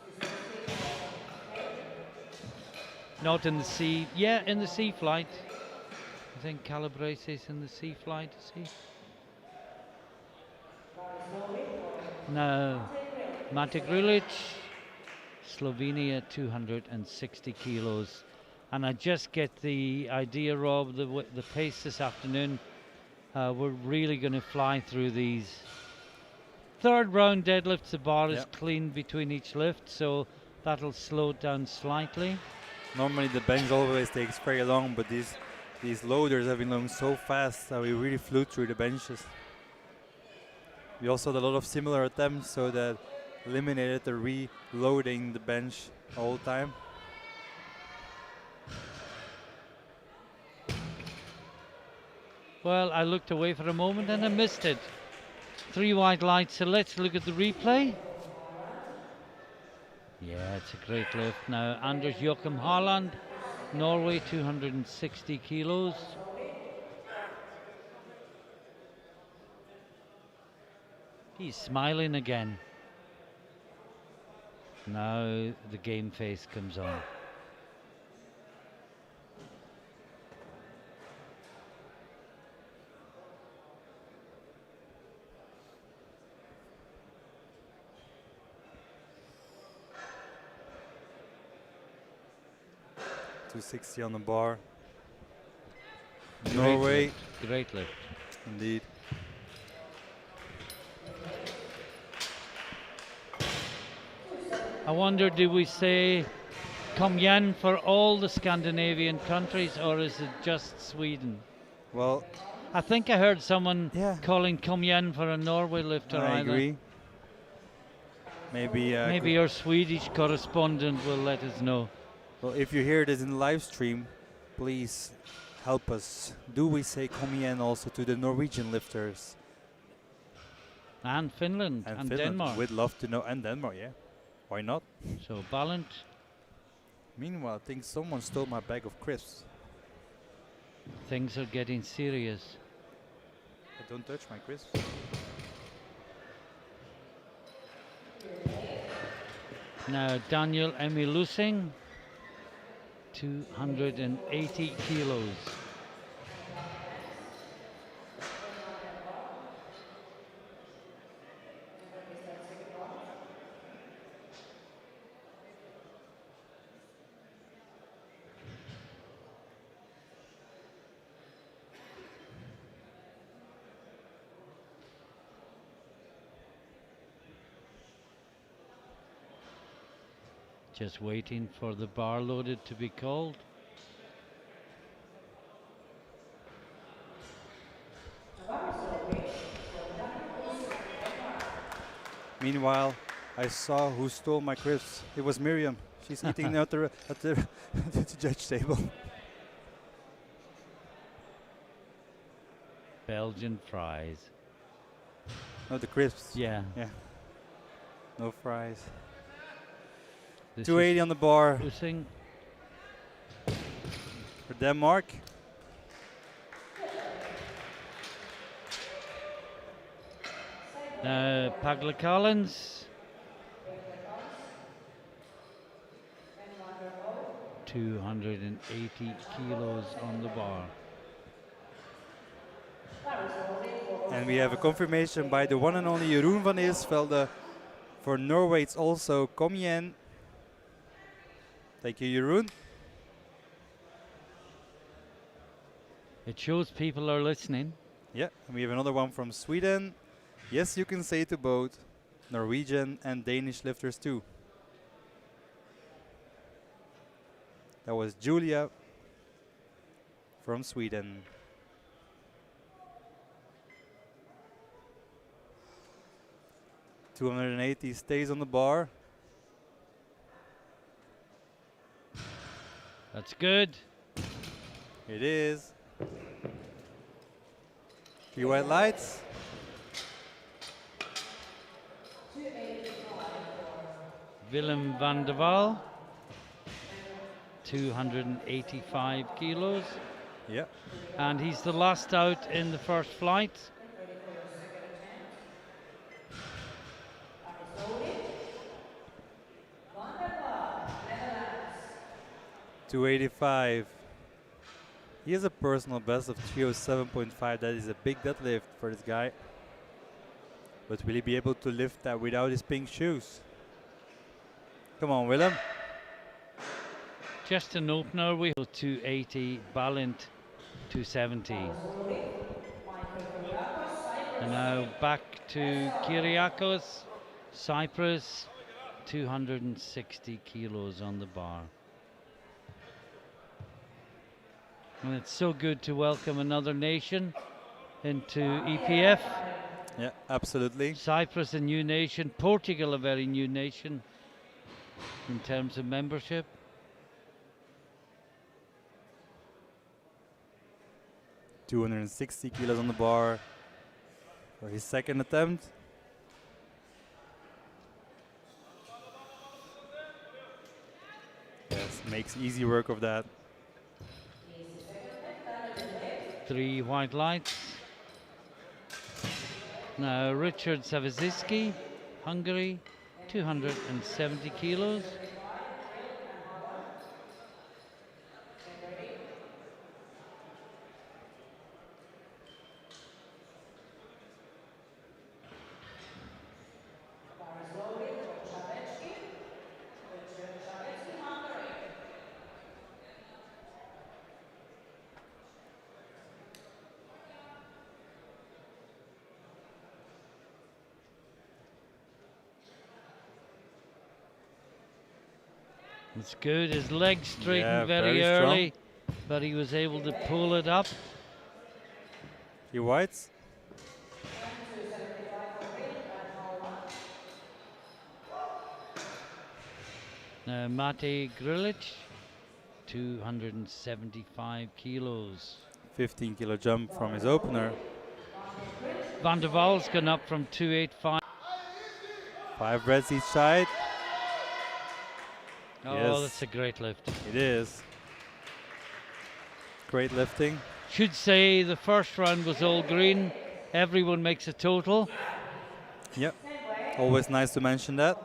Not in the C, yeah, in the C flight. I think Calabrese is in the C flight, is he? No. Mate Grulic, Slovenia, 260 kilos. And I just get the idea, Rob, the pace this afternoon. We're really going to fly through these. Third round deadlifts, the bar is clean between each lift, so that'll slow it down slightly. Normally the bench always takes very long, but these loaders have been going so fast that we really flew through the benches. We also had a lot of similar attempts, so that eliminated the reloading the bench all the time. Well, I looked away for a moment and I missed it. 3 wide lights, so let's look at the replay. Yeah, it's a great lift. Now, Anders Joachim Haaland, Norway, 260 kilos. He's smiling again. Now the game face comes on. .260 on the bar. Great Norway. lift, great lift. Indeed. I wonder, do we say Kom igen for all the Scandinavian countries, or is it just Sweden? Well, I think I heard someone yeah, calling Kom igen for a Norway lifter. I agree. Maybe maybe your Swedish correspondent will let us know. well, if you hear this in the live stream, please help us. Do we say kom igen also to the Norwegian lifters? And Finland and Finland. Denmark. We'd love to know. And Denmark, yeah. Why not? So Ballant. Meanwhile, I think someone stole my bag of crisps. Things are getting serious. Don't touch my crisps. Now Daniel Emilusing, 280 kilos. Just waiting for the bar loaded to be called. Meanwhile, I saw who stole my crisps. It was Miriam. She's eating at the at the judge table. Belgian fries. No, the crisps. Yeah. Yeah. No fries. This 280 on the bar. Using. for Denmark. Pagla Collins, Pekka Kans and Van der Loo. 280 kilos on the bar. Paris loading for And we have a confirmation by the one and only Jeroen van Eersvelde. For Norway, it's also Komien. Thank you, Jeroen. It shows people are listening. Yeah, and we have another one from Sweden. Yes, you can say to both Norwegian and Danish lifters too. That was Julia from Sweden. $280 stays on the bar. That's good. It is. 3 white lights. 285 Willem van der Waal, 285 kilos. Yeah. And he's the last out in the first flight. ready for your second attempt. Paris loading. Van der Waal, Netherlands. 285. He has a personal best of 307.5. That is a big deadlift for this guy. But will he be able to lift that without his pink shoes? Come on, Willem. Just an opener, we have 280, Balint 270. And now back to Kyriakos, Cyprus, 260 kilos on the bar. And it's so good to welcome another nation into EPF. Yeah, absolutely. Cyprus, a new nation. Portugal, a very new nation in terms of membership. $260 kilos on the bar for his second attempt. Yes, makes easy work of that. 3 white lights. Now Richard Savaziski, Hungary, 270 kilos. Paris loading for Chavetsky. Richard Chavetsky, Hungary. It's good. His legs straightened Yeah, very very strong. early, but he was able to pull it up. He whites. 275 for Rick and Holland. Now Mate Grilic, 275 kilos. 15 kilo jump from his opener. Van der Waal's gone up from 285. 5 reds each side. Oh, Yes. that's a great lift. It is. Great lifting. Should say the first round was all green. Everyone makes a total. Yep. Always nice to mention that.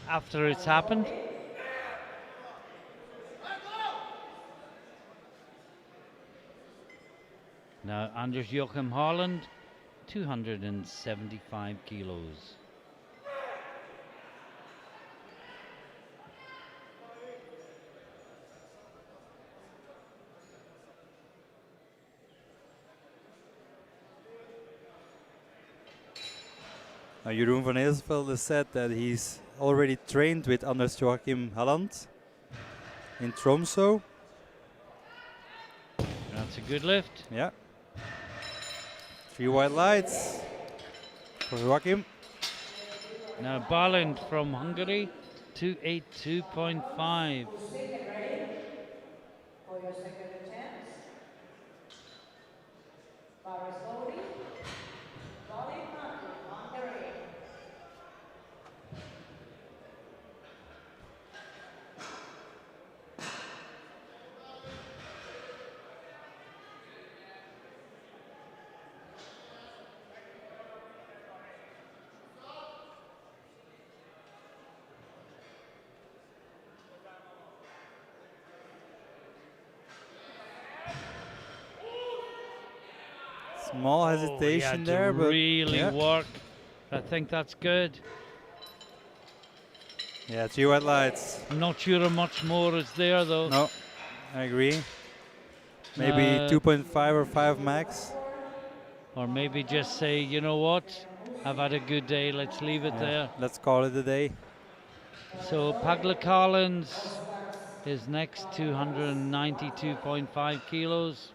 After it's happened. Now Anders Joachim Haaland, 275 kilos. Now, Jeroen van Eersvelde said that he's already trained with Anders Joachim Halland in Tromsø. That's a good lift. Yeah. 3 white lights for Joachim. Now Balint from Hungary, 282.5. Who's sick and ready for your second attempt? Paris loading. Balint Hungary. Small Oh, he hesitation had there, to but really yeah. work. I think that's good. Yeah, 3 white lights. I'm not sure how much more is there though. No, I agree. Maybe 2.5 or 5 max. Or maybe just say, you know what? I've had a good day. Let's leave it there. Let's call it a day. So Pagla Collins is next, 292.5 kilos.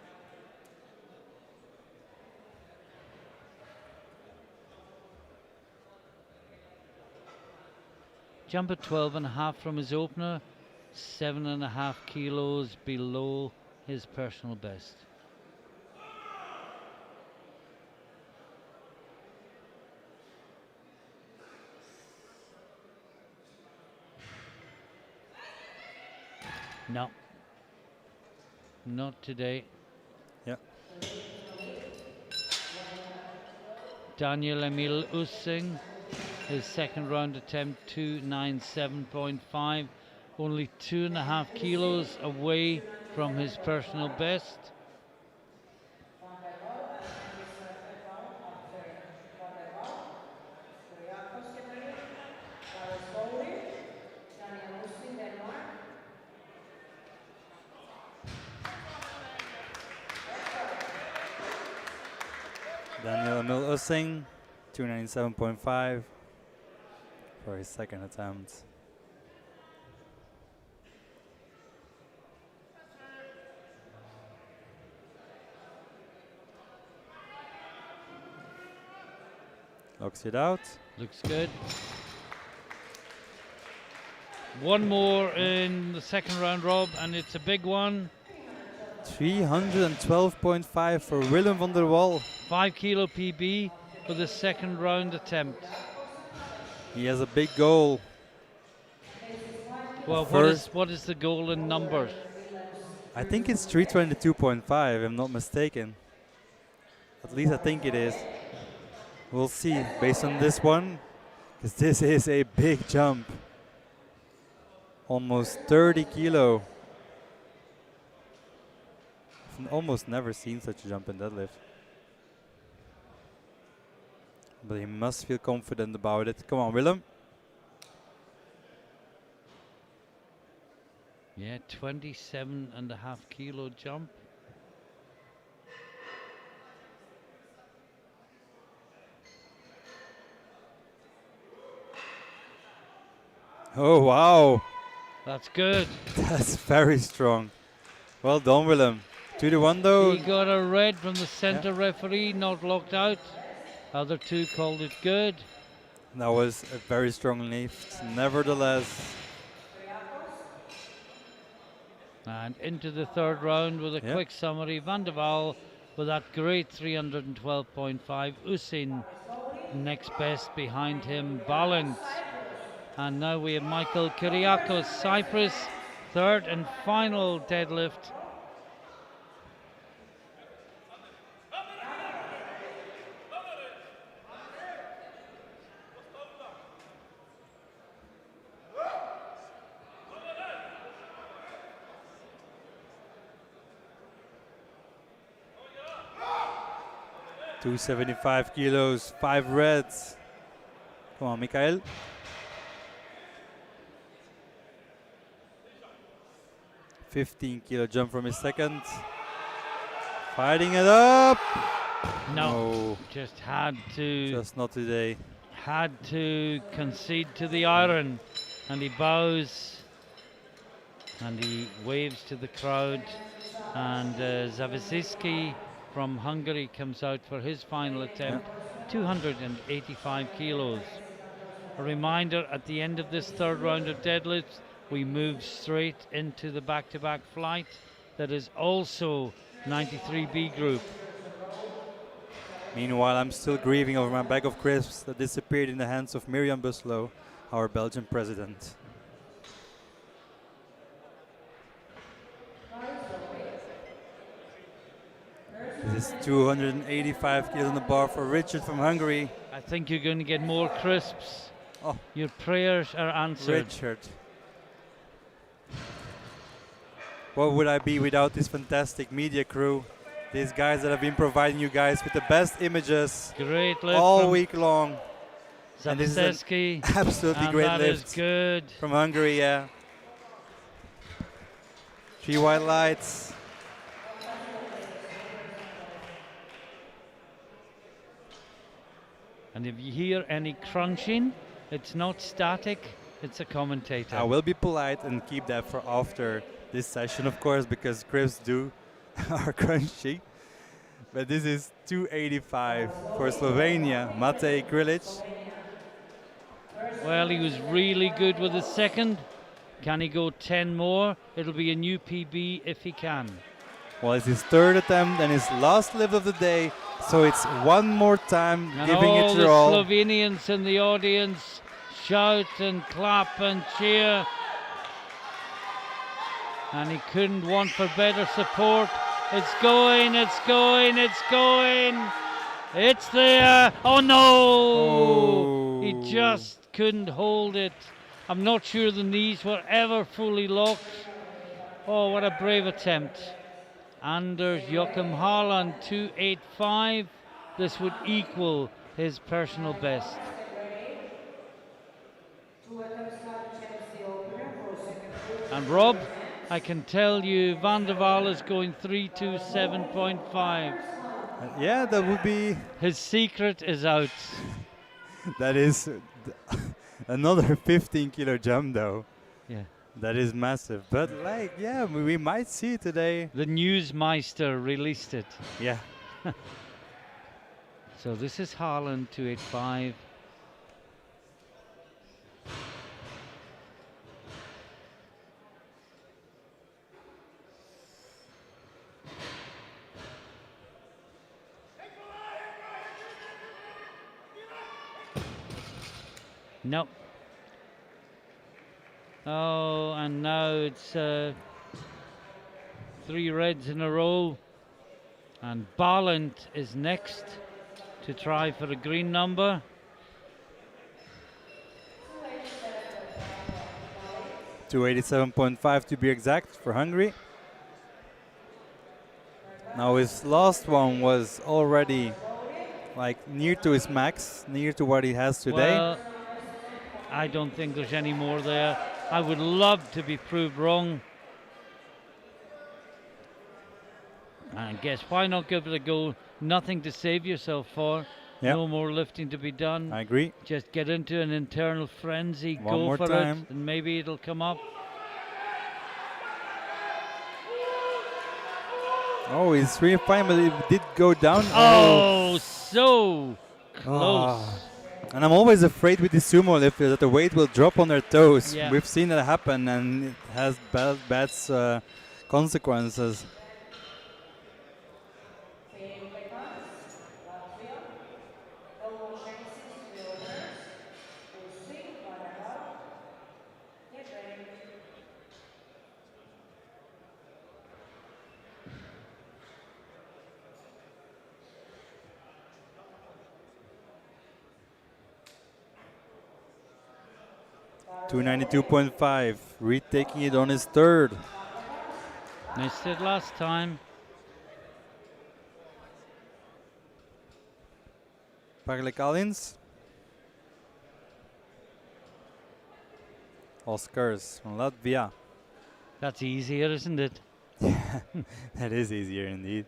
Jump at 12.5 from his opener, 7.5 kilos below his personal best. No, not today. Yeah. Daniel Emil Ussing, his second round attempt, 297.5, only 2.5 kilos away from his personal best. Daniel Emil Ussing, 297.5 for his second attempt. Locks it out. Looks good. One more in the second round, Rob, and it's a big one. 312.5 for Willem van der Wal. 5 kilo PB for the second round attempt. He has a big goal. Well, what is the goal in numbers? I think it's 322.5, if I'm not mistaken. At least I think it is. We'll see based on this one, because this is a big jump. Almost 30 kilo. I've almost never seen such a jump in deadlift. But he must feel confident about it. Come on, Willem. Yeah, 27.5 kilo jump. Oh, wow. That's good. That's very strong. Well done, Willem. 2-1 though. He got a red from the center referee, not locked out. Other two called it good. That was a very strong lift. Nevertheless, And into the third round with a quick summary. Van der Waal with that great 312.5. Usin next best behind him. Balint. And now we have Michael Kyriakos, Cyprus, third and final deadlift. $275 kilos, 5 reds. Come on, Mikael. $15 jump from his second. Fighting it up. No, just had to. Just not today. Had to concede to the iron, and he bows and he waves to the crowd. And Zawiecki from Hungary comes out for his final attempt, 285 kilos. A reminder, at the end of this third round of deadlifts, we move straight into the back-to-back flight that is also 93B group. Meanwhile, I'm still grieving over my bag of crisps that disappeared in the hands of Mirjam Buslo, our Belgian president. This is 285 kilos on the bar for Richard from Hungary. I think you're going to get more crisps. Oh, your prayers are answered. Richard. What would I be without this fantastic media crew? These guys that have been providing you guys with the best images Great lift all from week long. And this is an Zabaseski. absolutely And great that is lift good. from Hungary, yeah. 3 white lights. And if you hear any crunching, it's not static, it's a commentator. I will be polite and keep that for after this session, of course, because Chris do are crunchy. But this is 285 for Slovenia, Matej Grilic. Well, he was really good with his second. Can he go 10 more? It'll be a new PB if he can. Well, it's his third attempt and his last lift of the day, so it's one more time And giving all it the your all. Slovenians in the audience shout and clap and cheer. And he couldn't want for better support. It's going, it's going, it's going. It's there. Oh no! He just couldn't hold it. I'm not sure the knees were ever fully locked. Oh, what a brave attempt. Anders Joachim Haaland 285. This would equal his personal best. And Rob, I can tell you Van der Waal is going 327.5. Yeah, that would be. His secret is out. That is another 15 kilo jump, though. Yeah. That is massive. But, like, yeah, we might see it today. The Newsmeister released it. Yeah. So this is Haaland 285. Nope. Oh, and now it's 3 reds in a row. And Barland is next to try for a green number. .287.5 to be exact for Hungary. Now his last one was already like near to his max, near to what he has today. Well, I don't think there's any more there. I would love to be proved wrong. And I guess why not give it a go? Nothing to save yourself for. Yep. No more lifting to be done. I agree. Just get into an internal frenzy, One go more for time. it, and maybe it'll come up. Oh, he's really fine, but it did go down. Oh, so close. Ah. And I'm always afraid with the sumo lifters that the weight will drop on their toes. Yeah. We've seen that happen, and it has bad consequences. .292.5, retaking it on his third. Missed it last time. Paglekalins. Oscars from Latvia. That's easier, isn't it? That is easier indeed.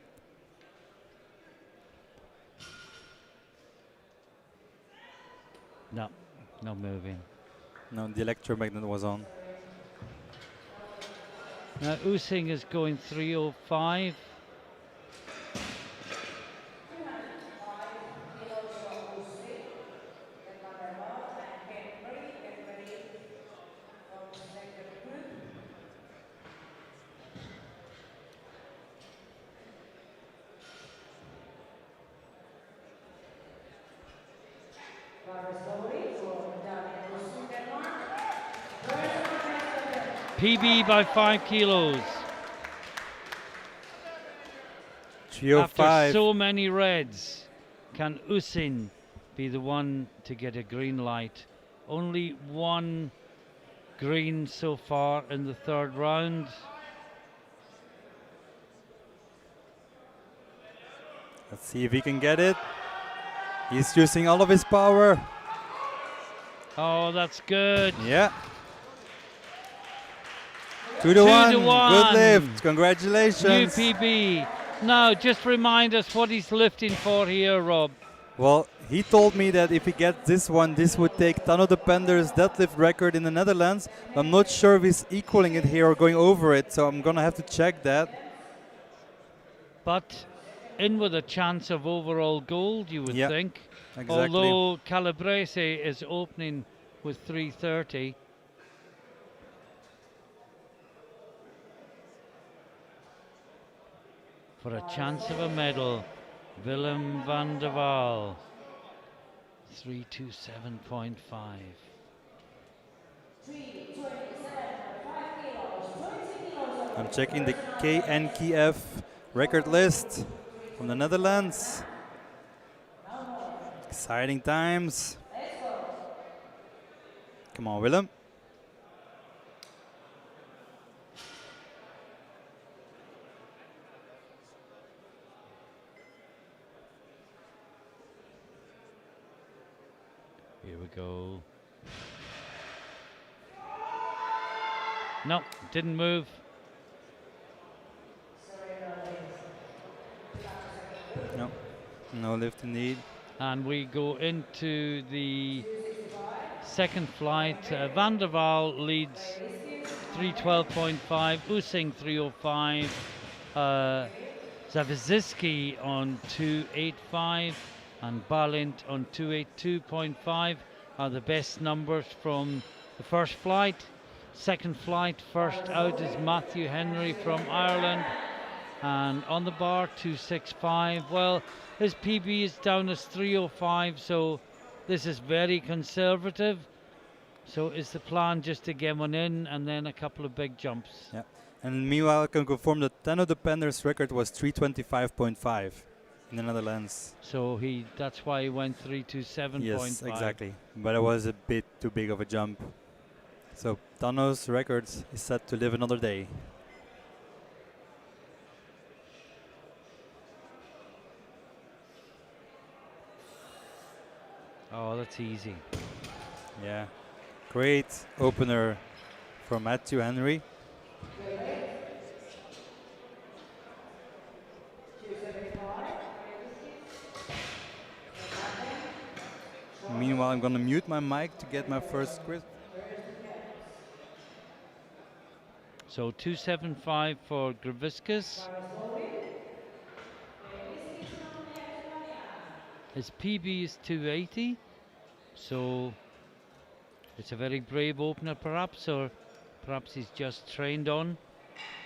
No, not moving. No, the electromagnet was on. Now Using is going 305. PB by 5 kilos. 305. After so many reds, can Usin be the one to get a green light? Only one green so far in the third round. Let's see if he can get it. He's using all of his power. Oh, that's good. Yeah. 2 2 to to 1. Good 1. lift. New Congratulations. PB. Now, just remind us what he's lifting for here, Rob. Well, he told me that if he gets this one, this would take Tano de Pender's deadlift record in the Netherlands. I'm not sure if he's equaling it here or going over it, so I'm going to have to check that. But in with a chance of overall gold, you would Yeah, think. exactly. Although Calabrese is opening with 330. For a chance of a medal, Willem van der Waal, 327.5. I'm checking the KNKF record list from the Netherlands. Exciting times. Come on, Willem. Here we go. No, didn't move. No, no lift indeed. And we go into the second flight. Van der Waal leads 312.5, Oosing 305, Zawiziski on 285, and Balint on 282.5 are the best numbers from the first flight. Second flight, first out is Matthew Henry from Ireland, and on the bar 265. Well, his PB is down as 305, so this is very conservative. So is the plan just to get one in and then a couple of big jumps? Yeah. And meanwhile, I can confirm that Tano de Pender's record was 325.5 in the Netherlands. So that's why he went 327.5. Yes, exactly. But it was a bit too big of a jump. So Tano's record is set to live another day. Oh, that's easy. Yeah. Great opener for Matthew Henry. Meanwhile, I'm gonna mute my mic to get my first quiz. So 275 for Graviscus. His PB is 280, so it's a very brave opener perhaps, or perhaps he's just trained on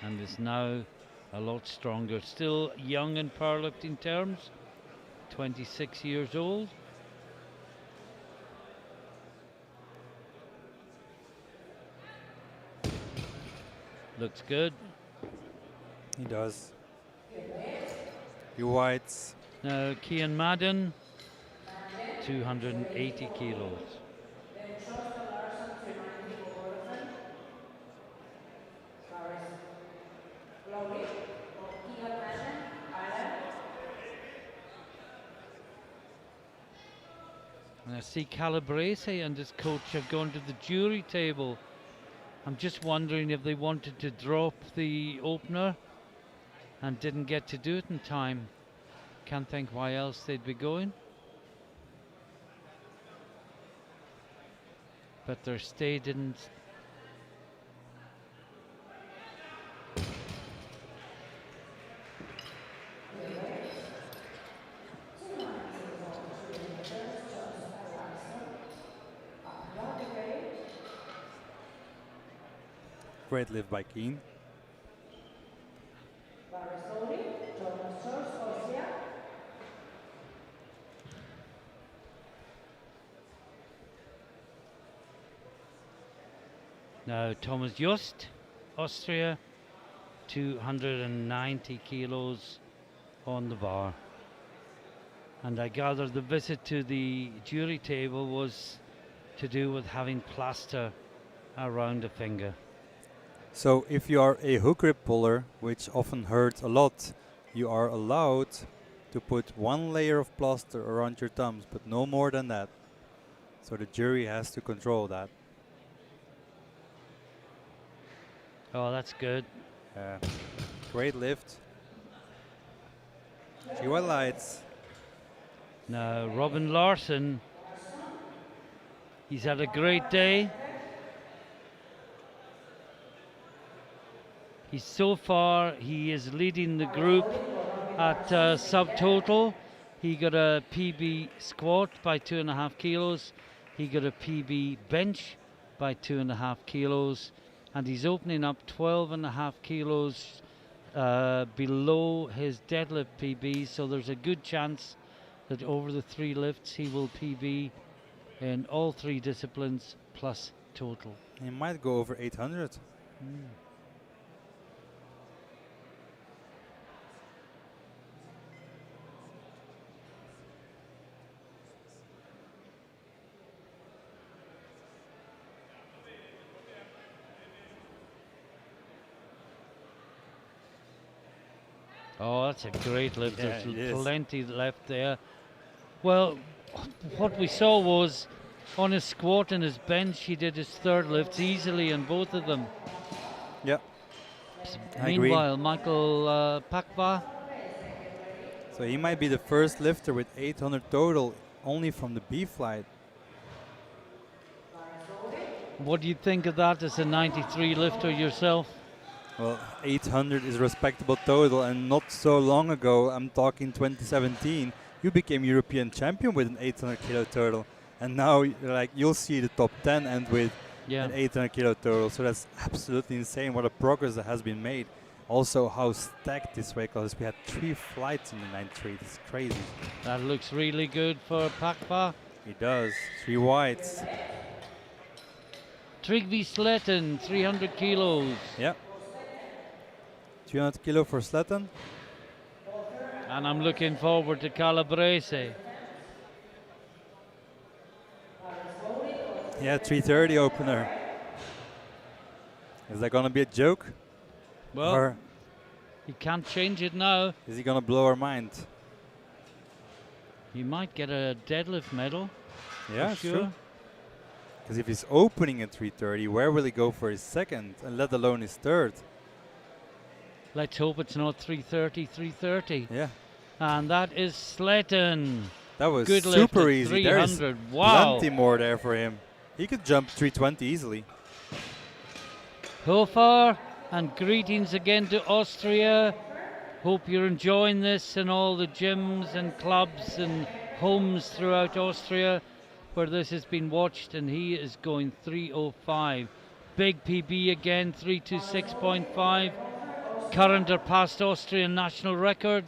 and is now a lot stronger. Still young in powerlifting terms, 26 years old. Looks good. He does. You whites. Now Kian Madden, 280 kilos. And I see Calabrese and his coach have gone to the jury table. I'm just wondering if they wanted to drop the opener and didn't get to do it in time. Can't think why else they'd be going. But their stay didn't. Great lift by Keen. Now Thomas Just, Austria, 290 kilos on the bar. And I gather the visit to the jury table was to do with having plaster around the finger. So if you are a hook grip puller, which often hurts a lot, you are allowed to put one layer of plaster around your thumbs, but no more than that. So the jury has to control that. Oh, that's good. Great lift. GY lights. Now, Robin Larson, he's had a great day. So far, he is leading the group at subtotal. He got a PB squat by 2.5 kilos. He got a PB bench by 2.5 kilos. And he's opening up 12.5 kilos below his deadlift PB. So there's a good chance that over the 3 lifts he will PB in all 3 disciplines plus total. He might go over 800. Oh, that's a great lift. Yeah, There's plenty left there. Well, what we saw was on his squat and his bench, he did his 3rd lifts easily on both of them. Yeah. I agree. Meanwhile, Michael Pakva, So he might be the first lifter with 800 total only from the B flight. what do you think of that as a 93 lifter yourself? Well, 800 is respectable total, and not so long ago, I'm talking 2017, you became European champion with an 800 kilo total, and now you'll see the top 10 end with an 800 kilo total. So that's absolutely insane what a progress that has been made. Also, how stacked this weight class is. We had 3 flights in the 93. It's crazy. That looks really good for Pakva. He does. 3 whites. Trygve Sletten, 300 kilos. Yeah. 300 kilo for Sletten. And I'm looking forward to Calabrese. Yeah, 330 opener. Is that gonna be a joke? Well, or he can't change it now. is he gonna blow our mind? He might get a deadlift medal. Yeah, for sure. sure. Because if he's opening at 330, where will he go for his 2nd, and let alone his 3rd? Let's hope it's not 330, 330. Yeah. And that is Sletten. That was Good lift super at easy. There's 300. Wow. plenty more there for him. He could jump 320 easily. Hofer, and greetings again to Austria. Hope you're enjoying this in all the gyms and clubs and homes throughout Austria where this has been watched, and he is going 305. Big PB again, 326.5. Current or past Austrian national record.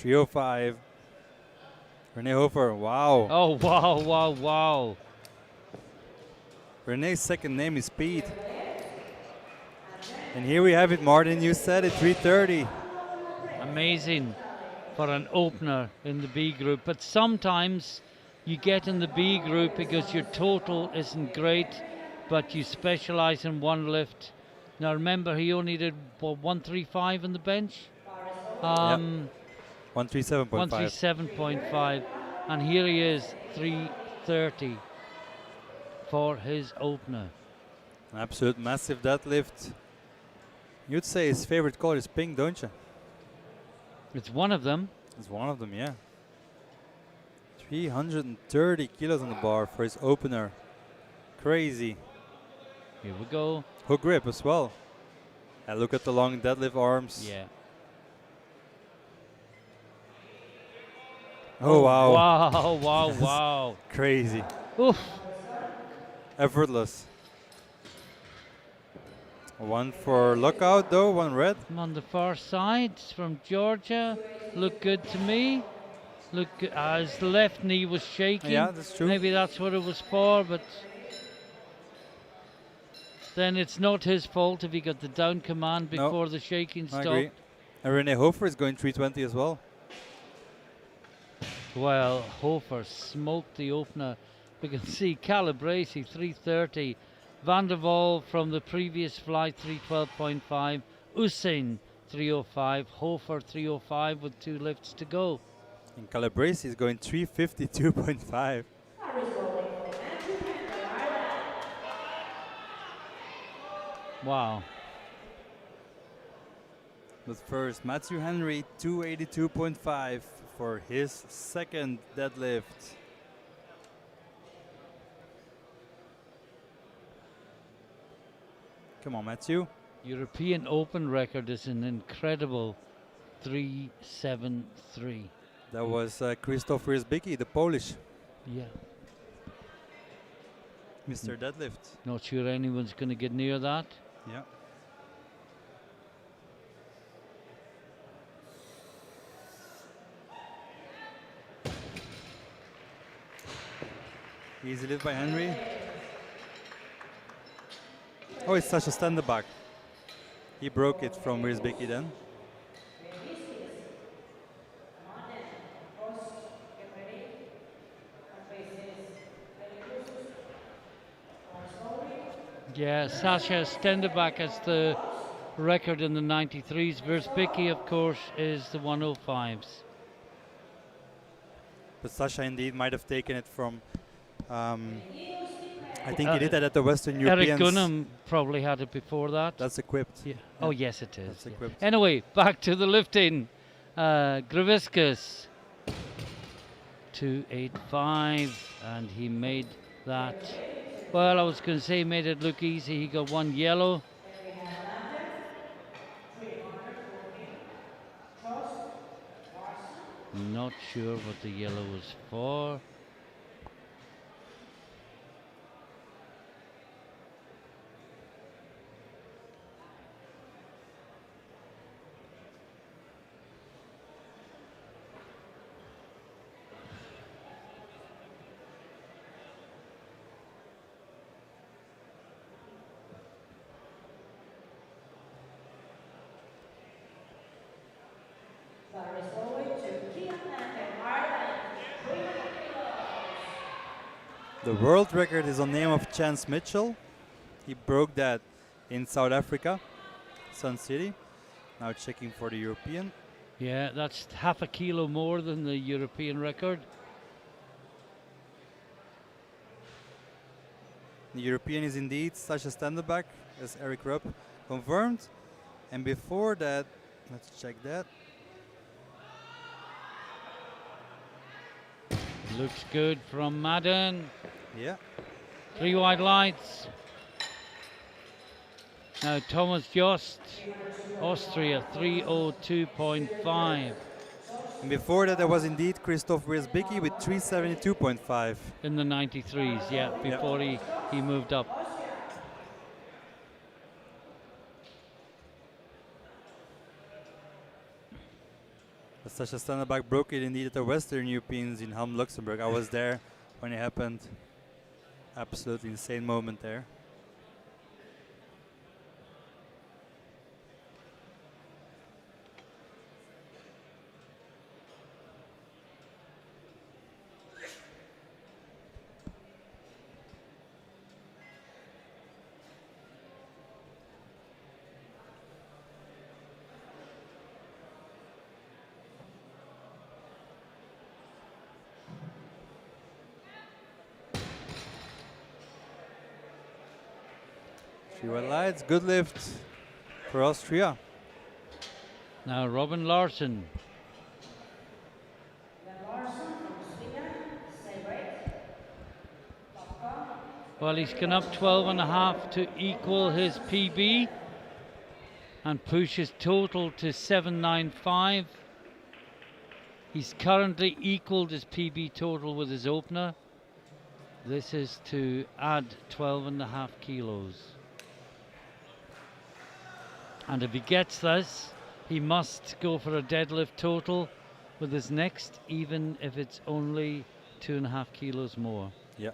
.305. Rene Hofer, wow. Oh, wow, wow, wow. Rene's 2nd name is Speed. And here we have it, Martin. You said it, 330. Amazing for an opener in the B group. But sometimes you get in the B group because your total isn't great, but you specialize in one lift. Now remember, he only did 135 on the bench. 137.5. 137.5, and here he is, 330 for his opener. An absolute massive deadlift. You'd say his favorite color is pink, don't you? It's one of them. It's one of them, yeah. 330 kilos on the bar for his opener. Crazy. Here we go. Hook grip as well. And look at the long deadlift arms. Yeah. Oh, wow. Wow, wow, wow. Crazy. Oof. Effortless. One for lockout though, one red. I'm on the far side from Georgia. Look good to me. Look, his left knee was shaking. Yeah, that's true. Maybe that's what it was for, but then it's not his fault if he got the down command No, before the shaking I agree. stopped. And Rene Hofer is going 320 as well. Well, Hofer smoked the opener. We can see Calabresi 330, Van der Waal from the previous flight 312.5, Usain 305, Hofer 305 with 2 lifts to go. And Calabresi is going 352.5. Harris rolling for Matthew Henry, Ireland. Wow. But first, Matthew Henry 282.5 for his second deadlift. Come on, Matthew. European Open record is an incredible 373. That was Krzysztof Rysbicki, the Polish Yeah. Mr. Deadlift. Not sure anyone's going to get near that. Yeah. Easy lift by Henry. Oh, it's such a stand back. He broke it from Rysbicki then. Yeah, Sasha Stenderback has the record in the 93s. Versbicki, of course, is the 105s. But Sasha indeed might have taken it from. I think he did that at the Western Europeans. Eric Gunham probably had it before that. That's equipped. Yeah. Yeah. Oh, yes, it is. That's yeah. equipped. Anyway, back to the lifting. Graviscus 285, and he made that. Well, I was going to say he made it look easy. He got 1 yellow. Not sure what the yellow was for. Harris rolling to Kean Anthem, Ireland. 300 kilos. The world record is on name of Chance Mitchell. He broke that in South Africa, Sun City. Now checking for the European. Yeah, that's half a kilo more than the European record. The European is indeed Sasha Stenderback, as Eric Rupp confirmed. And before that, let's check that. Looks good from Madden. Yeah. 3 wide lights. Now Thomas Jost, Austria, 302.5 And before that, there was indeed Krzysztof Rysbicki with 372.5. in the 93s. Yeah, before he moved up. Sasha Stenderback broke it indeed at the Western Europeans in Hamm, Luxembourg. I was there when it happened. Absolutely insane moment there. Three wide lights, good lift for Austria. Now Robin Larson. Well, he's gone up 12.5 to equal his PB and push his total to 795. He's currently equaled his PB total with his opener. This is to add 12.5 kilos. And if he gets this, he must go for a deadlift total with his next, even if it's only 2.5 kilos more. Yeah.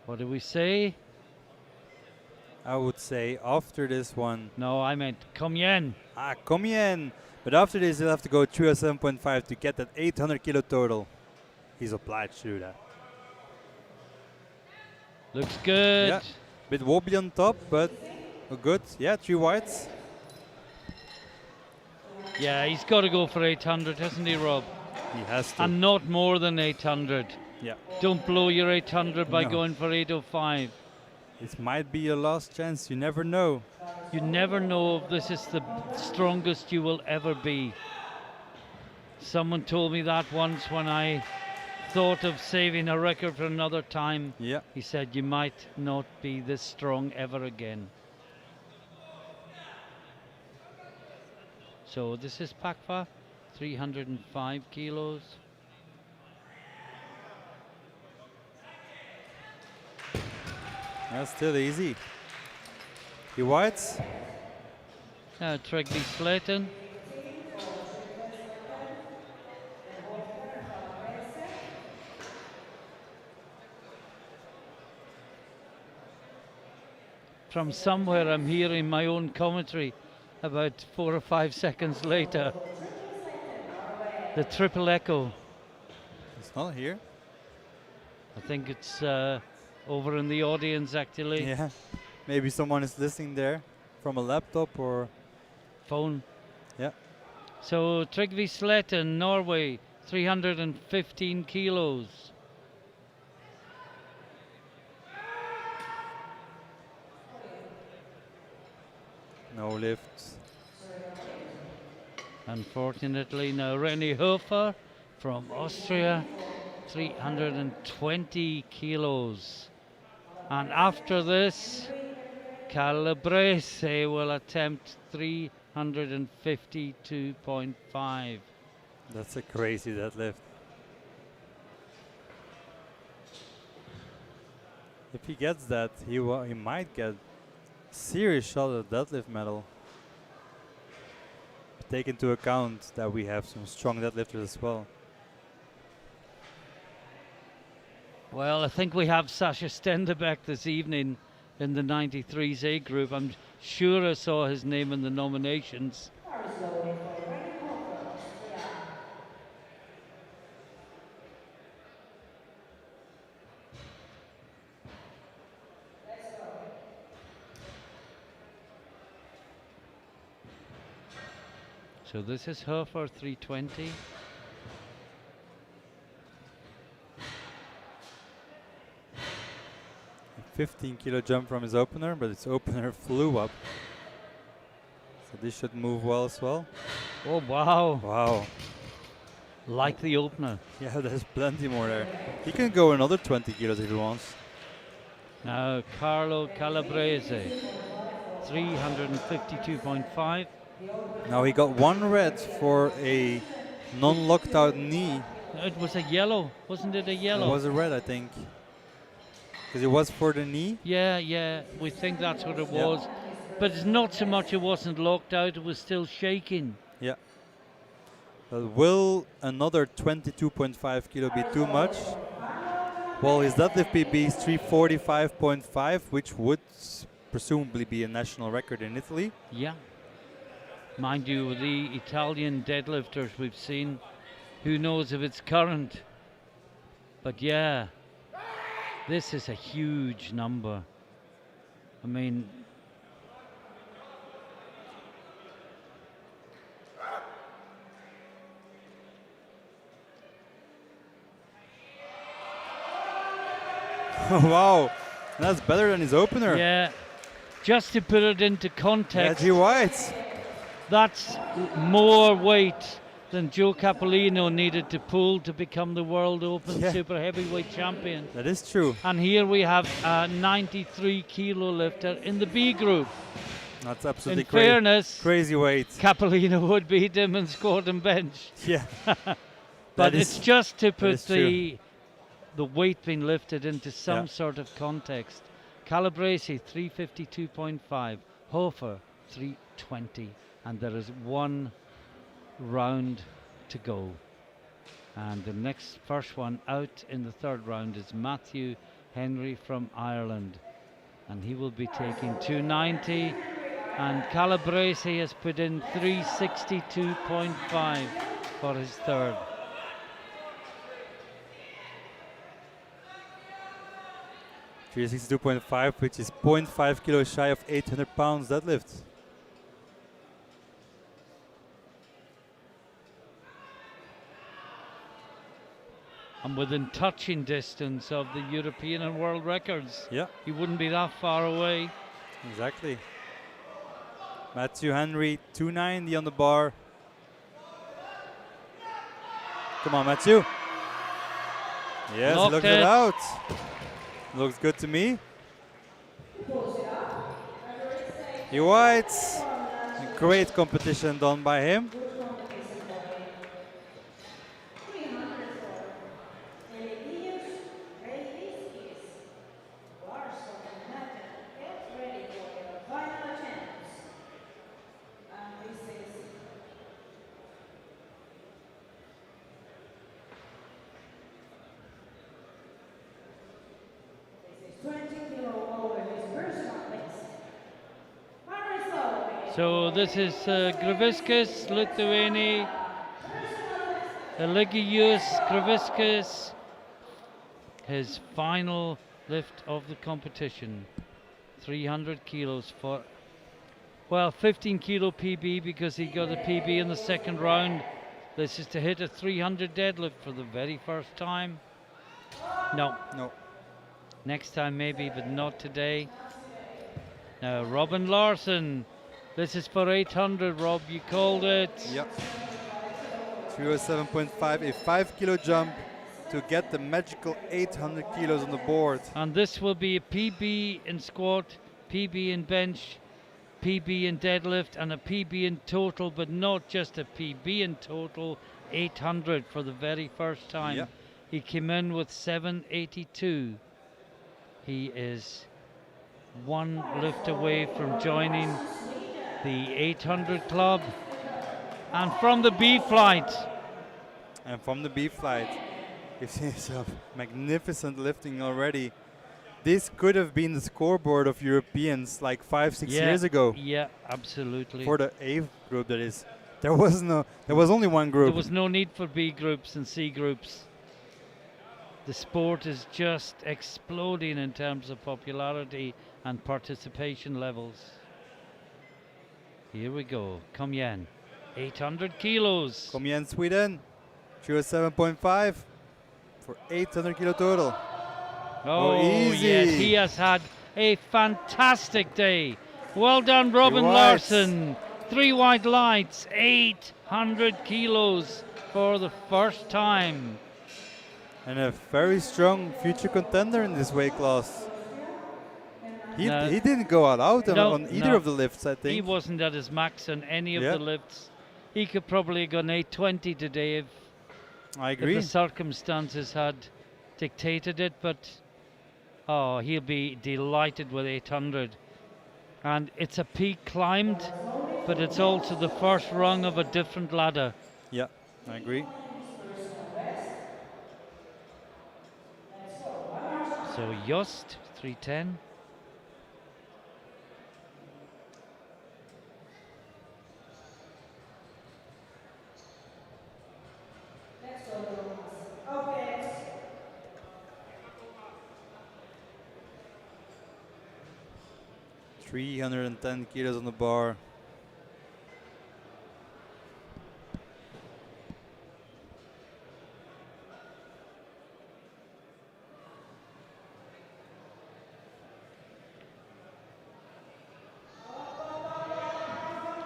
What do we say? I would say after this one, No, I meant come yen. come in. But after this, he'll have to go 307.5 to get that 800 kilo total. He's obliged to do that. Looks good. Yeah. Bit wobbly on top, but good. Yeah, 3 whites. Yeah, he's got to go for 800, hasn't he, Rob? He has to. And not more than 800. Yeah. Don't blow your 800 by No. going for 805. This might be your last chance. You never know. You never know if this is the strongest you will ever be. Someone told me that once when I thought of saving a record for another time. Yeah. He said, you might not be this strong ever again. So this is Pakfa, 305 kilos. That's still easy. He whites. Tregby Slayton. From somewhere I'm hearing my own commentary about 4 or 5 seconds later. The triple echo. It's not here. I think it's over in the audience actually. Yeah. Maybe someone is listening there from a laptop or Phone. Yeah. So Tregby Slayton, Norway, 315 kilos. no lifts. Unfortunately, now René Hofer from Austria, 320 kilos. And after this, Calabrese will attempt 352.5. That's a crazy deadlift. If he gets that, he might get serious shot at deadlift medal. Take into account that we have some strong deadlifters as well. Well, I think we have Sasha Stenderbeck this evening in the 93s A group. I'm sure I saw his name in the nominations. So this is her for 320. A 15 kilo jump from his opener, but his opener flew up. So this should move well as well. Oh, wow. Wow. Like the opener. Yeah, there's plenty more there. He can go another 20 kilos if he wants. Now Carlo Calabrese, 352.5. Now he got 1 red for a non-locked out knee. It was a yellow, wasn't it a yellow? It was a red, I think. Because it was for the knee. Yeah, we think that's what it Yeah. was. But it's not so much it wasn't locked out, it was still shaking. Yeah. But will another 22.5 kilo be too much? Well, his deadlift PB is 345.5, which would presumably be a national record in Italy. Yeah. Mind you, the Italian deadlifters we've seen, who knows if it's current. But yeah, this is a huge number. I mean, Wow, that's better than his opener. yeah, just to put it into Yeah, context, G Whites. that's more weight than Joe Capolino needed to pull to become the World Open Yeah. Super Heavyweight Champion. That is true. And here we have a 93 kilo lifter in the B group. That's absolutely In fairness, crazy weight. Capolino would beat him in squat and bench. Yeah. But That is- it's just to put is true. the weight being lifted into some Yeah. sort of context. Calabrese 352.5, Hofer 320, and there is 1 round to go. And the next first one out in the third round is Matthew Henry from Ireland. And he will be taking 290. And Calabrese has put in 362.5 for his third. $362.5, which is 0.5 kilos shy of 800 pounds deadlift. And within touching distance of the European and world records. Yeah, He wouldn't be that far away. exactly. Matthew Henry, 290 on the bar. Come on, Matthew. Yes, Locked look it. it out. Looks good to me. He whites. Great competition done by him. 20 kilo over his personal best. So this is Graviskas, Lithuania, Eligijus Graviskas, his final lift of the competition. 300 kilos for, well, 15 kilo PB because he got a PB in the second round. This is to hit a 300 deadlift for the very first time. No. No. Next time maybe, but not today. Now Robin Larson. This is for 800, Rob, you called it. Yep. 307.5, a 5 kilo jump to get the magical 800 kilos on the board. And this will be a PB in squat, PB in bench, PB in deadlift, and a PB in total, but not just a PB in total, 800 for the very first time. Yep. He came in with 782. He is one lift away from joining the 800 club. And from the B flight. And from the B flight, you see some magnificent lifting already. This could have been the scoreboard of Europeans like 5-6 years ago. Yeah, absolutely. For the A group, that is. There was only one group. There was no need for B groups and C groups. The sport is just exploding in terms of popularity and participation levels. Here we go. Kom igen. 800 kilos. Kom igen, Sweden. 307.5 for 800 kilo total. Oh, easy. yes. He has had a fantastic day. Well done, Robin whites. Larson. 3 white lights. 800 kilos for the first time. And a very strong future contender in this weight class. He didn't go all out on either of the lifts, I think. He wasn't at his max on any of Yeah. the lifts. He could probably have gone 820 today if I agree. the circumstances had dictated it, but he'll be delighted with 800. And it's a peak climbed, but it's also the first rung of a different ladder. Yeah, I agree. So Jost, 310. Okay. 310 kilos on the bar.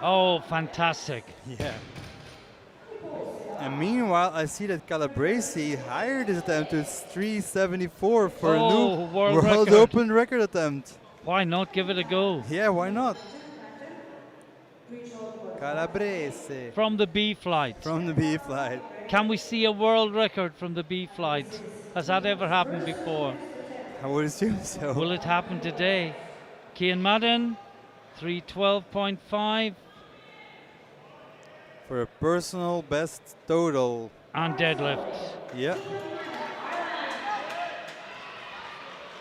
Oh, fantastic. Yeah. And meanwhile, I see that Calabrese hired his attempt to 374 for a new world record. Open record attempt. Why not give it a go? Yeah, why not? Calabrese From the B flight. from the B flight. Can we see a world record from the B flight? Has that ever happened before? I would assume so. Will it happen today? Cian Madden, 312.5. For For a personal best total. and deadlift. Yeah.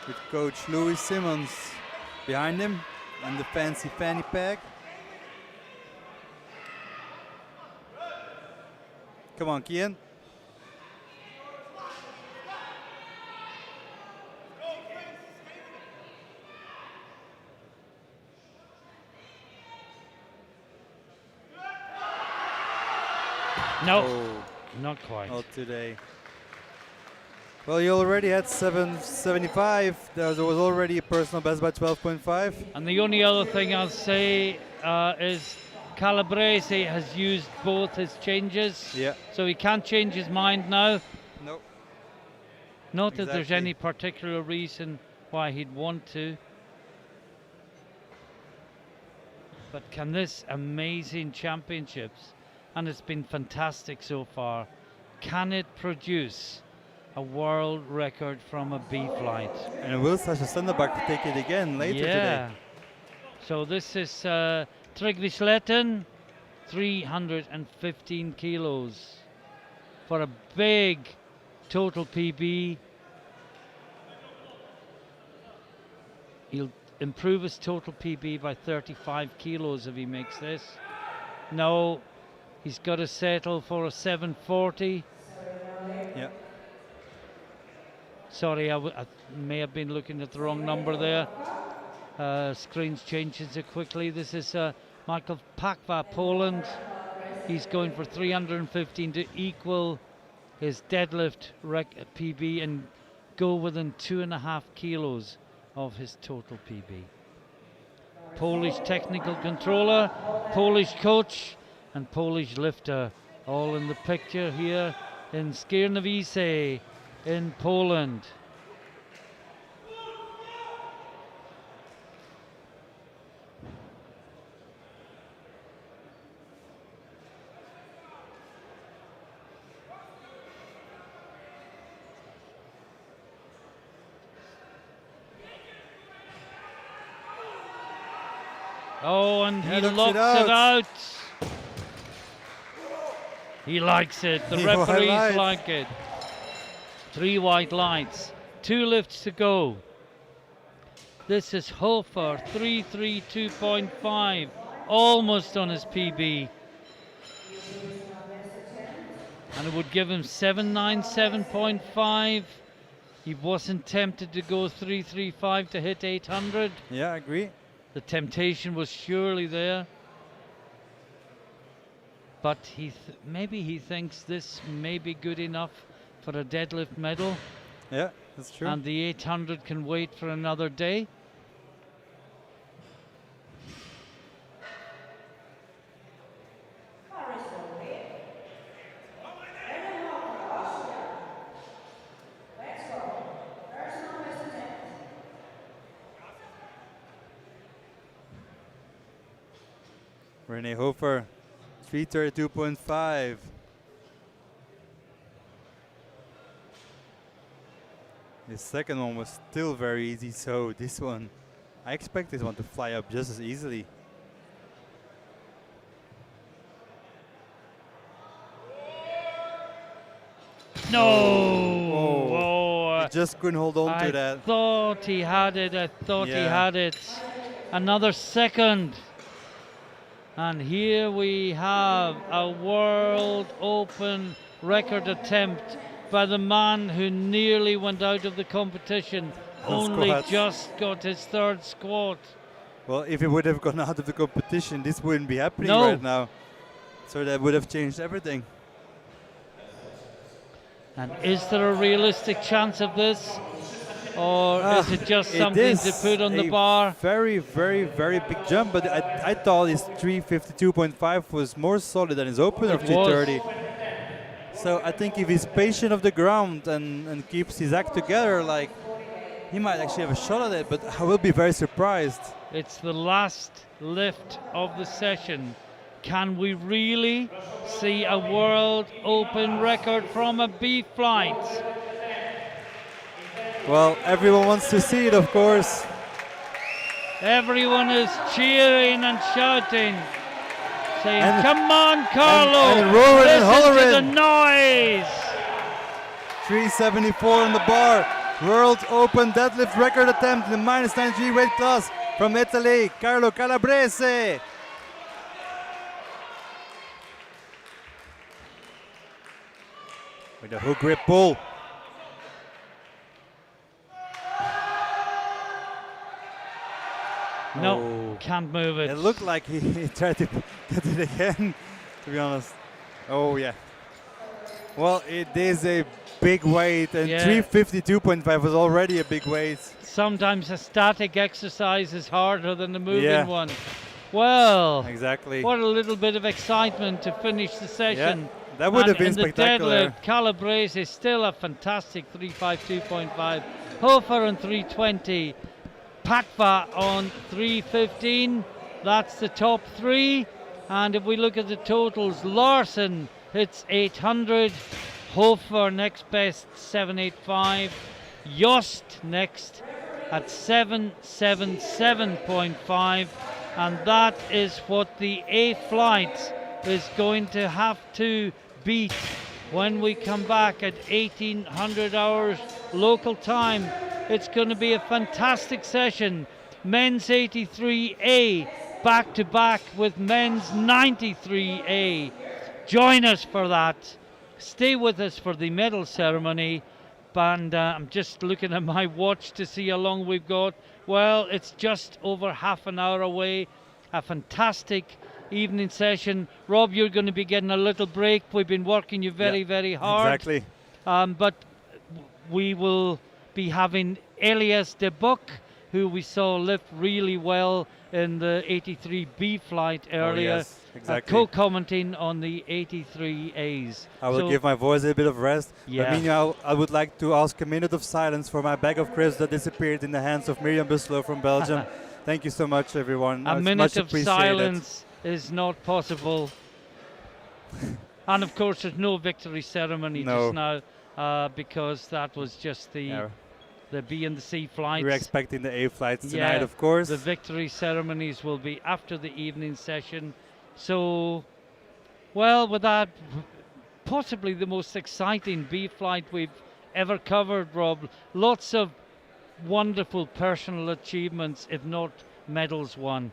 With coach Louis Simmons behind him and the fancy fanny pack. Come on, Kian. No, Oh, not quite. not today. Well, you already had 775. There was already a personal best by 12.5. And the only other thing I'll say is Calabrese has used both his changes. Yeah. So he can't change his mind now. Nope. Not that there's Exactly. any particular reason why he'd want to. But can this amazing championships, and it's been fantastic so far, can it produce a world record from a B flight? And will Sasha Stenderback take it again later Yeah. today? So this is Tryggvi Sletten, 315 kilos for a big total PB. He'll improve his total PB by 35 kilos if he makes this. No, he's got to settle for a 740. Yeah. Sorry, I may have been looking at the wrong number there. Screen's changing so quickly. This is Michael Pakwa, Poland. He's going for 315 to equal his deadlift PB and go within 2.5 kilos of his total PB. Polish technical controller, Polish coach, and Polish lifter all in the picture here in Skierniewice in Poland. Oh, and he looks locks it it out. He likes it. The He referees highlights. like it. 3 white lights. 2 lifts to go. This is Hofer, 332.5. Almost on his PB. And it would give him 797.5. He wasn't tempted to go 335 to hit 800. Yeah, I agree. The temptation was surely there. But maybe he thinks this may be good enough for a deadlift medal. Yeah, that's true. And the 800 can wait for another day. Rene Hofer, 332.5. The second one was still very easy, so this one, I expect this one to fly up just as easily. No! Oh. Oh, He just couldn't hold on I to that. thought he had it. I thought he Yeah. had it. Another second. And here we have a World Open record attempt by the man who nearly went out of the competition. Only Squats. just got his third squat. Well, if he would have gone out of the competition, this wouldn't be happening No. right now. So that would have changed everything. And is there a realistic chance of this? Or is it just It something is to put on the a bar? Very, very, very big jump, but I thought his 352.5 was more solid than his opener of It was. 330. So I think if he's patient of the ground and keeps his act together, like, he might actually have a shot at it, but I will be very surprised. It's the last lift of the session. Can we really see a World Open record from a B flight? Well, everyone wants to see it, of course. Everyone is cheering and shouting. saying, And- come on, Carlo, and Rowan and listen to the Holleran. noise. 374 on the bar. World Open deadlift record attempt in the minus 93 weight class from Italy, Carlo Calabrese. With a hook grip pull. No, Oh. can't move it. It looked like he tried to get it again, to be honest. Oh, yeah. Well, it is a big weight, and Yeah. 352.5 was already a big weight. Sometimes a static exercise is harder than a moving Yeah. one. Well, Exactly. what a little bit of excitement to finish the session. That would have And been in spectacular. the deadlift, Calabrese is still a fantastic 352.5. Hofer on 320. Pakva on 315. That's the top three. And if we look at the totals, Larson hits 800. Hofer next best 785. Yost next at 777.5. And that is what the A flight is going to have to beat when we come back at 1800 hours local time. It's going to be a fantastic session. Men's 83A back to back with men's 93A. Join us for that. Stay with us for the medal ceremony. And I'm just looking at my watch to see how long we've got. Well, it's just over half an hour away. A fantastic evening session. Rob, you're going to be getting a little break. We've been working you very, very hard. Exactly. But we will be having Elias de Buck, who we saw lift really well in the 83B flight earlier, yes, exactly. co-commenting on the 83As. I will So- give my voice a bit of rest. Yeah. But meanwhile, I would like to ask a minute of silence for my bag of crisps that disappeared in the hands of Miriam Buslow from Belgium. Thank you so much, everyone. A It's minute much of appreciated. silence is not possible. And of course, there's no victory ceremony No. just now because that was just the Yeah. B and the C flights. We're expecting the A flights Yeah, tonight, of course. The victory ceremonies will be after the evening session. So, well, with that, possibly the most exciting B flight we've ever covered, Rob. Lots of wonderful personal achievements, if not medals won.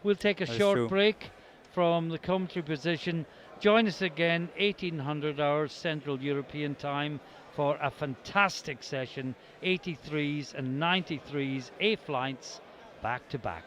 We'll take a That's short true. break from the commentary position. Join us again, 1800 hours Central European time, for a fantastic session, 83s and 93s A flights back to back.